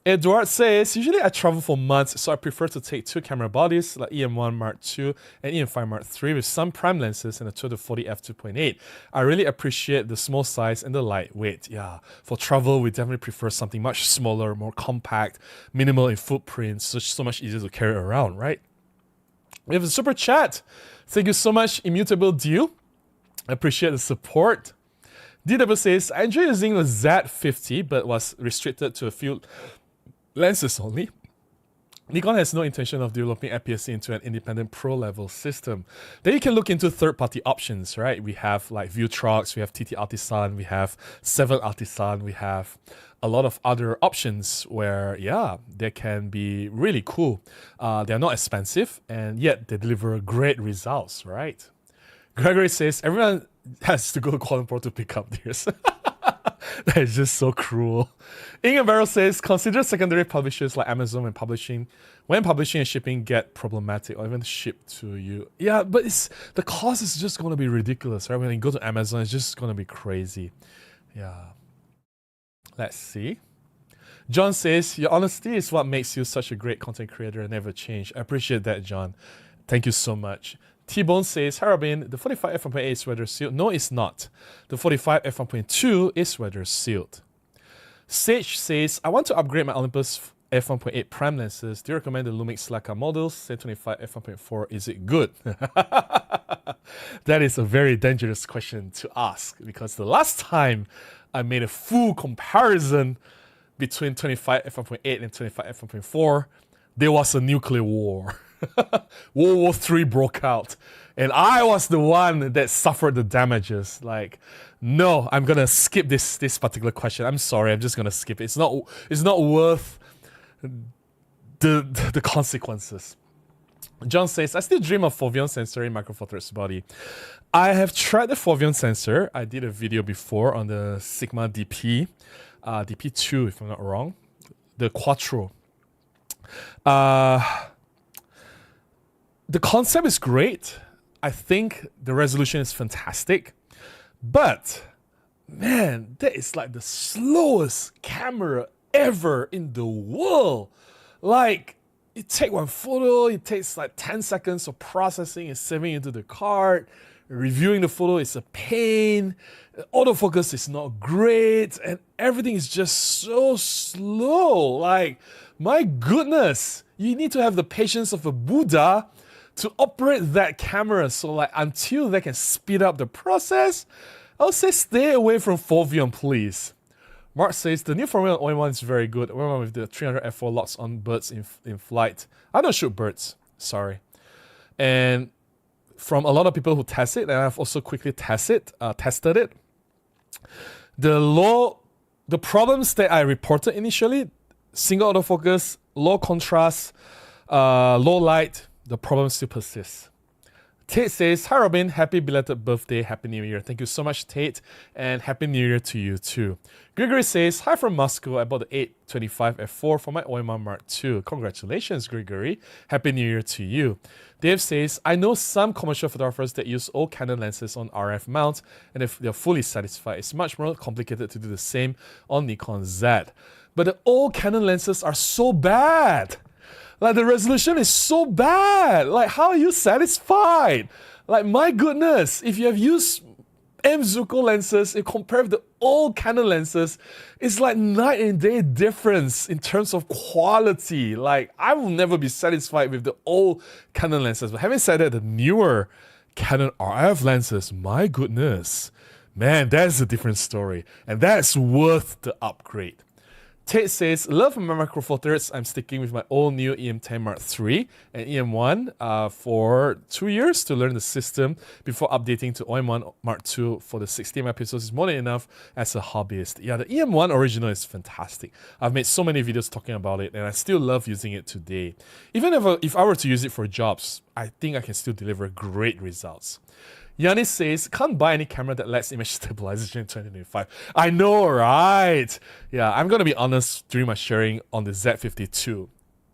Edward says, usually I travel for months, so I prefer to take two camera bodies like EM1 Mark II and EM5 Mark III with some prime lenses and a 12-40 f2.8. I really appreciate the small size and the lightweight. Yeah, for travel, we definitely prefer something much smaller, more compact, minimal in footprint, so much easier to carry around, right? We have a super chat. Thank you so much, Immutable Deal. I appreciate the support. DW says, I enjoy using the Z50, but was restricted to a few lenses only. Nikon has no intention of developing APS-C into an independent pro-level system. Then you can look into third-party options, right? We have like Vuetrox, we have TT Artisan, we have 7 Artisan, we have a lot of other options where, yeah, they can be really cool. They're not expensive, and yet they deliver great results, right? Gregory says, everyone has to go to Kuala Lumpur to pick up theirs. That is just so cruel. Inga Barrow says, consider secondary publishers like Amazon when publishing and shipping get problematic or even shipped to you. Yeah, but the cost is just going to be ridiculous, right? When you go to Amazon, it's just going to be crazy. Yeah. Let's see. John says, your honesty is what makes you such a great content creator and never change. I appreciate that, John. Thank you so much. T-Bone says, hi Robin, the 45 f1.8 is weather sealed. No, it's not. The 45 f1.2 is weather sealed. Sage says, I want to upgrade my Olympus f1.8 prime lenses. Do you recommend the Lumix Leica models? Say 25 f1.4, is it good? That is a very dangerous question to ask, because the last time I made a full comparison between 25 f1.8 and 25 f1.4, there was a nuclear war. World War III broke out, and I was the one that suffered the damages. Like, no, I'm gonna skip this particular question. I'm sorry, I'm just gonna skip it. It's not worth the consequences. John says, I still dream of Foveon sensor in Micro Four Thirds body. I have tried the Foveon sensor. I did a video before on the Sigma DP, DP2 if I'm not wrong, the Quattro. The concept is great. I think the resolution is fantastic. But, man, that is like the slowest camera ever in the world. Like, you take one photo, it takes like 10 seconds of processing and saving into the card. Reviewing the photo is a pain. Autofocus is not great. And everything is just so slow. Like, my goodness, you need to have the patience of a Buddha to operate that camera. So like until they can speed up the process, I'll say stay away from Foveon, please. Mark says, the new Formula OM1 is very good. OM1 with the 300 f4 locks on birds in flight. I don't shoot birds, sorry. And from a lot of people who test it, and I've also quickly tested it, the problems that I reported initially, single autofocus, low contrast, low light, the problem still persists. Tate says, hi Robin, happy belated birthday, happy new year. Thank you so much, Tate, and happy new year to you too. Gregory says, hi from Moscow, I bought the 825 f4 for my OM1 Mark II. Congratulations, Gregory. Happy new year to you. Dave says, I know some commercial photographers that use old Canon lenses on RF mounts, and if they're fully satisfied, it's much more complicated to do the same on Nikon Z. But the old Canon lenses are so bad. Like, the resolution is so bad. Like, how are you satisfied? Like, my goodness, if you have used M Zuiko lenses and compare with the old Canon lenses, it's like night and day difference in terms of quality. Like, I will never be satisfied with the old Canon lenses. But having said that, the newer Canon RF lenses, my goodness, man, that's a different story. And that's worth the upgrade. Tate says, love my Micro Four Thirds. I'm sticking with my all new EM10 Mark III and EM1 for 2 years to learn the system before updating to OM1 Mark II for the 60 megapixels is more than enough as a hobbyist. Yeah, the EM1 original is fantastic. I've made so many videos talking about it and I still love using it today. Even if I were to use it for jobs, I think I can still deliver great results. Yannis says, can't buy any camera that lacks image stabilization in 2025. I know, right? Yeah, I'm going to be honest during my sharing on the Z52.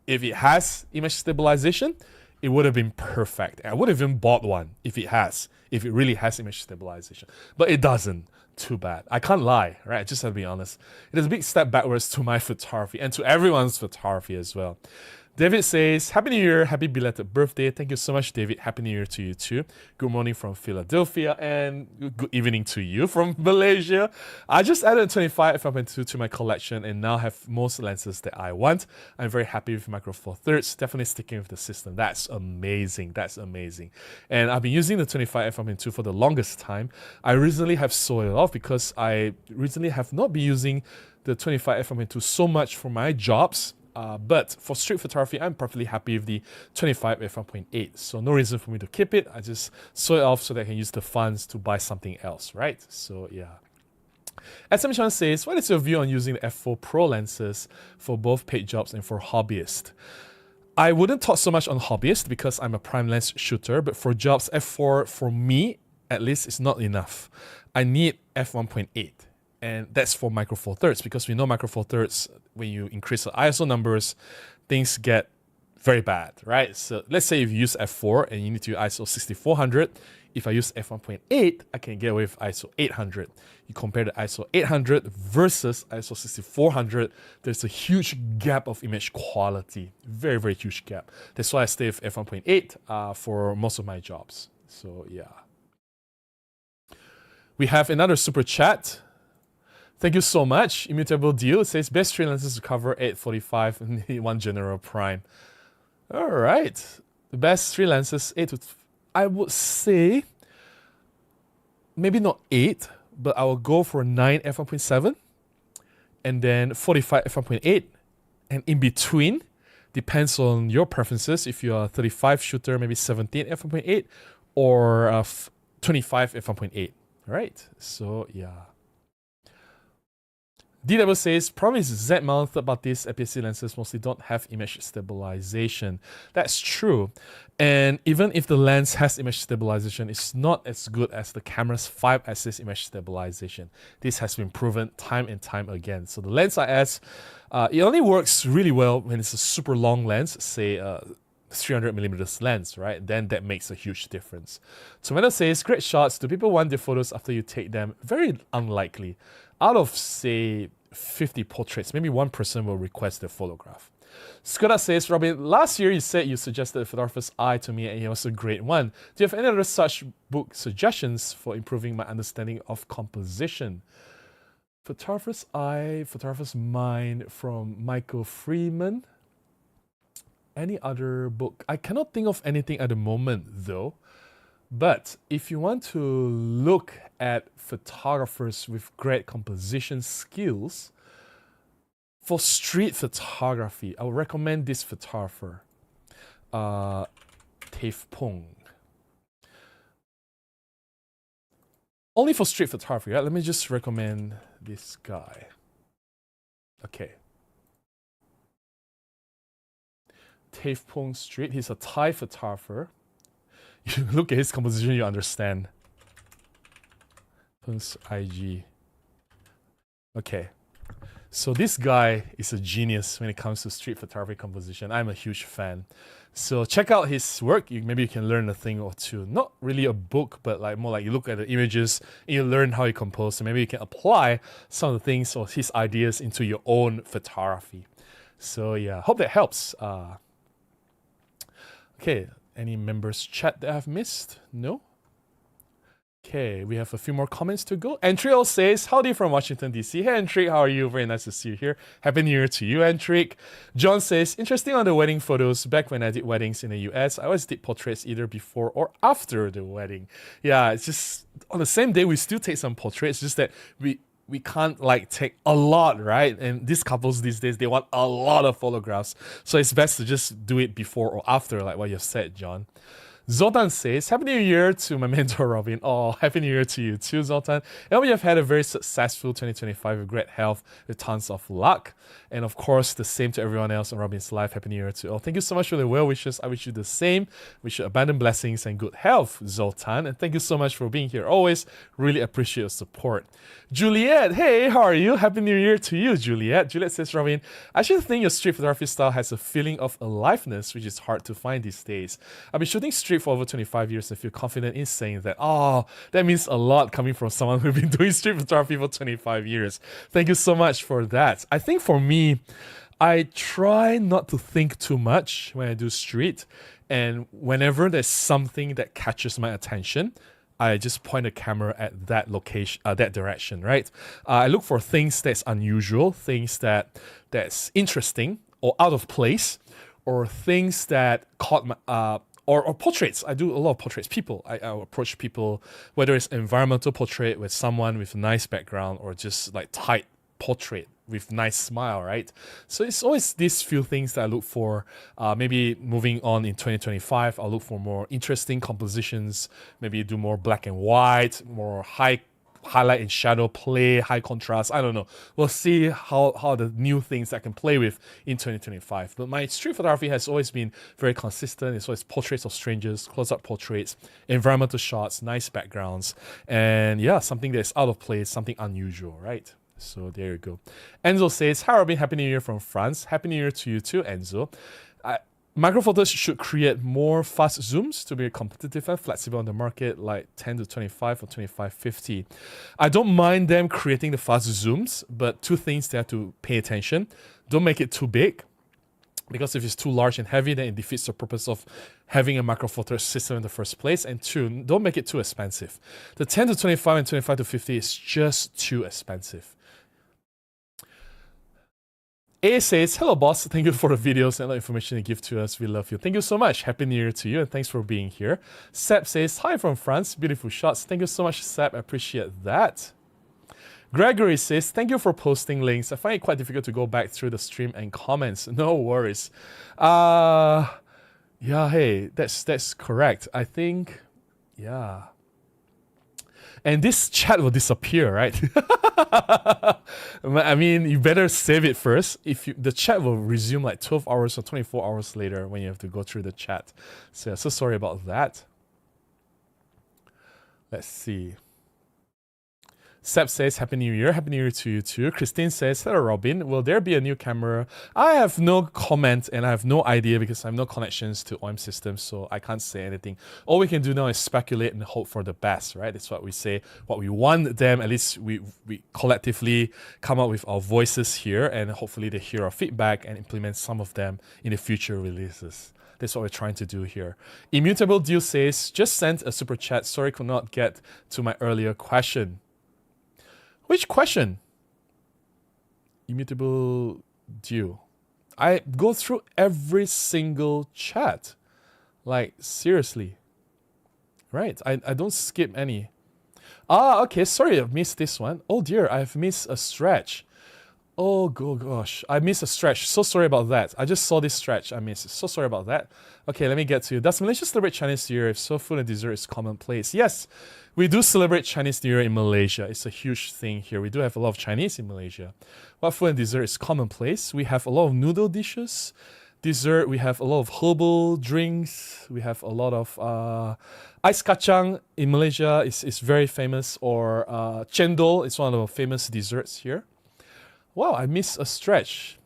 If it has image stabilization, it would have been perfect. I would have even bought one if it really has image stabilization. But it doesn't. Too bad. I can't lie, right? I just have to be honest. It is a big step backwards to my photography and to everyone's photography as well. David says, Happy New Year, happy belated birthday. Thank you so much, David. Happy New Year to you too. Good morning from Philadelphia and good evening to you from Malaysia. I just added 25 f1.2 to my collection and now have most lenses that I want. I'm very happy with Micro Four Thirds. Definitely sticking with the system. That's amazing. That's amazing. And I've been using the 25 f1.2 for the longest time. I recently have sold it off because I recently have not been using the 25 f1.2 so much for my jobs. But for street photography, I'm perfectly happy with the 25 f1.8. So no reason for me to keep it. I just sold it off so that I can use the funds to buy something else, right? So yeah. SM Chan says, what is your view on using the f4 Pro lenses for both paid jobs and for hobbyists? I wouldn't talk so much on hobbyists because I'm a prime lens shooter, but for jobs, f4 for me, at least, is not enough. I need f1.8. And that's for Micro Four Thirds because we know Micro Four Thirds, when you increase the ISO numbers, things get very bad, right? So let's say if you use f4 and you need to use ISO 6400, if I use f1.8, I can get away with ISO 800. You compare the ISO 800 versus ISO 6400, there's a huge gap of image quality. Very, very huge gap. That's why I stay with f1.8 for most of my jobs. So yeah. We have another super chat. Thank you so much. Immutable Deal says best 3 lenses to cover 845 and one general prime. All right, the best 3 lenses, I would say maybe not 8, but I will go for 9 f1.7 and then 45 f1.8, and in between depends on your preferences. If you're a 35 shooter, maybe 17 f1.8 or 25 f1.8. All right, so yeah. DW says, problem is Z-mount third-party APS-C lenses mostly don't have image stabilization. That's true. And even if the lens has image stabilization, it's not as good as the camera's 5-axis image stabilization. This has been proven time and time again. So the Lens IS, it only works really well when it's a super long lens, say 300mm lens, right? Then that makes a huge difference. Tomato says, great shots. Do people want their photos after you take them? Very unlikely. Out of, say, 50 portraits, maybe one person will request the photograph. Skoda says, Robin, last year you said you suggested a photographer's eye to me and it was a great one. Do you have any other such book suggestions for improving my understanding of composition? Photographer's Eye, Photographer's Mind from Michael Freeman. Any other book? I cannot think of anything at the moment though. But if you want to look at photographers with great composition skills, for street photography, I would recommend this photographer, Taif Pung. Only for street photography, right? Let me just recommend this guy. Okay. Taif Pung Street, he's a Thai photographer. You look at his composition, you understand. IG. Okay. So this guy is a genius when it comes to street photography composition. I'm a huge fan. So check out his work. Maybe you can learn a thing or two. Not really a book, but like more like you look at the images and you learn how he composed. So maybe you can apply some of the things or his ideas into your own photography. So yeah, hope that helps. Okay. Any members chat that I've missed? No? Okay, we have a few more comments to go. Entrio says, howdy from Washington, D.C. Hey, Entrik, how are you? Very nice to see you here. Happy New Year to you, Entrik. John says, interesting on the wedding photos. Back when I did weddings in the US, I always did portraits either before or after the wedding. Yeah, it's just on the same day, we still take some portraits, just that we can't like take a lot, right? And these couples these days, they want a lot of photographs. So it's best to just do it before or after, like what you said, John. Zoltan says, Happy New Year to my mentor Robin. Oh, Happy New Year to you too, Zoltan. I hope you have had a very successful 2025 with great health, with tons of luck. And of course, the same to everyone else in Robin's life. Happy New Year to all. Thank you so much for the well wishes. I wish you the same. Wish you abundant blessings and good health, Zoltan. And thank you so much for being here always. Really appreciate your support. Juliet, hey, how are you? Happy New Year to you, Juliet. Juliet says, Robin, I actually think your street photography style has a feeling of aliveness, which is hard to find these days. I've been shooting street for over 25 years and feel confident in saying that. Oh, that means a lot coming from someone who's been doing street photography for 25 years. Thank you so much for that. I think for me, I try not to think too much when I do street. And whenever there's something that catches my attention, I just point the camera at that location, that direction, right? I look for things that's unusual, things that's interesting or out of place, or things that caught my, or portraits. I do a lot of portraits. People, I approach people, whether it's environmental portrait with someone with a nice background or just like tight portrait with nice smile, right? So it's always these few things that I look for. Maybe moving on in 2025, I'll look for more interesting compositions, maybe do more black and white, more highlight and shadow play, high contrast. I don't know. We'll see how the new things I can play with in 2025. But my street photography has always been very consistent. It's always portraits of strangers, close-up portraits, environmental shots, nice backgrounds, and yeah, something that's out of place, something unusual, right? So there you go. Enzo says, hi Robin, Happy New Year from France. Happy New Year to you too, Enzo. Micro Four Thirds should create more fast zooms to be competitive and flexible on the market, like 10 to 25 or 25-50. I don't mind them creating the fast zooms, but two things they have to pay attention. Don't make it too big, because if it's too large and heavy, then it defeats the purpose of having a Micro Four Thirds system in the first place. And two, don't make it too expensive. The 10 to 25 and 25 to 50 is just too expensive. A says, hello boss, thank you for the videos and the information you give to us. We love you. Thank you so much. Happy New Year to you and thanks for being here. Seb says, hi from France, beautiful shots. Thank you so much, Seb. I appreciate that. Gregory says, thank you for posting links. I find it quite difficult to go back through the stream and comments. No worries. Yeah, hey, that's correct. I think, yeah. And this chat will disappear, right? I mean, you better save it first. The chat will resume like 12 hours or 24 hours later when you have to go through the chat. So sorry about that. Let's see. Seb says, Happy New Year. Happy New Year to you too. Christine says, hello Robin, will there be a new camera? I have no comment and I have no idea because I have no connections to OIM systems, so I can't say anything. All we can do now is speculate and hope for the best, right? That's what we say. What we want them, at least we collectively come up with our voices here, and hopefully they hear our feedback and implement some of them in the future releases. That's what we're trying to do here. Immutable Deal says, just sent a super chat. Sorry, could not get to my earlier question. Which question? Immutable Deal. I go through every single chat. Like, seriously. Right, I don't skip any. Ah, okay, sorry, I've missed this one. Oh dear, I've missed a stretch. Oh gosh, I missed a stretch. So sorry about that. I just saw this stretch. I missed it. So sorry about that. Okay, let me get to you. Does Malaysia celebrate Chinese New Year if so food and dessert is commonplace? Yes, we do celebrate Chinese New Year in Malaysia. It's a huge thing here. We do have a lot of Chinese in Malaysia. What food and dessert is commonplace? We have a lot of noodle dishes. Dessert, we have a lot of herbal drinks. We have a lot of ice kacang in Malaysia. It's very famous. Or cendol, it's one of the famous desserts here. Wow, I missed a stretch.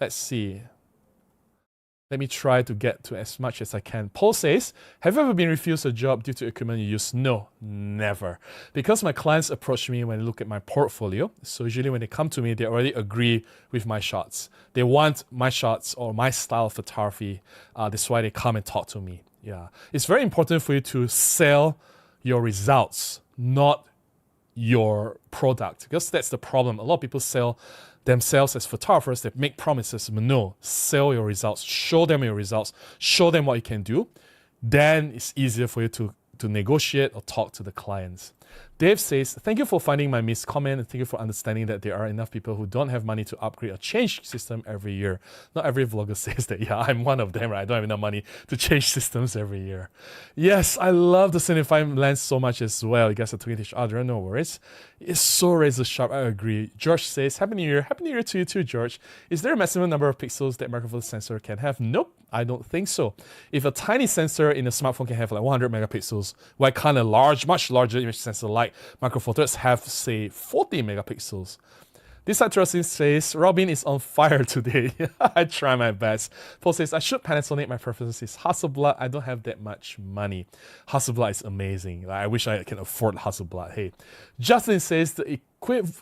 Let's see. Let me try to get to as much as I can. Paul says, have you ever been refused a job due to equipment you use? No, never. Because my clients approach me when they look at my portfolio. So usually when they come to me, they already agree with my shots. They want my shots or my style of photography. That's why they come and talk to me. Yeah, it's very important for you to sell your results, not your product, because that's the problem. A lot of people sell themselves as photographers. They make promises, but no, sell your results, show them your results, show them what you can do. Then it's easier for you to negotiate or talk to the clients. Dave says, thank you for finding my missed comment and thank you for understanding that there are enough people who don't have money to upgrade or change system every year. Not every vlogger says that. Yeah, I'm one of them, right? I don't have enough money to change systems every year. Yes, I love the 75 lens so much as well. You guys are talking to each other, no worries. It's so razor sharp, I agree. George says, Happy New Year. Happy New Year to you too, George. Is there a maximum number of pixels that micro four sensor can have? Nope, I don't think so. If a tiny sensor in a smartphone can have like 100 megapixels, why can't a large, much larger image sensor like micro four thirds have, say, 40 megapixels? This interesting says, Robin is on fire today. I try my best. Paul says, I should Panasonic. My preference is Hasselblad. I don't have that much money. Hasselblad is amazing. Like, I wish I can afford Hasselblad. Hey, Justin says, the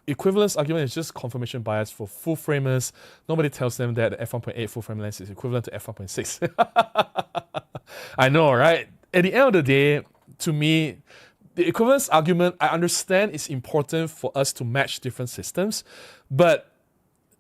equivalence argument is just confirmation bias for full framers. Nobody tells them that the f1.8 full frame lens is equivalent to f1.6. I know, right? At the end of the day, to me, the equivalence argument, I understand it's important for us to match different systems, but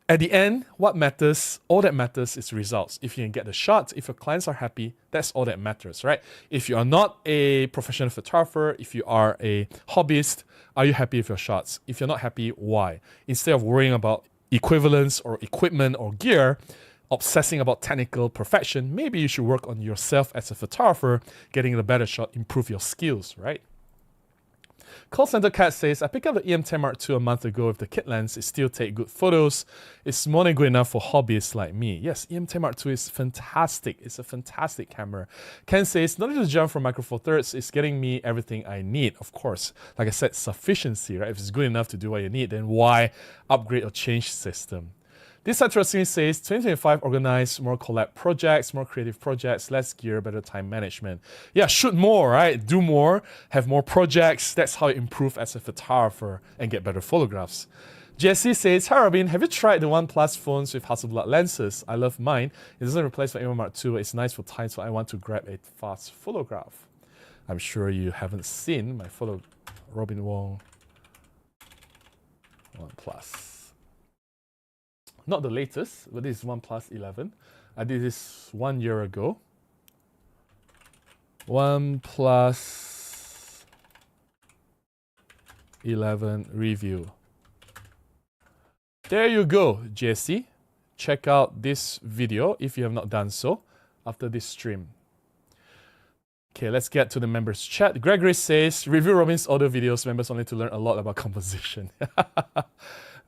at the end, what matters, all that matters is results. If you can get the shots, if your clients are happy, that's all that matters, right? If you are not a professional photographer, if you are a hobbyist, are you happy with your shots? If you're not happy, why? Instead of worrying about equivalence or equipment or gear, obsessing about technical perfection, maybe you should work on yourself as a photographer, getting the better shot, improve your skills, right? Call Center Cat says, I picked up the EM10 Mark II a month ago with the kit lens. It still takes good photos. It's more than good enough for hobbyists like me. Yes, EM10 Mark II is fantastic. It's a fantastic camera. Ken says, not to jump from Micro Four Thirds, it's getting me everything I need. Of course, like I said, sufficiency, right? If it's good enough to do what you need, then why upgrade or change system? This interesting says 2025 organize more collab projects, more creative projects, less gear, better time management. Yeah, shoot more, right? Do more, have more projects. That's how you improve as a photographer and get better photographs. Jesse says, hi Robin, have you tried the OnePlus phones with Hasselblad lenses? I love mine. It doesn't replace my A9 Mark II. It's nice for times when I want to grab a fast photograph. I'm sure you haven't seen my photo, Robin Wong OnePlus. Not the latest, but this is OnePlus 11. I did this 1 year ago. OnePlus 11 review. There you go, Jesse. Check out this video if you have not done so after this stream. Okay, let's get to the members chat. Gregory says, review Robin's other videos. Members only to learn a lot about composition.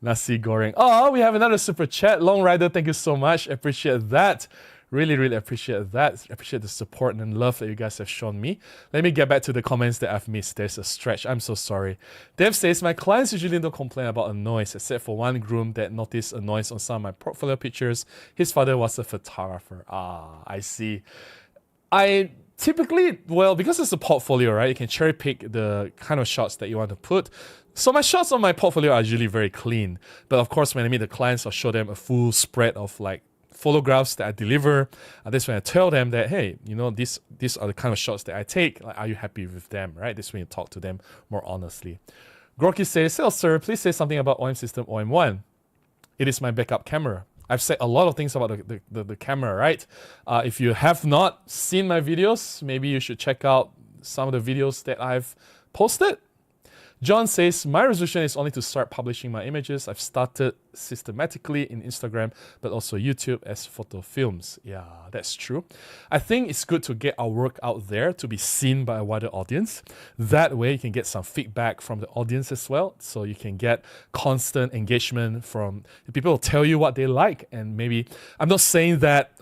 Nasi goreng. Oh, we have another super chat. Long Rider, thank you so much. Appreciate that. Really, really appreciate that. Appreciate the support and love that you guys have shown me. Let me get back to the comments that I've missed. There's a stretch. I'm so sorry. Dev says, my clients usually don't complain about a noise, except for one groom that noticed a noise on some of my portfolio pictures. His father was a photographer. Ah, I see. I typically, well, because it's a portfolio, right? You can cherry pick the kind of shots that you want to put. So my shots on my portfolio are usually very clean. But of course, when I meet the clients, I'll show them a full spread of like photographs that I deliver. That's when I tell them that, hey, you know, these are the kind of shots that I take. Like, are you happy with them, right? This is when you talk to them more honestly. Gorky says, hello, sir. Please say something about OM System OM1. It is my backup camera. I've said a lot of things about the camera, right? If you have not seen my videos, maybe you should check out some of the videos that I've posted. John says, my resolution is only to start publishing my images. I've started systematically in Instagram, but also YouTube as photo films. Yeah, that's true. I think it's good to get our work out there to be seen by a wider audience. That way you can get some feedback from the audience as well. So you can get constant engagement from people who tell you what they like. And maybe, I'm not saying that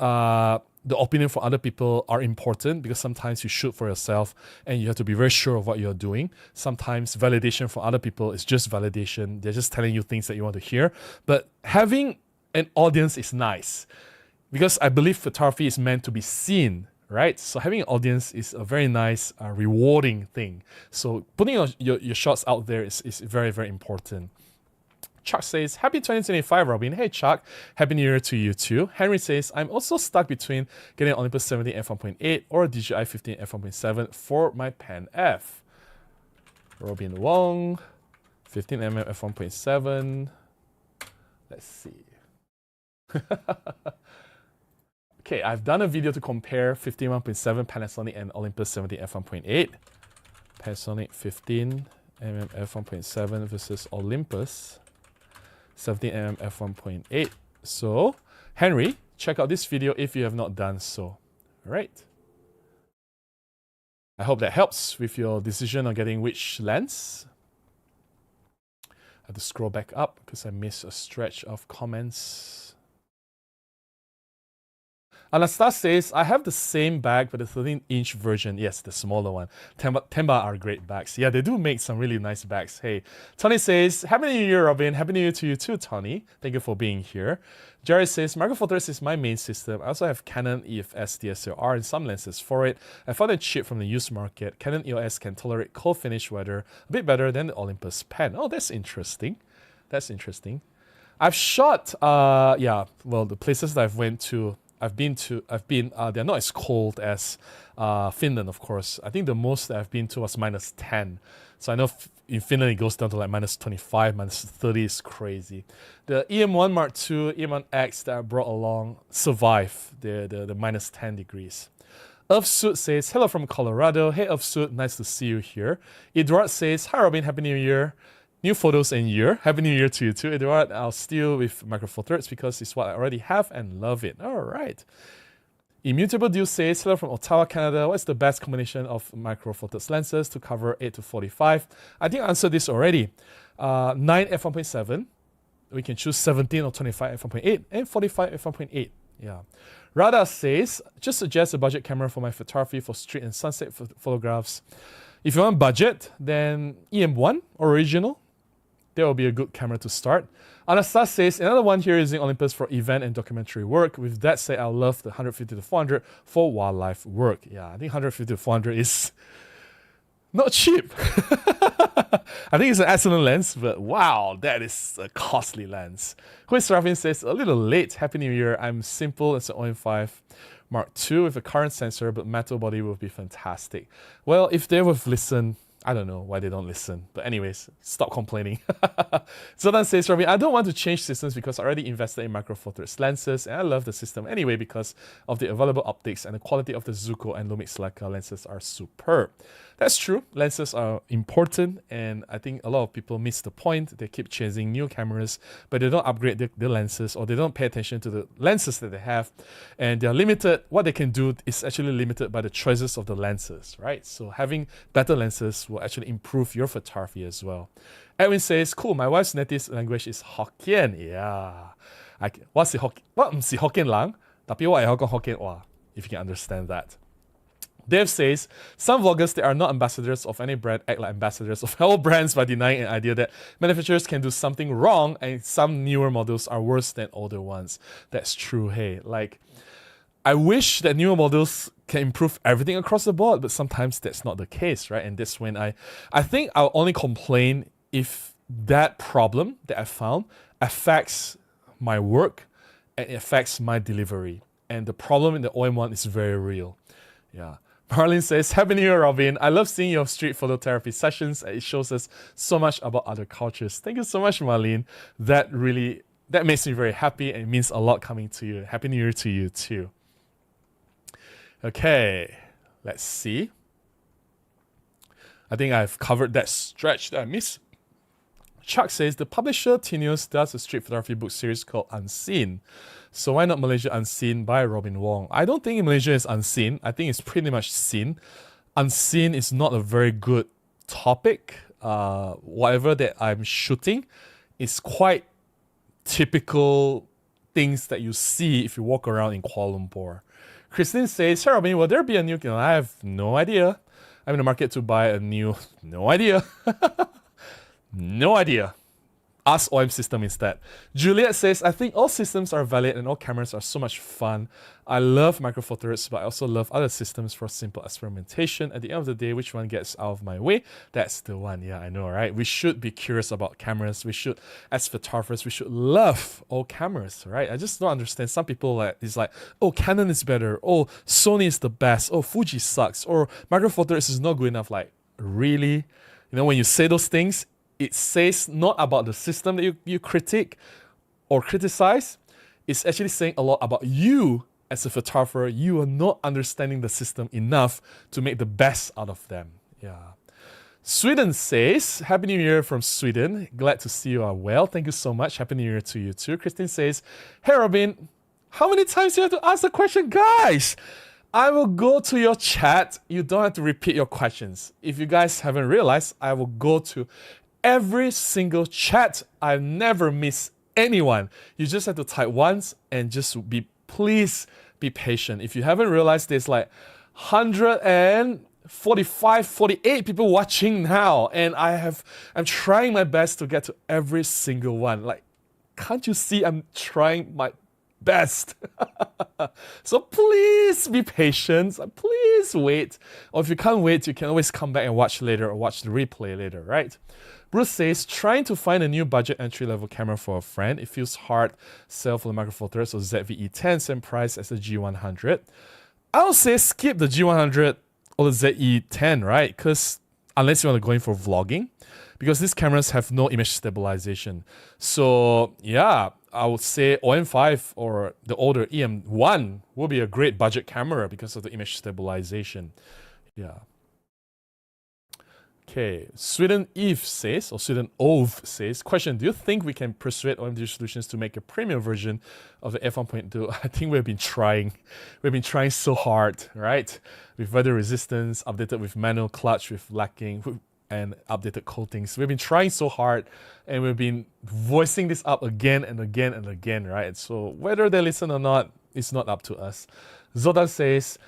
the opinion for other people are important, because sometimes you shoot for yourself and you have to be very sure of what you're doing. Sometimes validation from other people is just validation. They're just telling you things that you want to hear. But having an audience is nice, because I believe photography is meant to be seen, right? So having an audience is a very nice, rewarding thing. So putting your shots out there is very, very important. Chuck says, happy 2025, Robin. Hey, Chuck. Happy New Year to you too. Henry says, I'm also stuck between getting an Olympus 70 f1.8 or a DJI 15 f1.7 for my Pan F. Robin Wong, 15mm f1.7. Let's see. Okay, I've done a video to compare 15 1.7 Panasonic and Olympus 70 f1.8. Panasonic 15 mm f1.7 versus Olympus 17mm f1.8. So, Henry, check out this video if you have not done so. Alright. I hope that helps with your decision on getting which lens. I have to scroll back up because I missed a stretch of comments. Anastas says, I have the same bag, but the 13-inch version. Yes, the smaller one. Tenba are great bags. Yeah, they do make some really nice bags. Hey, Tony says, Happy New Year, Robin. Happy New Year to you too, Tony. Thank you for being here. Jerry says, Micro Four Thirds is my main system. I also have Canon EFS DSLR and some lenses for it. I found it cheap from the used market. Canon EOS can tolerate cold finish weather a bit better than the Olympus pen. Oh, that's interesting. That's interesting. I've shot, the places that I've been, they're not as cold as Finland, of course. I think the most that I've been to was -10. So I know in Finland it goes down to like -25, -30 is crazy. The EM1 Mark II, EM1X that I brought along survived the -10 degrees. Earthsuit says, hello from Colorado. Hey Earthsuit, nice to see you here. Edward says, hi Robin, Happy New Year. New photos and year. Happy New Year to you too, Edward. I'll steal with Micro Four Thirds because it's what I already have and love it. Alright. Immutable Deal says, hello from Ottawa, Canada. What's the best combination of Micro Four Thirds lenses to cover 8 to 45? I think I answered this already. 9 f1.7. We can choose 17 or 25 f1.8 and 45 f1.8. Yeah. Radha says, just suggest a budget camera for my photography for street and sunset photographs. If you want budget, then EM1 original. That will be a good camera to start. Anastasia says, another one here using Olympus for event and documentary work. With that said, I love the 150 to 400 for wildlife work. Yeah, I think 150 to 400 is not cheap. I think it's an excellent lens, but wow, that is a costly lens. Hui Serafin says, a little late. Happy New Year. I'm simple as an OM5 Mark II with a current sensor, but metal body would be fantastic. Well, if they would have listened, I don't know why they don't listen. But anyways, stop complaining. Zodan says, Robin, I don't want to change systems because I already invested in Micro Four Thirds lenses and I love the system anyway because of the available optics and the quality of the Zuiko and Lumix Leica lenses are superb. That's true. Lenses are important and I think a lot of people miss the point. They keep chasing new cameras, but they don't upgrade their lenses or they don't pay attention to the lenses that they have. And they're limited. What they can do is actually limited by the choices of the lenses, right? So having better lenses will actually improve your photography as well. Edwin says, cool, my wife's native language is Hokkien. Yeah. What's the Hokkien? What is Hokkien lang? Tapi what is Hokkien wa? If you can understand that. Dave says, some vloggers that are not ambassadors of any brand act like ambassadors of all brands by denying an idea that manufacturers can do something wrong and some newer models are worse than older ones. That's true, hey. Like, I wish that newer models can improve everything across the board, but sometimes that's not the case, right? And that's when I think I'll only complain if that problem that I found affects my work and it affects my delivery. And the problem in the OM1 is very real. Yeah. Marlene says, Happy New Year, Robin. I love seeing your street phototherapy sessions. It shows us so much about other cultures. Thank you so much, Marlene. That makes me very happy and it means a lot coming to you. Happy New Year to you too. Okay, let's see. I think I've covered that stretch that I missed. Chuck says, the publisher Tinius does a street photography book series called Unseen. So why not Malaysia Unseen by Robin Wong? I don't think Malaysia is unseen. I think it's pretty much seen. Unseen is not a very good topic. Whatever that I'm shooting is quite typical things that you see if you walk around in Kuala Lumpur. Christine says, hey Robin, will there be a new... I have no idea. I'm in the market to buy a new... No idea. No idea. Ask OM system instead. Juliet says, I think all systems are valid and all cameras are so much fun. I love Micro Four Thirds, but I also love other systems for simple experimentation. At the end of the day, which one gets out of my way? That's the one. Yeah, I know, right? We should be curious about cameras. We should, as photographers, we should love all cameras, right? I just don't understand. Some people it's like, oh, Canon is better. Oh, Sony is the best. Oh, Fuji sucks. Or Micro Four Thirds is not good enough. Like, really? You know, when you say those things, it says not about the system that you critique or criticize. It's actually saying a lot about you as a photographer. You are not understanding the system enough to make the best out of them. Yeah. Sweden says, Happy New Year from Sweden. Glad to see you are well. Thank you so much. Happy New Year to you too. Christine says, hey Robin, how many times do you have to ask the question? Guys, I will go to your chat. You don't have to repeat your questions. If you guys haven't realized, I will go to every single chat. I never miss anyone. You just have to type once and just please be patient. If you haven't realized, there's like 145, 48 people watching now, and I'm trying my best to get to every single one. Like, can't you see I'm trying my best? So please be patient. Please wait. Or if you can't wait, you can always come back and watch later or watch the replay later, right? Bruce says, trying to find a new budget entry-level camera for a friend. It feels hard. Sell for the Micro Four Thirds or ZV-E10, same price as the G100. I would say skip the G100 or the ZE10, right? Because unless you want to go in for vlogging, because these cameras have no image stabilization. So yeah, I would say OM5 or the older EM1 will be a great budget camera because of the image stabilization. Yeah. Okay, Sweden Eve says, or Sweden Ove says, question, do you think we can persuade OMG Solutions to make a premium version of the F1.2? I think we've been trying. We've been trying so hard, right? With weather resistance, updated with manual clutch, with lacking, and updated coatings. We've been trying so hard, and we've been voicing this up again and again and again, right? So whether they listen or not, it's not up to us. Zoda says,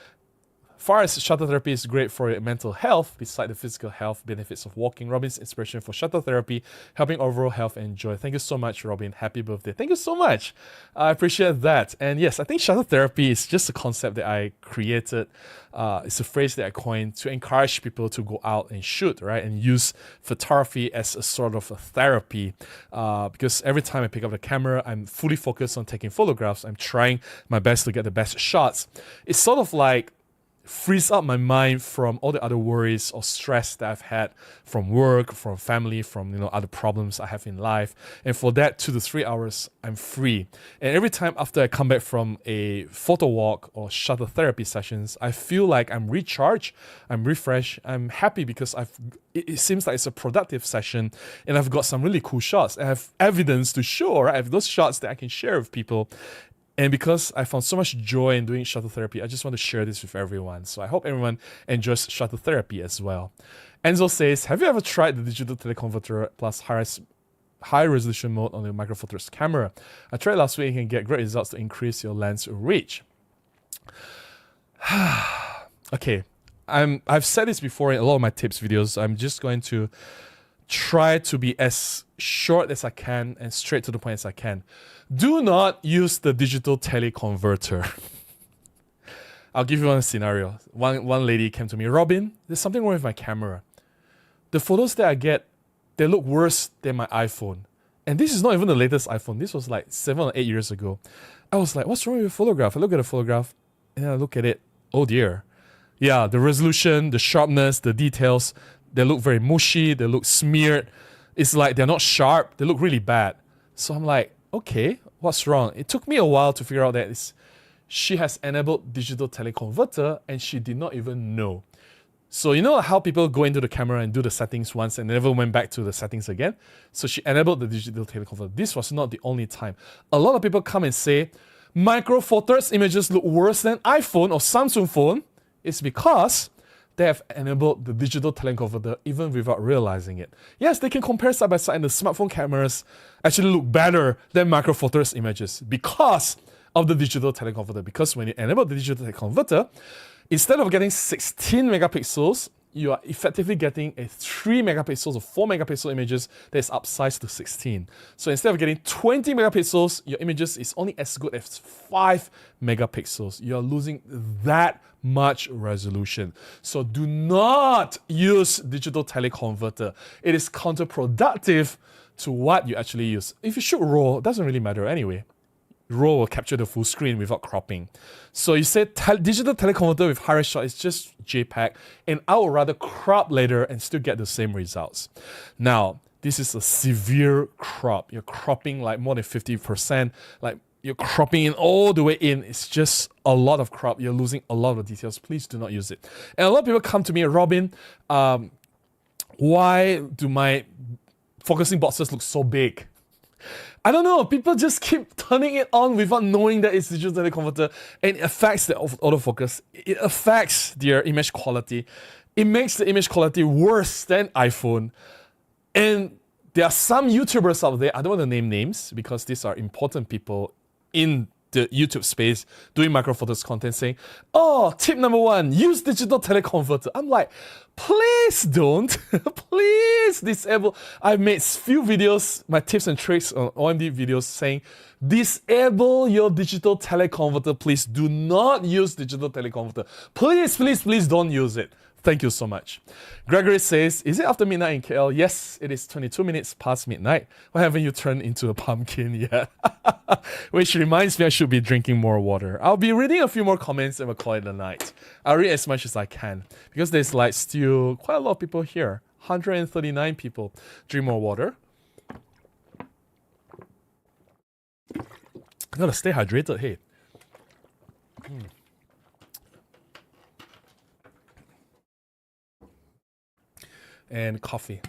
far as shuttle therapy is great for your mental health, beside the physical health benefits of walking, Robin's inspiration for shuttle therapy, helping overall health and joy. Thank you so much, Robin. Happy birthday. Thank you so much. I appreciate that. And yes, I think shuttle therapy is just a concept that I created. It's a phrase that I coined to encourage people to go out and shoot, right? And use photography as a sort of a therapy. Because every time I pick up the camera, I'm fully focused on taking photographs. I'm trying my best to get the best shots. It's sort of like frees up my mind from all the other worries or stress that I've had from work, from family, from other problems I have in life. And for that 2 to 3 hours, I'm free. And every time after I come back from a photo walk or shuttle therapy sessions, I feel like I'm recharged, I'm refreshed, I'm happy because it seems like it's a productive session and I've got some really cool shots. I have evidence to show, right? I have those shots that I can share with people. And because I found so much joy in doing shuttle therapy, I just want to share this with everyone. So I hope everyone enjoys shuttle therapy as well. Enzo says, have you ever tried the digital teleconverter plus high resolution mode on the Micro Four Thirds camera? I tried last week and you can get great results to increase your lens reach. Okay, I've said this before in a lot of my tips videos. I'm just going to try to be as short as I can and straight to the point as I can. Do not use the digital teleconverter. I'll give you one scenario. One lady came to me, Robin, there's something wrong with my camera. The photos that I get, they look worse than my iPhone. And this is not even the latest iPhone. This was like 7 or 8 years ago. I was like, what's wrong with your photograph? I look at the photograph and I look at it. Oh dear. Yeah, the resolution, the sharpness, the details, they look very mushy, they look smeared. It's like they're not sharp, they look really bad. So I'm like, okay, what's wrong? It took me a while to figure out that she has enabled digital teleconverter and she did not even know. So you know how people go into the camera and do the settings once and never went back to the settings again? So she enabled the digital teleconverter. This was not the only time. A lot of people come and say, Micro Four Thirds images look worse than iPhone or Samsung phone. It's because they have enabled the digital teleconverter even without realizing it. Yes, they can compare side by side and the smartphone cameras actually look better than Micro Four Thirds images because of the digital teleconverter. Because when you enable the digital teleconverter, instead of getting 16 megapixels, you are effectively getting a 3 megapixels or 4 megapixel images that is upsized to 16. So instead of getting 20 megapixels, your images is only as good as 5 megapixels. You're losing that much resolution. So do not use digital teleconverter. It is counterproductive to what you actually use. If you shoot RAW, it doesn't really matter anyway. RAW will capture the full screen without cropping. So you said digital teleconverter with high res shot is just JPEG, and I would rather crop later and still get the same results. Now, this is a severe crop. You're cropping like more than 50%, like you're cropping in all the way in. It's just a lot of crop. You're losing a lot of details. Please do not use it. And a lot of people come to me, Robin, Why do my focusing boxes look so big? I don't know, people just keep turning it on without knowing that it's digital teleconverter, and it affects the autofocus. It affects their image quality. It makes the image quality worse than iPhone. And there are some YouTubers out there, I don't want to name names because these are important people in the YouTube space doing micro photo photography content saying, oh, tip number 1, use digital teleconverter. I'm like, please don't. Please disable. I've made few videos, my tips and tricks on OMD videos saying, disable your digital teleconverter. Please do not use digital teleconverter. Please, please, please don't use it. Thank you so much. Gregory says, is it after midnight in KL? Yes, it is 22 minutes past midnight. Why haven't you turned into a pumpkin yet? Which reminds me I should be drinking more water. I'll be reading a few more comments and we'll call it a night. I'll read as much as I can because there's like still quite a lot of people here. 139 people. Drink more water. I gotta stay hydrated, hey. And coffee.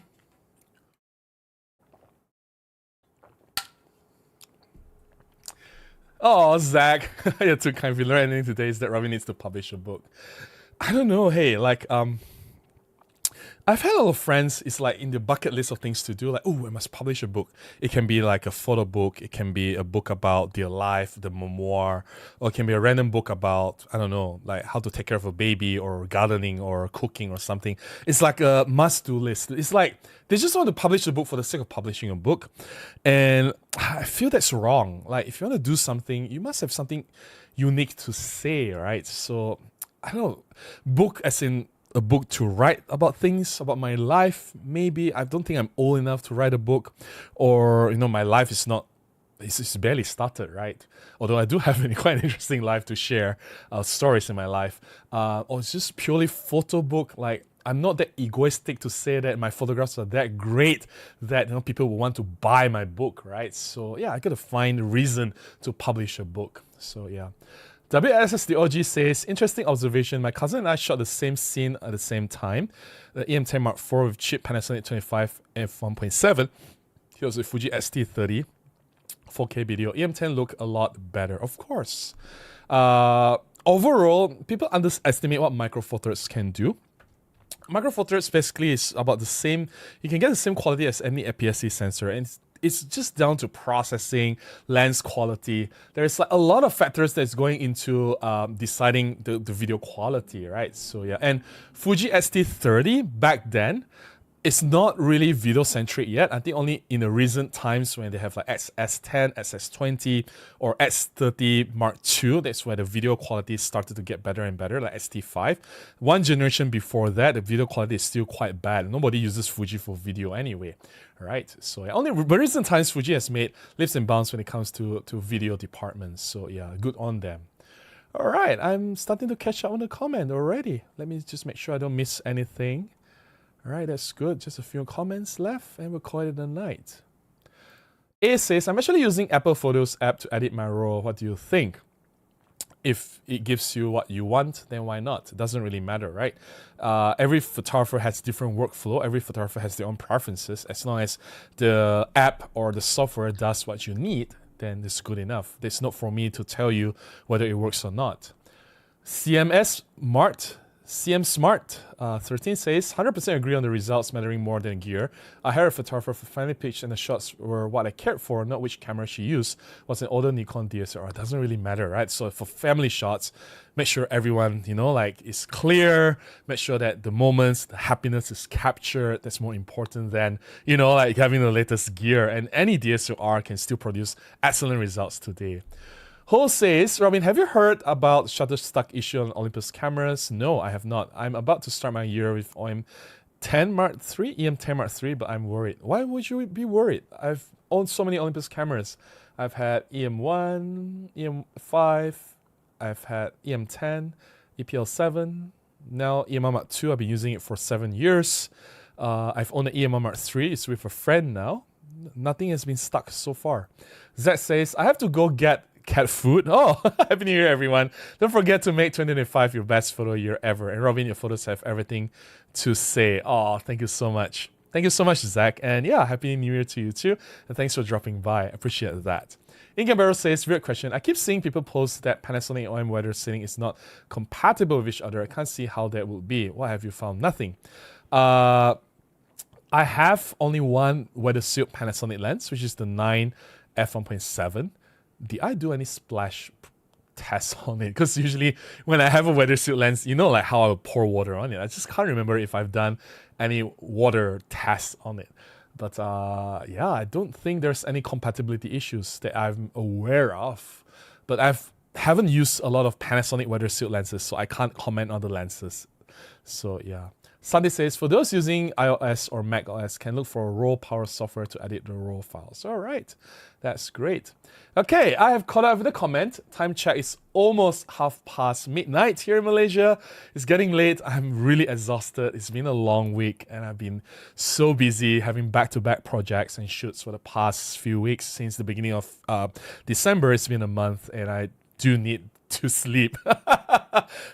Oh, Zach, you're too kind. If you learn anything today, is that Ravi needs to publish a book. I don't know. Hey, like, I've had a lot of friends, it's like in the bucket list of things to do, like, oh, I must publish a book. It can be like a photo book, it can be a book about their life, the memoir, or it can be a random book about, I don't know, like how to take care of a baby or gardening or cooking or something. It's like a must-do list. It's like they just want to publish a book for the sake of publishing a book. And I feel that's wrong. Like if you want to do something, you must have something unique to say, right? So, I don't know, book as in a book to write about things, about my life, maybe. I don't think I'm old enough to write a book, or, you know, my life is not, it's barely started, right? Although I do have quite an interesting life to share, stories in my life. Or it's just purely photo book, like, I'm not that egoistic to say that my photographs are that great that, you know, people will want to buy my book, right? So yeah, I gotta find a reason to publish a book. So yeah. WSS the OG says, interesting observation. My cousin and I shot the same scene at the same time. The EM10 Mark IV with cheap Panasonic 25 f1.7. He was with Fuji X-T30, 4K video. EM10 look a lot better, of course. Overall, people underestimate what micro four thirds can do. Micro four thirds basically is about the same. You can get the same quality as any APS-C sensor, and it's just down to processing, lens quality. There's like a lot of factors that's going into deciding the video quality, right? So yeah, and Fuji X-T30 back then, it's not really video centric yet. I think only in the recent times when they have like XS10, XS20, or X30 Mark II, that's where the video quality started to get better and better, like XT5. One generation before that, the video quality is still quite bad. Nobody uses Fuji for video anyway, right? So yeah, only recent times Fuji has made leaps and bounds when it comes to video departments. So yeah, good on them. All right, I'm starting to catch up on the comment already. Let me just make sure I don't miss anything. All right, that's good. Just a few comments left and we'll call it a night. A says, I'm actually using Apple Photos app to edit my RAW. What do you think? If it gives you what you want, then why not? It doesn't really matter, right? Every photographer has different workflow. Every photographer has their own preferences. As long as the app or the software does what you need, then it's good enough. It's not for me to tell you whether it works or not. CM Smart 13 says, 100% agree on the results mattering more than gear. I hired a photographer for family pitch and the shots were what I cared for, not which camera she used. Was an older Nikon DSLR. It doesn't really matter, right? So for family shots, make sure everyone, you know, like is clear. Make sure that the moments, the happiness is captured. That's more important than, you know, like having the latest gear. And any DSLR can still produce excellent results today. Ho says, Robin, have you heard about Shutterstock issue on Olympus cameras? No, I have not. I'm about to start my year with EM10 Mark III, but I'm worried. Why would you be worried? I've owned so many Olympus cameras. I've had EM1, EM5, I've had EM10, EPL7, now EM1 Mark II. I've been using it for 7 years. I've owned an EM1 Mark III. It's with a friend now. Nothing has been stuck so far. Zach says, I have to go get cat food. Oh, Happy New Year, everyone. Don't forget to make 2025 your best photo year ever. And Robin, your photos have everything to say. Oh, thank you so much. Thank you so much, Zach. And yeah, Happy New Year to you too. And thanks for dropping by. I appreciate that. Incan Barrel says, weird question. I keep seeing people post that Panasonic OM weather setting is not compatible with each other. I can't see how that would be. What have you found? Nothing. I have only one weather suit Panasonic lens, which is the 9 f1.7. Did I do any splash tests on it? Because usually when I have a weather suit lens, you know, like how I would pour water on it. I just can't remember if I've done any water tests on it. But yeah, I don't think there's any compatibility issues that I'm aware of. But haven't used a lot of Panasonic weather suit lenses, so I can't comment on the lenses. So yeah. Sunday says, for those using iOS or Mac OS, can look for a RAW power software to edit the RAW files. All right, that's great. Okay, I have caught up with the comment. Time check is almost midnight here in Malaysia. It's getting late. I'm really exhausted. It's been a long week and I've been so busy having back-to-back projects and shoots for the past few weeks. Since the beginning of December, it's been a month and I do need to sleep.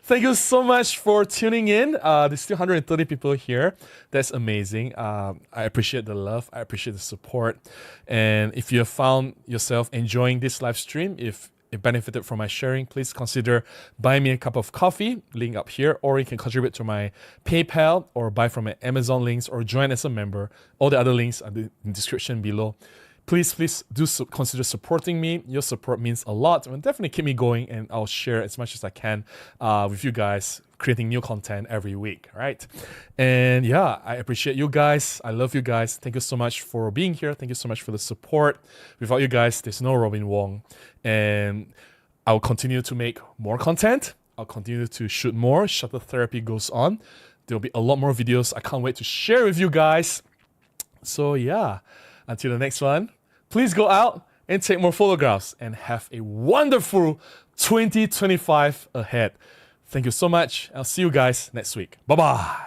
Thank you so much for tuning in. There's still 130 people here. That's amazing. I appreciate the love. I appreciate the support. And if you have found yourself enjoying this live stream, if it benefited from my sharing, please consider buying me a cup of coffee, link up here, or you can contribute to my PayPal or buy from my Amazon links or join as a member. All the other links are in the description below. Please do consider supporting me. Your support means a lot. It will definitely keep me going, and I'll share as much as I can with you guys, creating new content every week, right? And yeah, I appreciate you guys. I love you guys. Thank you so much for being here. Thank you so much for the support. Without you guys, there's no Robin Wong. And I'll continue to make more content. I'll continue to shoot more. Shutter therapy goes on. There'll be a lot more videos I can't wait to share with you guys. So yeah, until the next one, please go out and take more photographs and have a wonderful 2025 ahead. Thank you so much. I'll see you guys next week. Bye-bye.